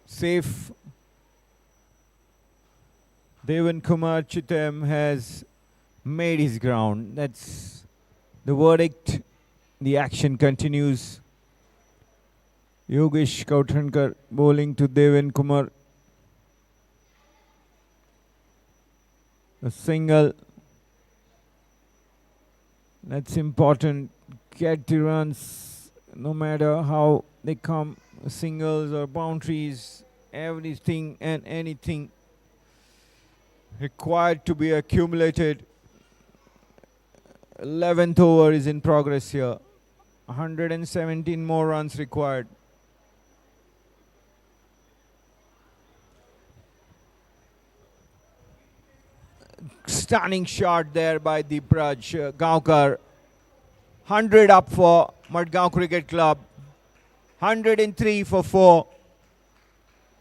Safe. Devan Kumar Chitam has made his ground. That's the verdict. The action continues. Yogesh Kauthankar bowling to Devan Kumar. A single. That's important. Get the runs no matter how they come. Singles or boundaries, everything and anything required to be accumulated. 11th over is in progress here. 117 more runs required. Stunning shot there by Gaonkar. 100 up for Margao Cricket Club. 103 for 4.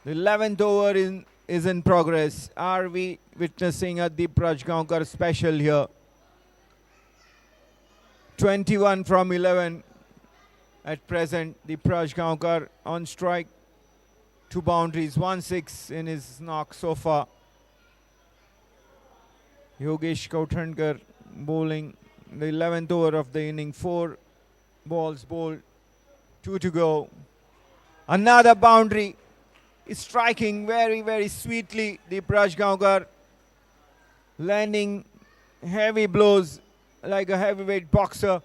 The 11th over is in progress. Are we witnessing a Deepraj Gaonkar special here? 21 from 11 at present. Deepraj Gaonkar on strike. 2 boundaries, 1-6 in his knock so far. Yogesh Kauthankar bowling the 11th over of the inning. 4 balls bowled, 2 to go. Another boundary. Is striking very, very sweetly. Deepraj Gaonkar landing heavy blows like a heavyweight boxer.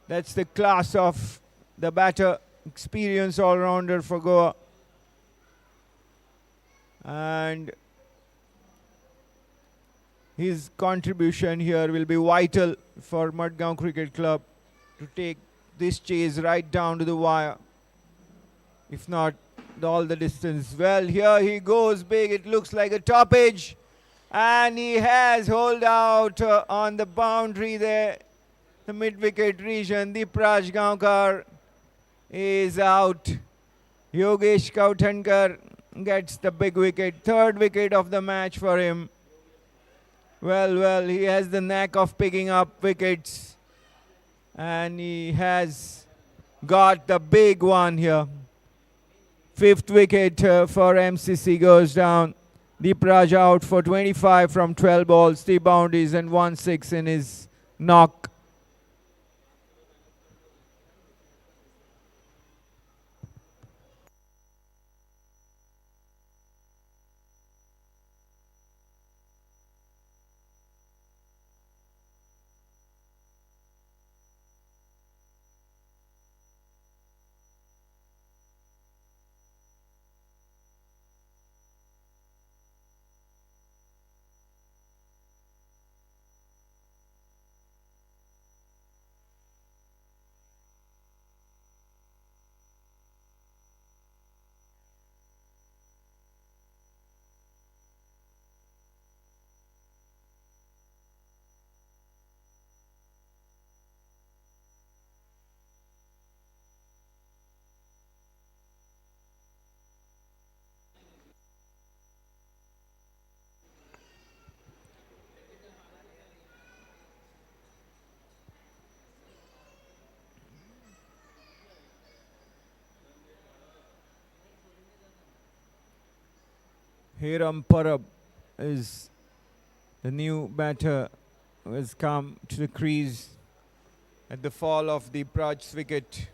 That's the class of the batter. Experienced all-rounder for Goa. And his contribution here will be vital for Margao Cricket Club to take this chase right down to the wire. If not, all the distance. Well, here he goes big. It looks like a toppage. And he has holed out on the boundary there. The mid-wicket region. Deepraj Gaonkar is out. Yogesh Kauthankar gets the big wicket. 3rd wicket of the match for him. Well, he has the knack of picking up wickets. And he has got the big one here. 5th wicket for MCC goes down. Deepraj out for 25 from 12 balls, 3 boundaries and 1-6 in his knock. Hiram Parab is the new batter who has come to the crease at the fall of Deepraj's wicket.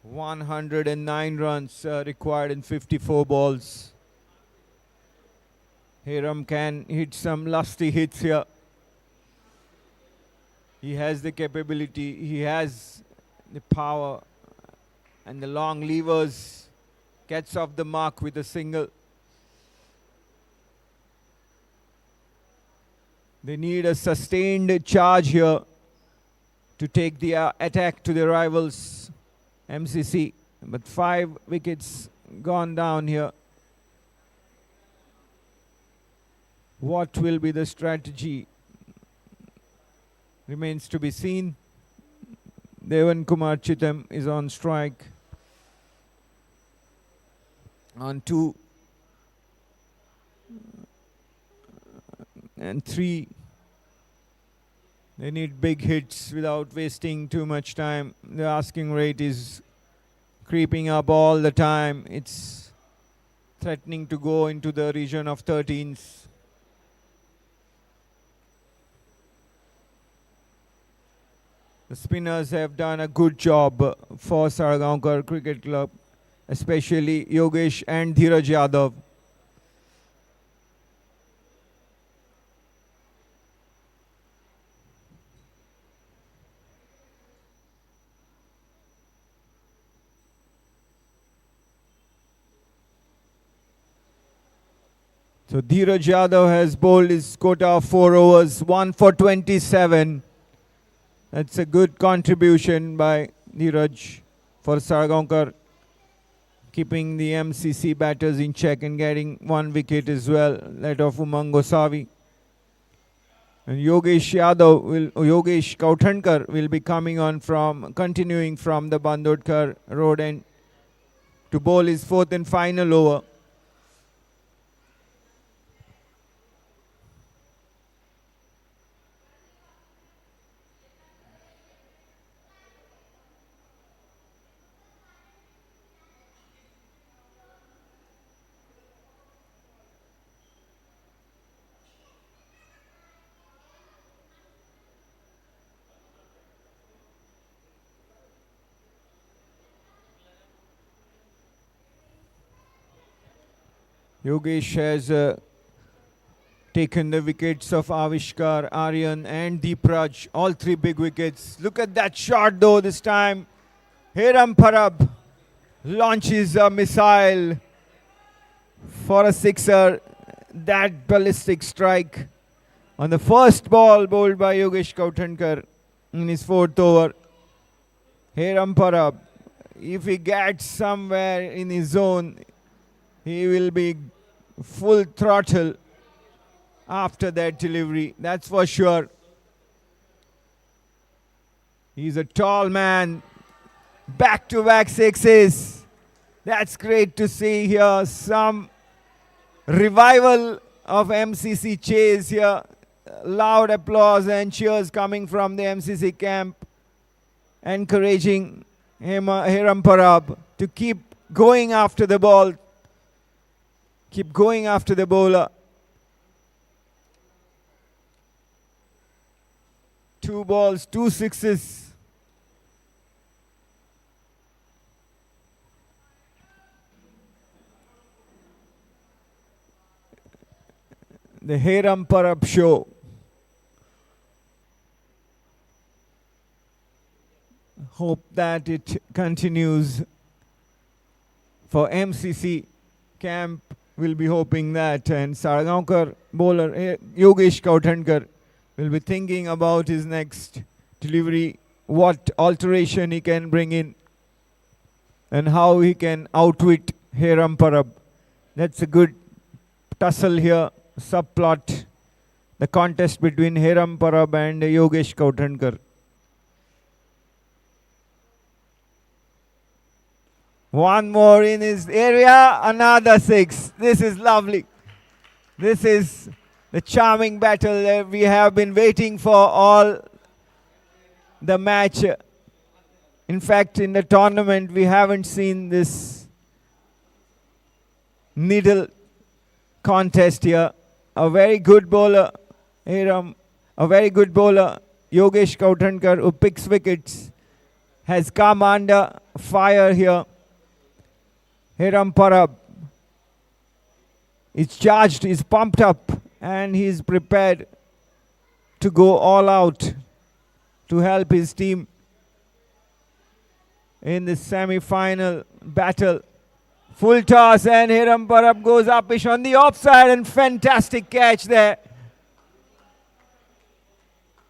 "109 runs required in 54 balls. Hiram can hit some lusty hits here. He has the capability, he has the power and the long levers. Gets off the mark with a single. They need a sustained charge here to take the attack to the rivals, MCC. But 5 wickets gone down here. What will be the strategy remains to be seen. Devan Kumar Chitam is on strike. On 2 and 3. They need big hits without wasting too much time. The asking rate is creeping up all the time. It's threatening to go into the region of 13s. The spinners have done a good job for Salgaocar Cricket Club, especially Yogesh and Dheeraj Yadav. So Dheeraj Yadav has bowled his quota of 4 overs, 1 for 27. That's a good contribution by Dheeraj for Salgaocar, keeping the MCC batters in check and getting 1 wicket as well, that of Umang Gosavi. And Yogesh Kauthankar will be continuing from the Bandodkar road end to bowl his 4th and final over. Yogesh has taken the wickets of Avishkar, Aryan and Deepraj, all 3 big wickets. Look at that shot though this time. Hiram Parab launches a missile for a sixer. That ballistic strike on the first ball bowled by Yogesh Kauthankar in his 4th over. Hiram Parab, if he gets somewhere in his zone, he will be full throttle after that delivery, that's for sure. He's a tall man. Back-to-back sixes. That's great to see here. Some revival of MCC chase here. Loud applause and cheers coming from the MCC camp, encouraging Hiram Parab to keep going after the ball. Keep going after the bowler. 2 balls, 2 sixes. The Hiram Parab show. Hope that it continues for MCC camp. Will be hoping that, and Salgaocar bowler Yogesh Kauthankar will be thinking about his next delivery, what alteration he can bring in and how he can outwit Hiram Parab. That's a good tussle here, subplot, the contest between Hiram Parab and Yogesh Kauthankar. One more in his area, another 6. This is lovely. This is the charming battle that we have been waiting for all the match. In fact, in the tournament, we haven't seen this needle contest here. A very good bowler, Yogesh Kauthankar, who picks wickets, has come under fire here. Hiram Parab is charged, is pumped up, and he is prepared to go all out to help his team in the semi-final battle. Full toss, and Hiram Parab goes upish on the offside, and fantastic catch there.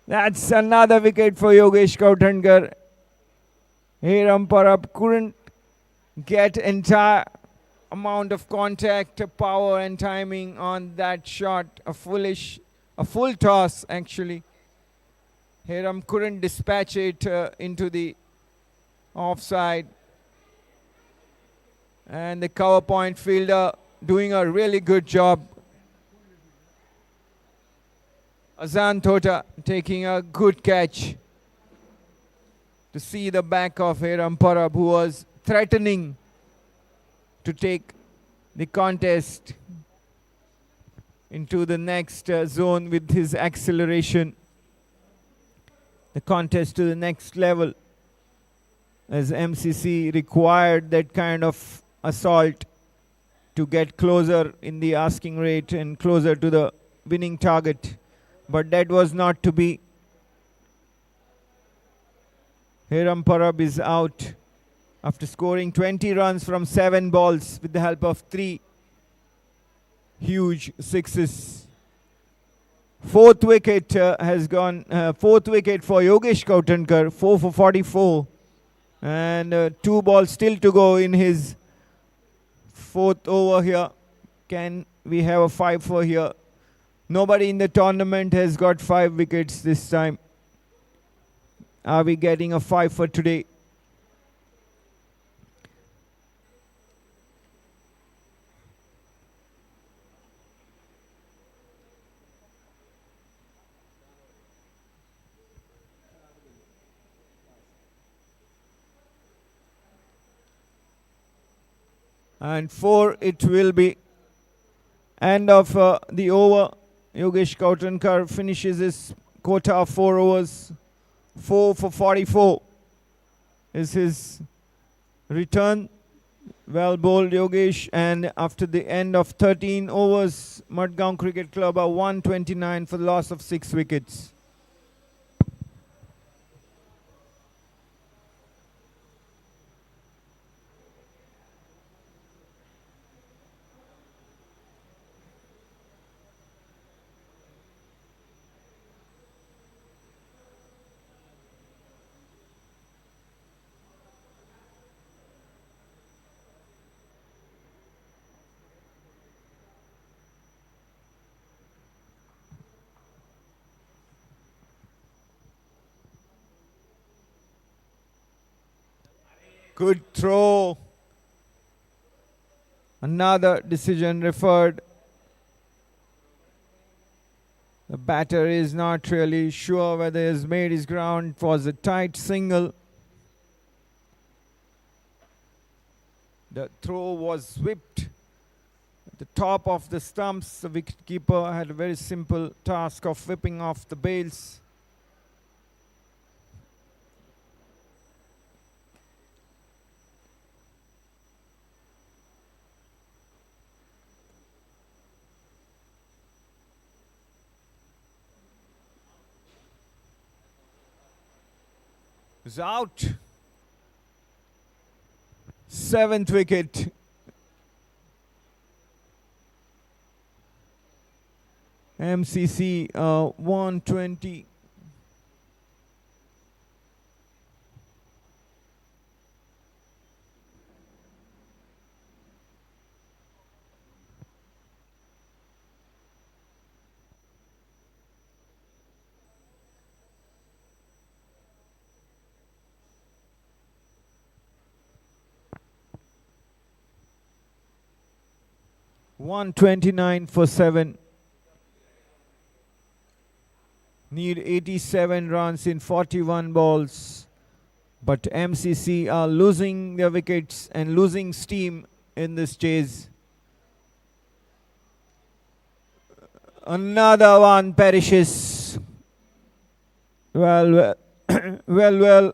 That's another wicket for Yogesh Kauthankar. Hiram Parab couldn't get entire amount of contact, power and timing on that shot. A full toss actually. Hiram couldn't dispatch it into the offside. And the cover point fielder doing a really good job. Azan Tota taking a good catch to see the back of Hiram Parab, who was threatening to take the contest into the next zone with his acceleration. The contest to the next level, as MCC required that kind of assault to get closer in the asking rate and closer to the winning target. But that was not to be. Hiram Parab is out after scoring 20 runs from 7 balls with the help of 3 huge sixes. Fourth wicket has gone. Fourth wicket for Yogesh Kautankar, 4 for 44. And 2 balls still to go in his fourth over here. Can we have a 5 for here? Nobody in the tournament has got 5 wickets this time. Are we getting a 5 for today? And 4 it will be. End of the over. Yogesh Kautankar finishes his quota of 4 overs. 4 for 44 is his return. Well bowled, Yogesh. And after the end of 13 overs, Margao Cricket Club are 129 for the loss of 6 wickets. Good throw. Another decision referred. The batter is not really sure whether he has made his ground. It was a tight single. The throw was whipped at the top of the stumps. The wicketkeeper had a very simple task of whipping off the bails. Is out. 7th wicket. MCC 120. $129 for 7. Need 87 runs in 41 balls. But MCC are losing their wickets and losing steam in this chase. Another one perishes. Well. well.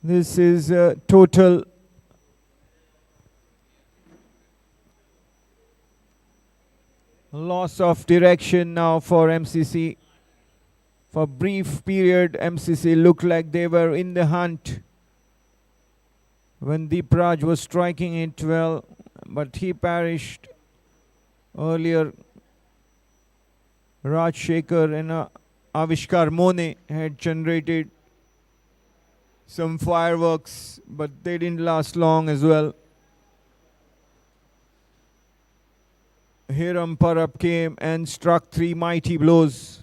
This is a total loss of direction now for MCC. For a brief period, MCC looked like they were in the hunt when Deep Raj was striking it well, but he perished earlier. Raj Shekhar and Avishkar Mone had generated some fireworks, but they didn't last long as well. Hiram Parab came and struck 3 mighty blows.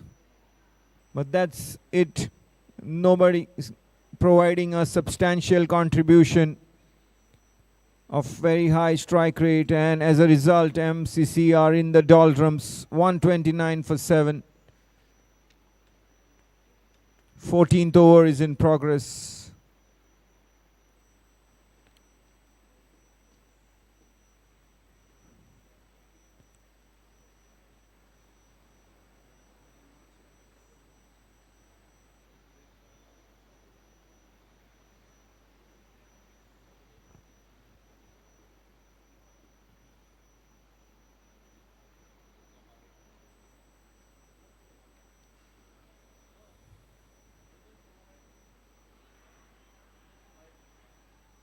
But that's it. Nobody is providing a substantial contribution of very high strike rate, and as a result MCC are in the doldrums. 129 for 7. 14th over is in progress.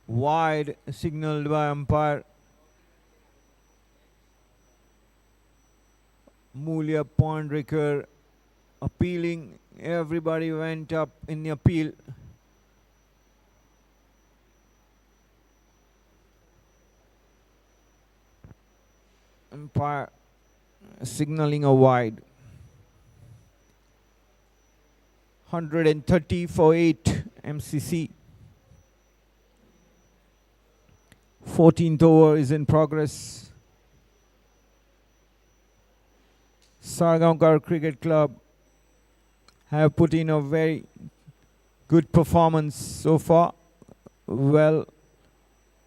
Wide signaled by umpire. Mulia Pondrikar appealing. Everybody went up in the appeal. Umpire signaling a wide. 130 for 8 MCC. 14th over is in progress. Salgaocar Cricket Club have put in a very good performance so far. Well,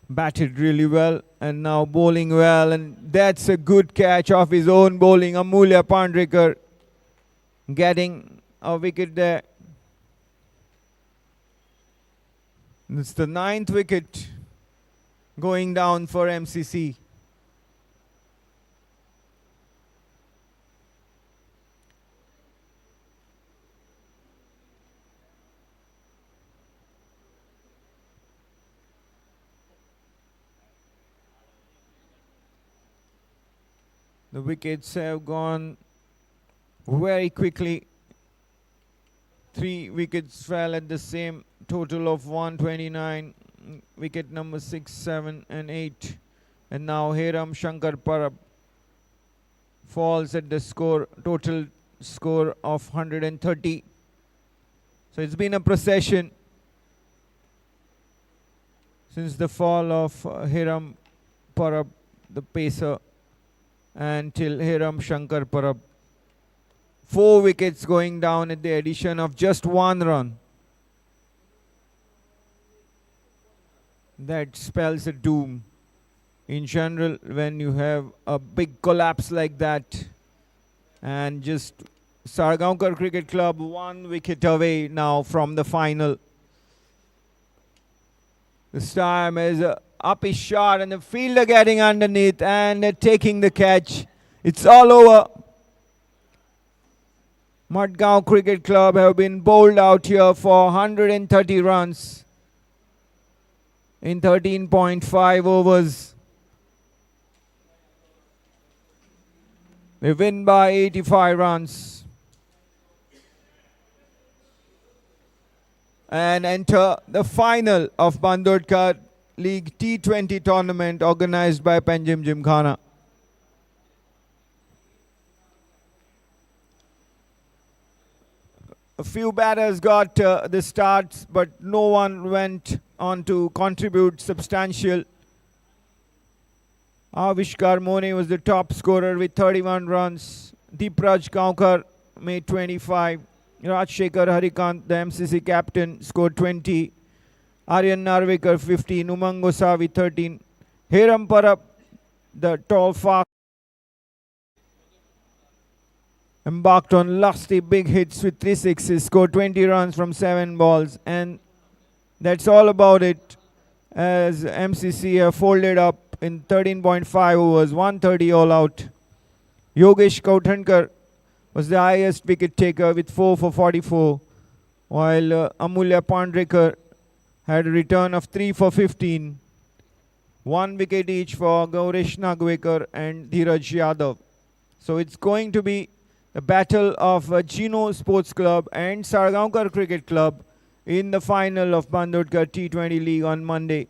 batted really well and now bowling well, and that's a good catch off his own bowling. Amulya Pandrikar getting a wicket there. It's the 9th wicket going down for MCC. The wickets have gone very quickly. 3 wickets fell at the same total of 129. Wicket number 6, 7 and 8. And now Hiram Shankar Parab falls at the total score of 130. So it's been a procession since the fall of Hiram Parab, the pacer, until Hiram Shankar Parab. 4 wickets going down at the addition of just 1 run. That spells a doom. In general, when you have a big collapse like that, and just Salgaocar Cricket Club 1 wicket away now from the final. This time is up his shot and the fielder getting underneath and taking the catch. It's all over. Margao Cricket Club have been bowled out here for 130 runs in 13.5 overs. They win by 85 runs and enter the final of Bandodkar League T20 tournament organized by Panjim Gymkhana. A few batters got the starts, but no one went on to contribute substantial. Avishkar Mone was the top scorer with 31 runs. Deepraj Kaukar made 25. Rajshekhar Harikant, the MCC captain, scored 20. Aryan Narvekar 15. Umang Gosavi 13. Hiram Parab, the tall fast, embarked on lusty big hits with 3 sixes, scored 20 runs from 7 balls, and that's all about it, as MCC have folded up in 13.5 overs, 130 all out. Yogesh Kauthankar was the highest wicket taker with 4 for 44, while Amulya Pandrikar had a return of 3 for 15. 1 wicket each for Gaurish Nagwekar and Dheeraj Yadav. So it's going to be the battle of Gino Sports Club and Salgaocar Cricket Club in the final of Bandodkar T20 League on Monday.